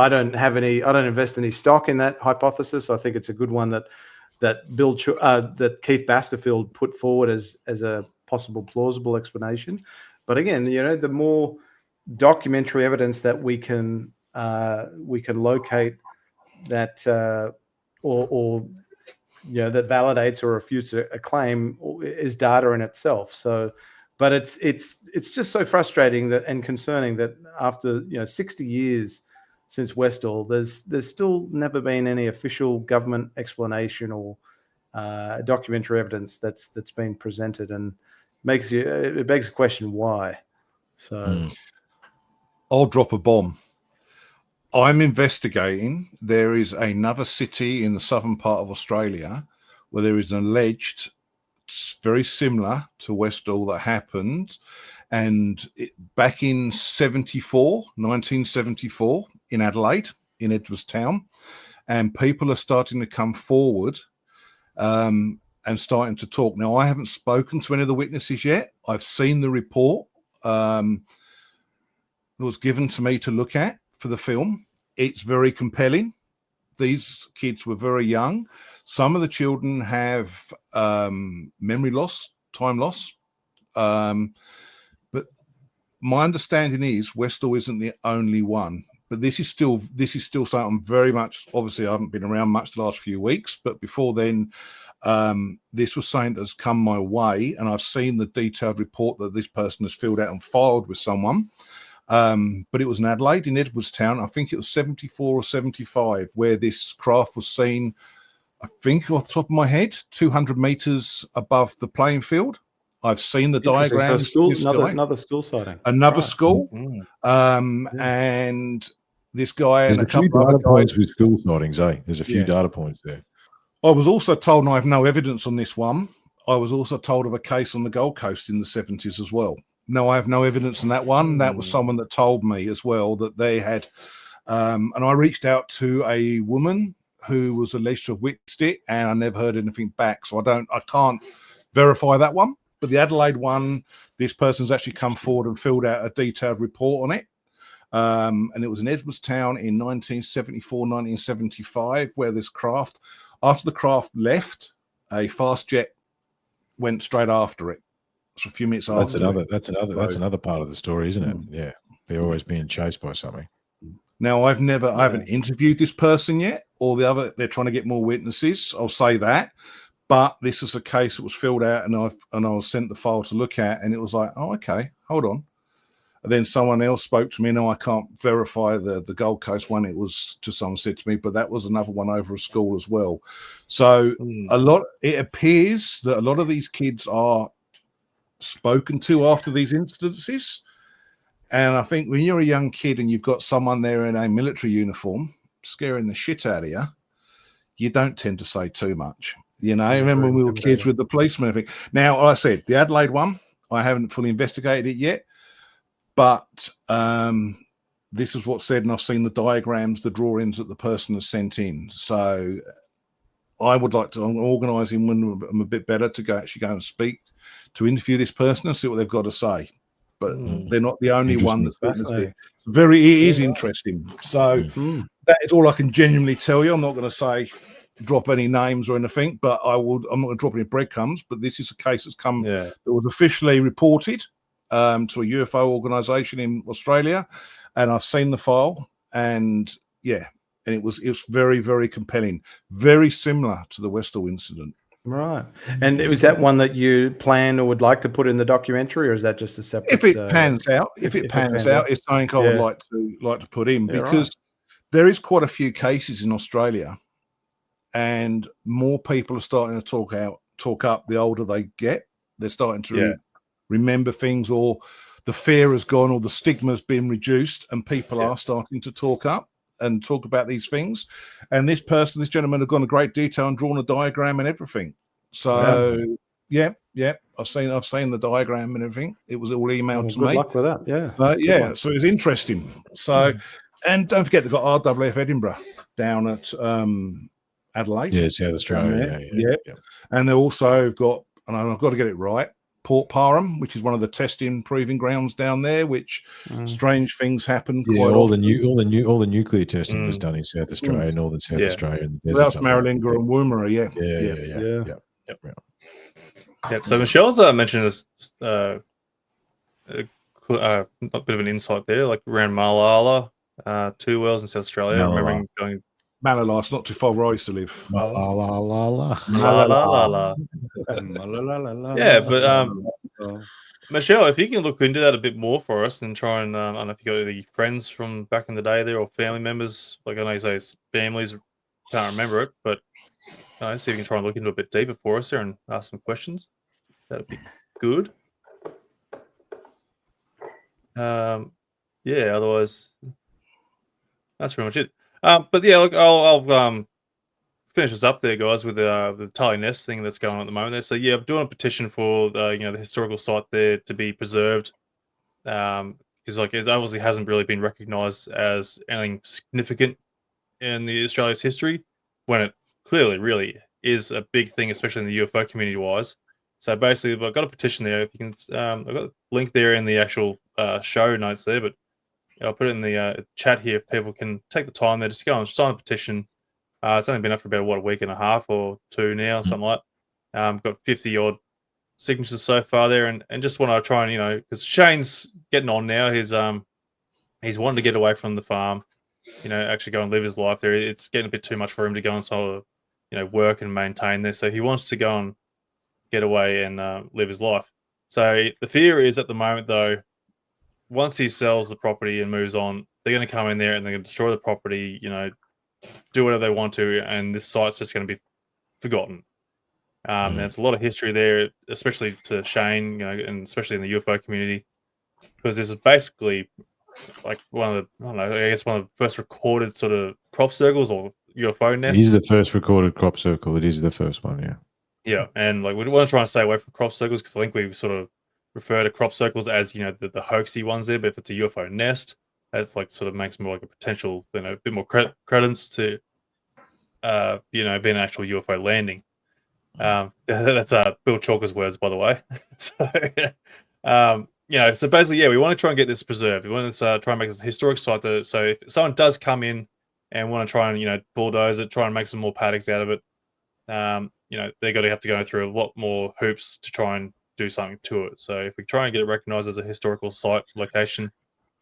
S4: don't invest any stock in that hypothesis. I think it's a good one that Keith Basterfield put forward as a possible plausible explanation. But again, the more documentary evidence that we can locate that that validates or refutes a claim is data in itself. So, but it's just so frustrating and concerning that after 60 years since Westall, there's still never been any official government explanation or documentary evidence that's been presented, and it begs the question why. So,
S3: I'll drop a bomb. I'm investigating. There is another city in the southern part of Australia where there is an alleged very similar to Westall that happened, back in 1974, in Adelaide, in Edwards Town, and people are starting to come forward and starting to talk. Now, I haven't spoken to any of the witnesses yet. I've seen the report that was given to me to look at for the film. It's very compelling. These kids were very young. Some of the children have memory loss, time loss. But my understanding is Westall isn't the only one. But this is still something very much. Obviously, I haven't been around much the last few weeks, but before then, this was something that's come my way, and I've seen the detailed report that this person has filled out and filed with someone. But it was in Adelaide, in Edwards Town. I think it was 74 or 75, where this craft was seen. I think off the top of my head, 200 meters above the playing field. I've seen the diagrams.
S4: So another school sighting.
S3: Another school, and this guy
S5: There's
S3: and
S5: a
S3: a
S5: few
S3: couple of
S5: data
S3: other
S5: points
S3: guys.
S5: with school sightings, eh? There's a few
S3: Yeah.
S5: data points there.
S3: I was also told, and I have no evidence on this one, I was also told of a case on the Gold Coast in the 70s as well. No, I have no evidence on that one. That was someone that told me as well that they had, and I reached out to a woman who was alleged to have witnessed it, and I never heard anything back. So I can't verify that one. But the Adelaide one, this person's actually come forward and filled out a detailed report on it. And it was in Edwards Town in 1974, 1975, where this craft, after the craft left, a fast jet went straight after it. So a few minutes
S5: That's
S3: after.
S5: that's another part of the story, isn't it? Yeah, they're always being chased by something.
S3: Now, I haven't interviewed this person yet, or they're trying to get more witnesses. I'll say that. But this is a case that was filled out, and I was sent the file to look at, and it was like, oh, okay, hold on. And then someone else spoke to me. No, I can't verify the Gold Coast one. It was just someone said to me, but that was another one over a school as well. So it appears that a lot of these kids are spoken to after these incidences. And I think when you're a young kid and you've got someone there in a military uniform scaring the shit out of you, you don't tend to say too much. You know, I remember when we were kids with the policemen and everything. Now, like I said, the Adelaide one, I haven't fully investigated it yet, but this is what's said, and I've seen the diagrams, the drawings that the person has sent in. So I would like to organise him when I'm a bit better to actually go and speak, to interview this person and see what they've got to say. But they're not the only one that's witnessed it. It is interesting. So that is all I can genuinely tell you. I'm not going to say drop any names or anything, but I'm not going to drop any breadcrumbs. But this is a case that's come that was officially reported to a UFO organisation in Australia, and I've seen the file, and it was very, very compelling, very similar to the Westall incident.
S4: Right. And was that one that you plan or would like to put in the documentary, or is that just a separate?
S3: If it pans out, it's something I would like to put in, because there is quite a few cases in Australia, and more people are starting to talk up. The older they get, they're starting to remember things, or the fear has gone, or the stigma has been reduced, and people are starting to talk up and talk about these things. And this gentleman, have gone into great detail and drawn a diagram and everything. So I've seen the diagram and everything. It was all emailed to me.
S4: Good luck with that.
S3: So it's interesting. So and don't forget, they've got RWF Edinburgh down at Adelaide.
S5: Yeah, South Australia. Yeah.
S3: And they also got, and I've got to get it right, Port Parham, which is one of the testing proving grounds down there, which strange things happen.
S5: All the nuclear testing was done in South Australia, northern South Australia, and
S3: that's Maralinga and Woomera.
S2: Yeah. So Michelle's mentioned this a bit of an insight there, like around Malala, 2 wells in South Australia. I remember going.
S3: Malala, it's not too far where I used to live.
S2: Malala. Yeah, but Michelle, if you can look into that a bit more for us and try and I don't know if you got any friends from back in the day there, or family members. Like I know you say it's families can't remember it, but see if you can try and look into it a bit deeper for us there and ask some questions. That'd be good. Otherwise, that's pretty much it. But yeah, look, I'll finish this up there, guys, with the Tully Nest thing that's going on at the moment there. So yeah, I'm doing a petition for the historical site there to be preserved because like it obviously hasn't really been recognised as anything significant in the Australia's history, when it clearly really is a big thing, especially in the UFO community wise. So basically, I've got a petition there. If you can, I've got a link there in the actual show notes there, but I'll put it in the chat here if people can take the time there just to go and sign the petition. It's only been up for about a week and a half or two now, something like that. Got 50 odd signatures so far there, and just want to try and because Shane's getting on now. He's wanting to get away from the farm, actually go and live his life there. It's getting a bit too much for him to go and sort of work and maintain there. So he wants to go and get away and live his life. So the fear is at the moment though, once he sells the property and moves on, they're going to come in there and they're going to destroy the property, do whatever they want to, and this site's just going to be forgotten. And there's a lot of history there, especially to Shane, and especially in the UFO community, because this is basically like one of the first recorded sort of crop circles or UFO nests.
S5: It is the first recorded crop circle. It is the first one, yeah.
S2: Yeah, and like we want to try and stay away from crop circles because I think we sort of refer to crop circles as the hoaxy ones there. But if it's a UFO nest, that's like sort of makes more like a potential, a bit more credence to, being an actual UFO landing. That's Bill Chalker's words, by the way. So basically, we want to try and get this preserved. We want to try and make this a historic site. So if someone does come in and want to try and bulldoze it, try and make some more paddocks out of it, they're going to have to go through a lot more hoops to try and do something to it. So if we try and get it recognised as a historical site location,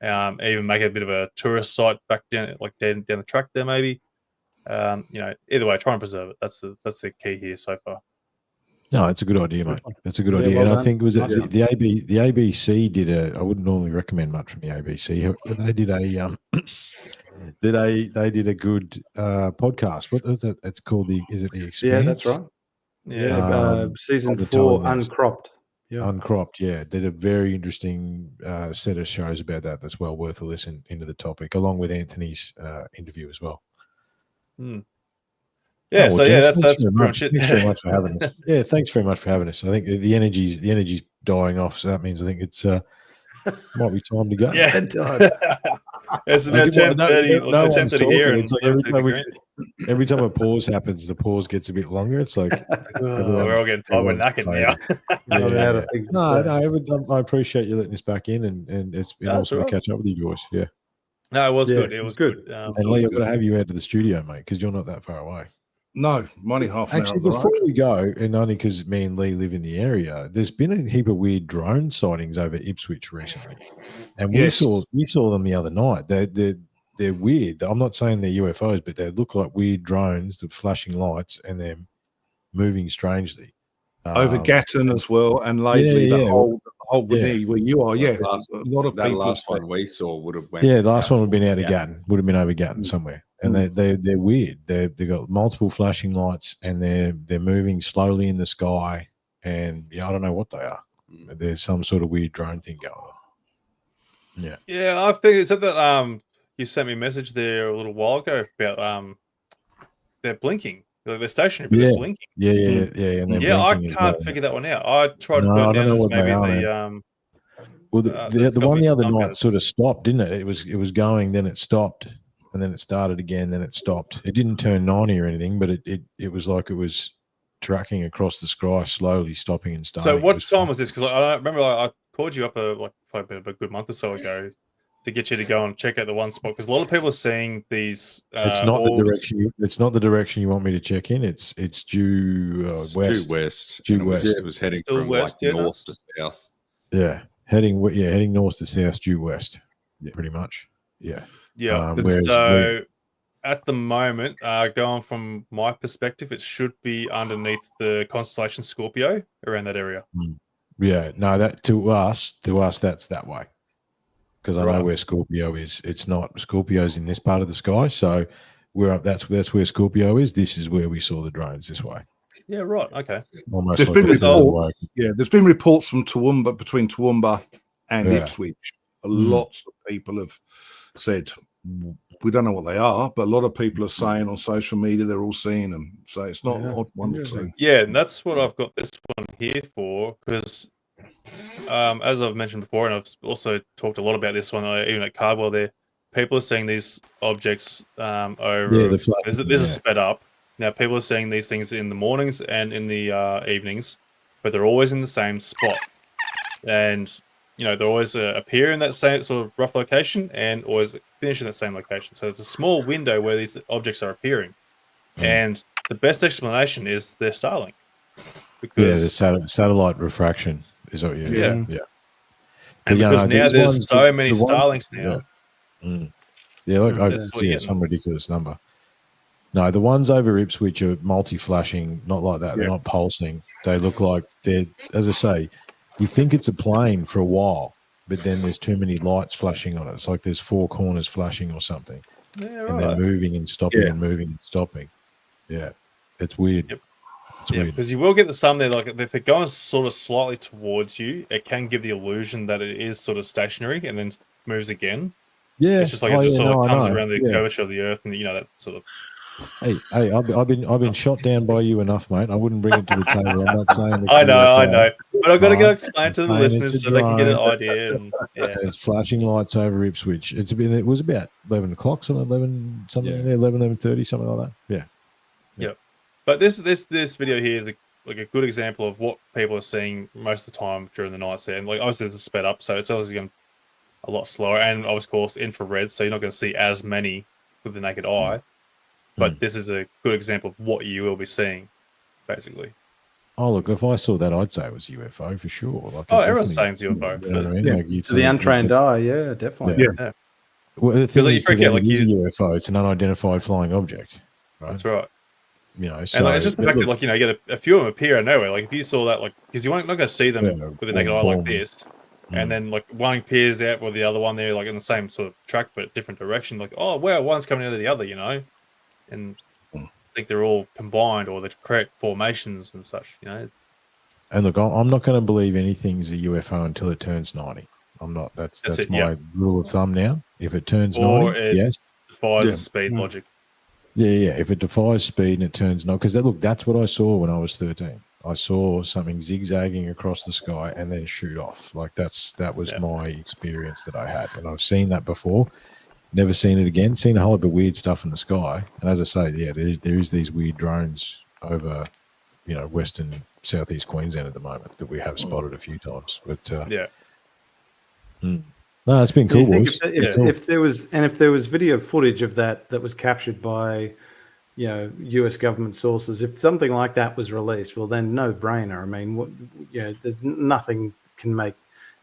S2: even make it a bit of a tourist site back down the track there, maybe. Either way, try and preserve it. That's the key here so far.
S5: No, it's a good idea, mate. That's a good idea. And I think it was the ABC did I wouldn't normally recommend much from the ABC, but they did they did a good podcast. What is it? It's called is it the Expanse?
S4: Yeah, that's right. Yeah, season 4, Uncropped.
S5: Yeah. Uncropped, yeah. Did a very interesting set of shows about that. That's well worth a listen into the topic, along with Anthony's interview as well.
S2: Yeah, that's pretty much it.
S5: Thanks very much for having us. Yeah, thanks very much for having us. I think the energy's dying off, so that means I think it's might be time to go.
S2: Yeah, it's about 10:30 or 10:30 here.
S5: It's like every time a pause happens, the pause gets a bit longer. It's like
S2: we're all getting tired. We're knackered now.
S5: I appreciate you letting us back in, and it's been awesome to catch up with you, Joyce. Yeah.
S2: No, it was good. It was good.
S5: And Leigh, I've got to have you out to the studio, mate, because you're not that far away.
S3: No, only half an hour.
S5: Actually, before we go, and only because me and Leigh live in the area, there's been a heap of weird drone sightings over Ipswich recently, and we saw them the other night. They're weird. I'm not saying they're UFOs, but they look like weird drones, the flashing lights, and they're moving strangely.
S3: Over Gatton as well, and lately the whole where you are. Yeah, a lot of
S6: that
S3: people.
S6: Last one we saw would have went.
S5: Yeah, the last one would have been out of Gatton. Would have been over Gatton somewhere. And they're weird. They've got multiple flashing lights, and they're moving slowly in the sky. And I don't know what they are. There's some sort of weird drone thing going on.
S2: Yeah. I think it's that you sent me a message there a little while ago about they're blinking. They're stationary, but they're blinking.
S5: Yeah. And
S2: I can't figure that one out. I tried to put it down as maybe
S5: the one the other night sort of stopped, didn't it? It was going, then it stopped. And then it started again, then it stopped. It didn't turn 90 or anything, but it was like it was tracking across the sky, slowly stopping and starting.
S2: So what time was this? Because I remember I called you up probably a good month or so ago to get you to go and check out the one spot, because a lot of people are seeing these.
S5: It's not the direction. It's not the direction you want me to check in. It's due west. Due west.
S6: It was heading from west, north to south.
S5: Yeah, heading north to south, due west. Yeah, pretty much. Yeah.
S2: Yeah. At the moment, going from my perspective, it should be underneath the constellation Scorpio, around that area.
S5: Yeah. No, that to us, that's that way. Because I know where Scorpio is. It's not. Scorpio's in this part of the sky, so we're up. That's where Scorpio is. This is where we saw the drones this way.
S2: Yeah. Right. Okay.
S3: Almost. There's been reports from Toowoomba, between Toowoomba and Ipswich. Lots of people have said, we don't know what they are, but a lot of people are saying on social media they're all seeing them. So it's not an odd one to see.
S2: Yeah, and that's what I've got this one here for, because as I've mentioned before, and I've also talked a lot about this one, even at Cardwell there, people are seeing these objects over.
S5: Yeah, the flat-
S2: this is sped up. Now, people are seeing these things in the mornings and in the evenings, but they're always in the same spot. And, you know, they always appear in that same sort of rough location and always finish in that same location. So it's a small window where these objects are appearing. And the best explanation is their Starlink. Because,
S5: the satellite refraction is what you.
S2: Yeah.
S5: Yeah.
S2: And
S5: But,
S2: because now
S5: these
S2: there's
S5: ones,
S2: so many
S5: the ones-
S2: Starlinks now.
S5: Yeah, like,
S2: That's what you're getting.
S5: some ridiculous number. No, the ones over Ipswich are multi-flashing, not like that. They're not pulsing. They look like they're, as I say, you think it's a plane for a while, but then there's too many lights flashing on it. It's like there's 4 corners flashing or something.
S2: Yeah,
S5: And they're moving and stopping and moving and stopping. Yeah, it's weird.
S2: Yep.
S5: It's weird.
S2: Because you will get the sun there, like if they're going sort of slightly towards you, it can give the illusion that it is sort of stationary and then moves again.
S5: Yeah,
S2: It's just like it sort of comes around the curvature of the Earth, and you know that sort of.
S5: Hey, I've been shot down by you enough, mate. I wouldn't bring it to the table. I'm not saying. It's
S2: I know,
S5: UFO.
S2: but I've got to go explain
S5: I'm
S2: to the
S5: saying
S2: listeners
S5: it's a
S2: so they can get an
S5: drone.
S2: idea. And
S5: It's flashing lights over Ipswich. It was about 11 o'clock, something 11, something 11:30, something like that. Yeah.
S2: But this video here is like a good example of what people are seeing most of the time during the nights there. And like obviously it's sped up, so it's obviously going a lot slower, and of course infrared, so you're not going to see as many with the naked eye. But this is a good example of what you will be seeing, basically.
S5: Oh, look, if I saw that, I'd say it was UFO for sure. Like,
S2: Everyone's saying it's UFO.
S5: You know what I mean?
S4: Yeah,
S5: Like,
S4: to the untrained eye, yeah, definitely.
S3: Yeah.
S5: Well, the thing
S2: like, you
S5: is, to
S2: forget,
S5: them,
S2: like,
S5: it is a
S2: you-
S5: UFO. It's an unidentified flying object. Right?
S2: That's right.
S5: You know, so,
S2: And like, it's just the
S5: but
S2: fact that,
S5: look,
S2: like, you know, you get a few of them appear out of nowhere. Like, if you saw that, like, because you're not going to see them with the naked eye like this. And then, like, one appears out with the other one there, like, in the same sort of track, but different direction. Like, oh, wow, one's coming out of the other, you know? And I think they're all combined, or the correct formations and such, you know?
S5: and look, I'm not going to believe anything's a UFO until it turns 90. I'm not. That's
S2: it,
S5: my rule of thumb now. If it turns
S2: Or
S5: 90,
S2: it
S5: yes.
S2: defies the speed logic.
S5: Yeah. If it defies speed and it turns 90, because that's what I saw when I was 13. I saw something zigzagging across the sky and then shoot off. Like that was my experience that I had, and I've seen that before. Never seen it again. Seen a whole heap of weird stuff in the sky, and as I say, there is these weird drones over, you know, western southeast Queensland at the moment that we have spotted a few times. But no, it's been cool,
S4: You think
S5: boys.
S4: if there was video footage of that was captured by, you know, U.S. government sources, if something like that was released, well, then no brainer. I mean, there's nothing can make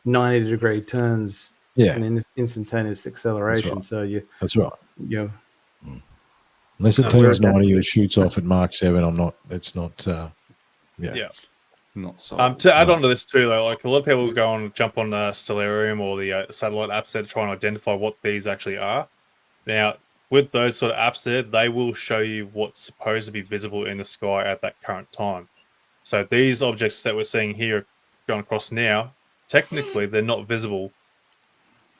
S4: 90-degree turns in instantaneous acceleration.
S5: Right.
S4: So
S5: That's right. Unless it
S2: No,
S5: turns
S2: we're-
S5: 90 or shoots off at Mark 7, I'm not. It's not.
S6: Not so.
S2: To add on to this too, though, like a lot of people go and jump on Stellarium or the satellite apps there to try and identify what these actually are. Now, with those sort of apps there, they will show you what's supposed to be visible in the sky at that current time. So these objects that we're seeing here going across now, technically they're not visible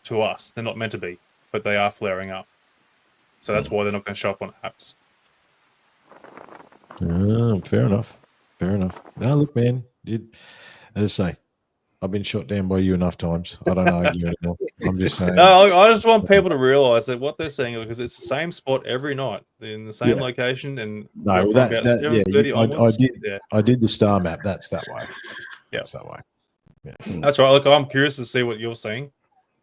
S2: to us. They're not meant to be, but they are flaring up. So that's why they're not going to show up on apps.
S5: Fair enough. Now, look, man, as I say, I've been shot down by you enough times. I don't argue anymore. I'm just saying.
S2: No, I just want people to realize that what they're saying, because it's the same spot every night in the same location, and
S5: No,
S2: from
S5: that,
S2: about
S5: that
S2: 7:30
S5: yeah,
S2: onwards,
S5: I did the star map. That's that way.
S2: Yeah,
S5: that's that way. Yeah,
S2: that's right. Look, I'm curious to see what you're seeing,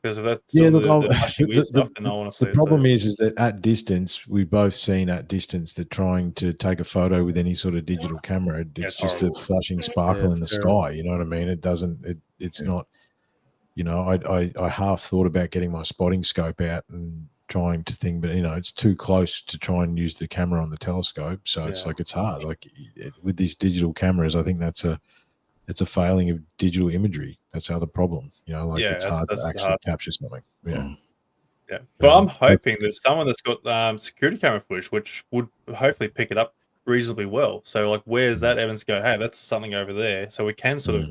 S2: because if that's the stuff, then I want to see.
S5: The problem is that at distance, we've both seen at distance that trying to take a photo with any sort of digital camera, it's just
S2: horrible.
S5: a flashing sparkle in the sky. You know what I mean? It doesn't. It's not. You know, I half thought about getting my spotting scope out and trying to think, but you know, it's too close to try and use the camera on the telescope. So it's like it's hard. Like with these digital cameras, I think it's a failing of digital imagery. That's how the problem. You know, like it's hard to actually capture something. Yeah.
S2: Yeah, but I'm hoping there's someone that's got security camera footage, which would hopefully pick it up reasonably well. So, like, where's that evidence go? Hey, that's something over there. So we can sort of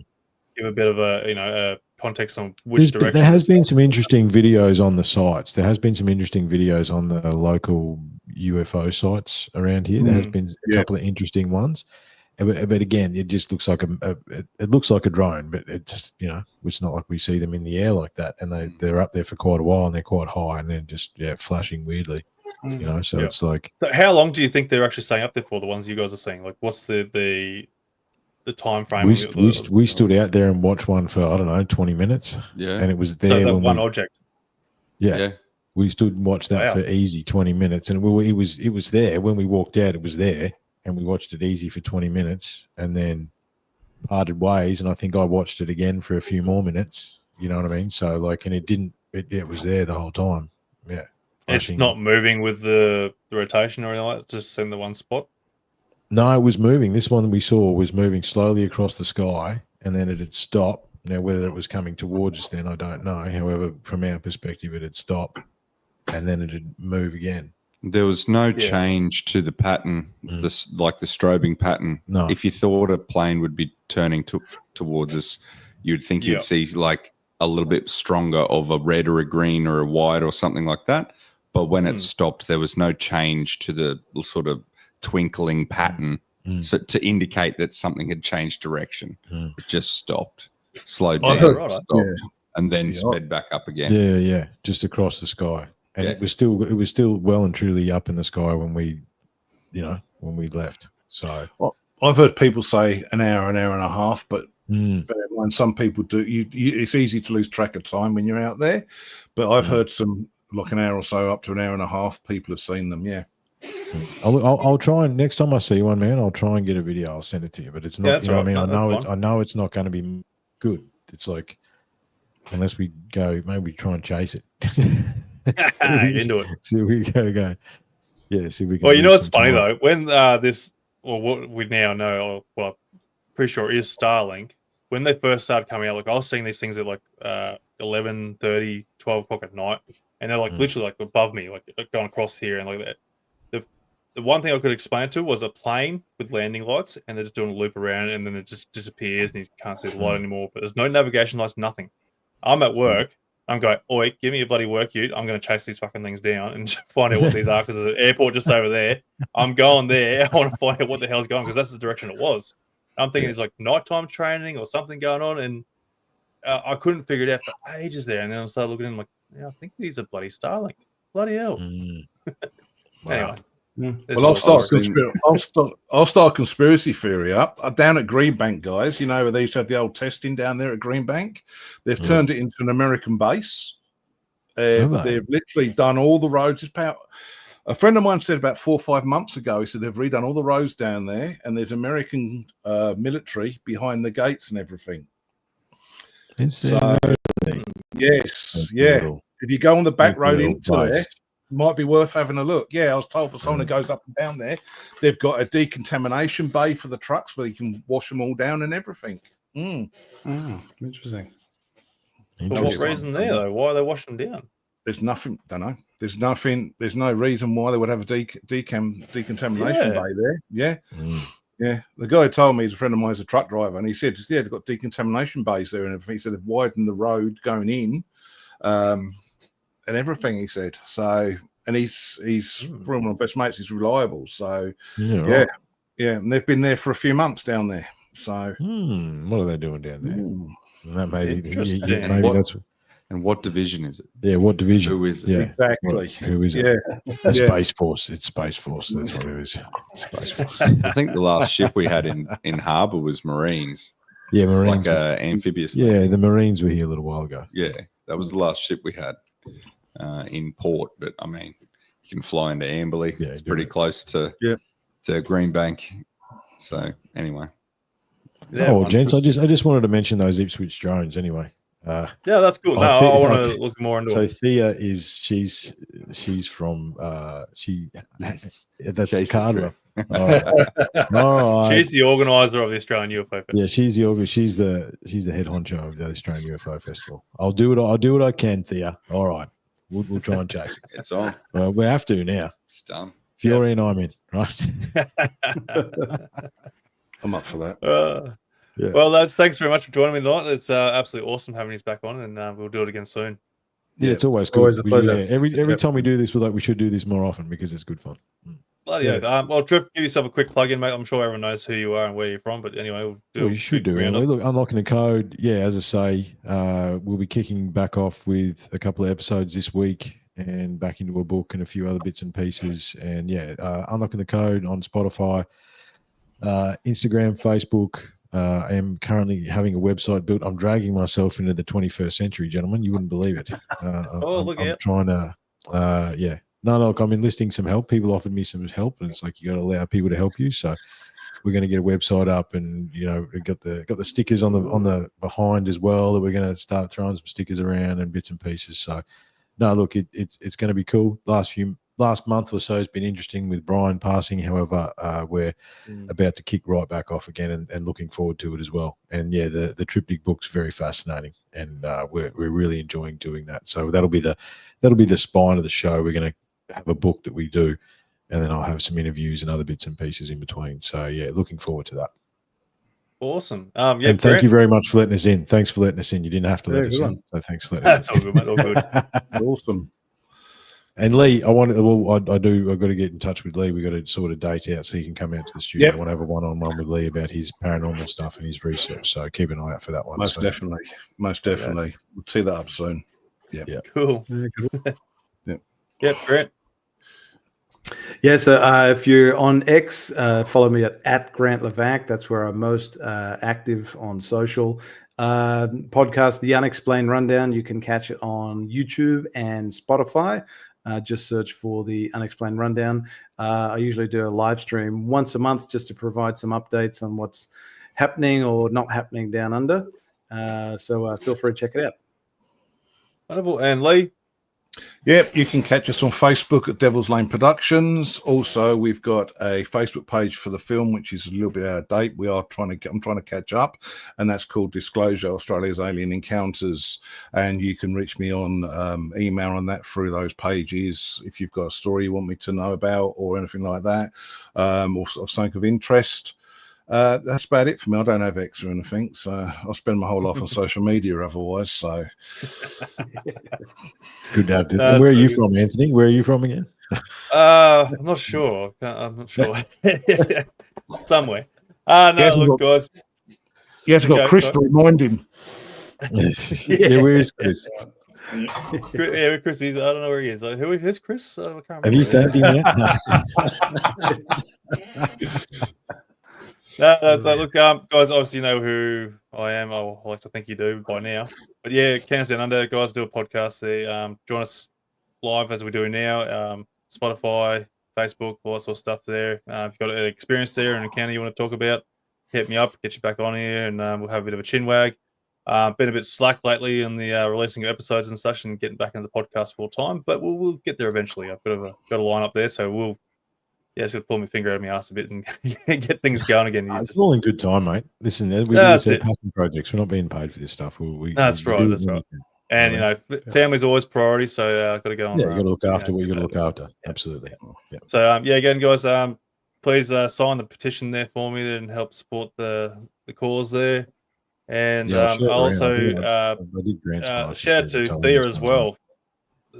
S2: give a bit of a context on which direction.
S5: There has been some interesting videos on the sites. There has been some interesting videos on the local UFO sites around here. There has been a couple of interesting ones. But again, it just looks like it looks like a drone, but it just, you know, it's not like we see them in the air like that. And they're up there for quite a while, and they're quite high, and then just flashing weirdly, you know. So it's like.
S2: So how long do you think they're actually staying up there for? The ones you guys are seeing, like, what's the time frame?
S5: We stood out there and watched one for, I don't know, 20 minutes.
S6: Yeah,
S5: and it was there.
S2: So that one object.
S5: Yeah. We stood and watched that for easy 20 minutes, and it was there when we walked out. It was there. And we watched it easy for 20 minutes and then parted ways. And I think I watched it again for a few more minutes. You know what I mean? So, like, and it was there the whole time. Yeah.
S2: It's not moving with the rotation or anything like that, just in the one spot?
S5: No, it was moving. This one we saw was moving slowly across the sky, and then it had stopped. Now, whether it was coming towards us then, I don't know. However, from our perspective, it had stopped, and then it had moved again.
S6: There was no change to the pattern, like the strobing pattern.
S5: No.
S6: If you thought a plane would be turning towards us, you'd think you'd see like a little bit stronger of a red or a green or a white or something like that. But when it stopped, there was no change to the sort of twinkling pattern so to indicate that something had changed direction. It just stopped, slowed down, stopped, and then sped back up again.
S5: Yeah, just across the sky. And it was still well and truly up in the sky when we left. So
S3: I've heard people say an hour and a half, but when some people do, it's easy to lose track of time when you're out there. But I've heard some like an hour or so, up to an hour and a half. People have seen them. Yeah.
S5: I'll try, and next time I see one, man, I'll try and get a video. I'll send it to you. But it's not. You know what I mean, I know it's not going to be good. It's like, unless we go, maybe try and chase it.
S2: Into it.
S5: See, we go. Yeah, see, we can.
S2: Well, you know what's funny though? When what we now know, well, pretty sure is Starlink. When they first started coming out, like I was seeing these things at like 11:30, 12 o'clock at night, and they're like literally like above me, like going across here, and like that. The one thing I could explain it to was a plane with landing lights, and they're just doing a loop around, and then it just disappears, and you can't see the light anymore. But there's no navigation lights, nothing. I'm at work. I'm going, oi, give me a bloody work ute. I'm going to chase these fucking things down and find out what these are, because there's an airport just over there. I'm going there. I want to find out what the hell's going on, because that's the direction it was. I'm thinking it's like nighttime training or something going on, and I couldn't figure it out for ages there. And then I started looking at them like, yeah, I think these are bloody Starlink. Bloody hell. Anyway.
S3: Well, I'll start conspiracy theory up down at Greenbank, guys. You know where they used to have the old testing down there at Greenbank. They've turned it into an American base. They've literally done all the roads. A friend of mine said about 4 or 5 months ago, he said they've redone all the roads down there, and there's American military behind the gates and everything. Yes, yeah. If you go on the back road into there, might be worth having a look. Yeah, I was told by someone who goes up and down there, they've got a decontamination bay for the trucks where you can wash them all down and everything.
S4: Interesting.
S2: For what reason there, though? Why are they washing them down?
S3: There's nothing, don't know. There's no reason why they would have a decontamination bay there. Yeah. Yeah. The guy who told me, he's a friend of mine, he's a truck driver, and he said, yeah, they've got decontamination bays there and everything. He said they've widened the road going in. And everything, he said. So, and he's one of my best mates. He's reliable. So, yeah, and they've been there for a few months down there. So,
S5: what are they doing down there? That maybe
S6: that's. And what division is it?
S5: Yeah, what division?
S6: Who is it?
S5: Yeah,
S3: exactly.
S5: Who is it? Yeah, Space Force. It's Space Force. That's what it is. Space Force.
S6: I think the last ship we had in harbour was Marines.
S5: Yeah, Marines.
S6: Like amphibious.
S5: Yeah, the Marines were here a little while ago.
S6: Yeah, that was the last ship we had. In port, but I mean, you can fly into Amberley. Yeah, it's pretty close to Greenbank. So anyway,
S5: gents, I just wanted to mention those Ipswich drones. Anyway,
S2: yeah, that's cool. No, I want to look more into it.
S5: So Thea she's from that's Carter. All right.
S2: She's the organizer of the Australian UFO Festival.
S5: Yeah, she's the head honcho of the Australian UFO Festival. I'll do what I can, Thea. All right. We'll try and chase it.
S6: It's on.
S5: Well, we have to now.
S6: It's done.
S5: If you're in, I'm in, right?
S3: I'm up for that.
S2: Well, thanks very much for joining me tonight. It's absolutely awesome having you back on, and we'll do it again soon.
S5: Yeah, it's always good. Always a pleasure. Every time we do this, we should do this more often because it's good fun.
S2: Bloody hell. Well, Triff, give yourself a quick plug in, mate. I'm sure everyone knows who you are and where you're from, but anyway, we'll do
S5: Well, you should do. Anyway. Look, unlocking the code. Yeah, as I say, we'll be kicking back off with a couple of episodes this week and back into a book and a few other bits and pieces. And yeah, unlocking the code on Spotify, Instagram, Facebook. I am currently having a website built. I'm dragging myself into the 21st century, gentlemen. You wouldn't believe it. I'm trying to, yeah. No, look, I'm enlisting some help. People offered me some help, and it's like you got to allow people to help you. So we're going to get a website up, and we got the stickers on the behind as well that we're going to start throwing some stickers around and bits and pieces. So no, look, it's going to be cool. Last month or so has been interesting with Brian passing. However, we're about to kick right back off again and looking forward to it as well. And yeah, the triptych book's very fascinating, and we're really enjoying doing that. So that'll be the spine of the show. We're going to have a book that we do, and then I'll have some interviews and other bits and pieces in between. So yeah, looking forward to that.
S2: Awesome.
S5: And thank you very much for letting us in. Thanks for letting us in. You didn't have to let us in. So thanks for letting us in.
S2: That's all good, mate. All good.
S3: Awesome.
S5: And Leigh, I've got to get in touch with Leigh. We've got to sort a date out so he can come out to the studio.
S3: Yep.
S5: I want to have a one-on-one with Leigh about his paranormal stuff and his research. So keep an eye out for that one.
S3: Most definitely. Yeah. We'll tee that up soon. Yeah.
S2: Cool.
S3: Yeah,
S2: great.
S4: Yeah, so if you're on X, follow me at Grant Lavac. That's where I'm most active on social. Podcast, The Unexplained Rundown. You can catch it on YouTube and Spotify. Just search for The Unexplained Rundown. I usually do a live stream once a month just to provide some updates on what's happening or not happening down under. So feel free to check it out.
S2: Wonderful. And Leigh?
S3: Yep, you can catch us on Facebook at Devilz Lane Productions. Also, we've got a Facebook page for the film, which is a little bit out of date. I'm trying to catch up, and that's called Disclosure: Australia's Alien Encounters. And you can reach me on email on that through those pages if you've got a story you want me to know about or anything like that, or something of interest. That's about it for me. I don't have X or anything, so I spend my whole life on social media otherwise. So
S5: good to have this. And where are you from, Anthony? Where are you from again?
S2: I'm not sure. I'm not sure. Somewhere. Look, guys.
S3: You have got Chris to remind him.
S5: Yeah, where is Chris?
S2: Yeah, Chris. I don't know where he is. Who's Chris? I can't remember.
S5: Have you found him yet?
S2: No, so look, guys, obviously you know who I am. I like to think you do by now. But yeah, Cannons Down Under, guys, do a podcast there. Join us live as we do now. Spotify, Facebook, all that sort of stuff there. If you've got an experience there and an encounter you want to talk about, hit me up, get you back on here, and we'll have a bit of a chin wag. Been a bit slack lately in the releasing of episodes and such and getting back into the podcast full time, but we'll get there eventually. I've got a line up there, so we'll just pull my finger out of my ass a bit and get things going again.
S5: It's all in good time, mate. Listen, we do passion projects. We're not being paid for this stuff.
S2: That's right. And family's always priority, so I've got to go on.
S5: Yeah, you got to look after what you got to look after. Absolutely. Yeah.
S2: So again, guys, please sign the petition there for me and help support the cause there. And I'll also shout out to Thea as well.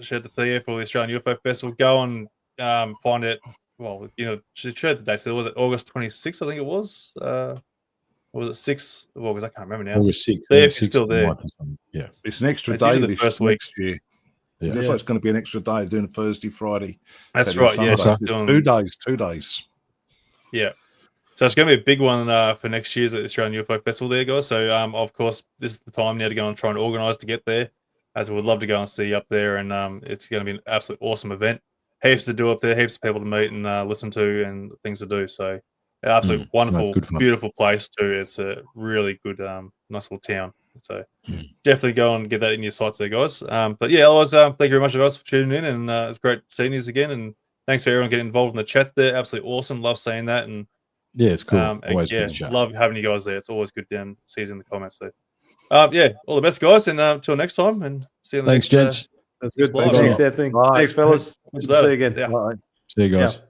S2: Shout out to Thea for the Australian UFO Festival. Go and find it. Well, she shared the date. So was it August 26th? I think it was. Or was it 6th of August? I can't remember now.
S5: August 6th.
S2: They're still there.
S3: Yeah, it's an extra day this first next year. Yeah. It looks like it's going to be an extra day doing Thursday, Friday.
S2: That's right. Yeah,
S3: 2 days. 2 days.
S2: Yeah. So it's going to be a big one for next year's at the Australian UFO Festival there, guys. So, of course, this is the time now to go and try and organise to get there, as we would love to go and see you up there. And it's going to be an absolutely awesome event. Heaps to do up there, heaps of people to meet and listen to and things to do. So, absolutely wonderful, beautiful place too. It's a really good, nice little town. So, definitely go and get that in your sights there, guys. But yeah, otherwise, thank you very much, guys, for tuning in. And it's great seeing you again. And thanks for everyone getting involved in the chat there. Absolutely awesome. Love seeing that. And
S5: yeah, it's cool. Always good chat.
S2: Love having you guys there. It's always good to see you in the comments there. Yeah, all the best, guys, and until next time, and see you in the
S5: next. Thanks, gents.
S4: That's good. Thanks, Anthony. Thanks, fellas.
S2: See you again.
S5: See you guys.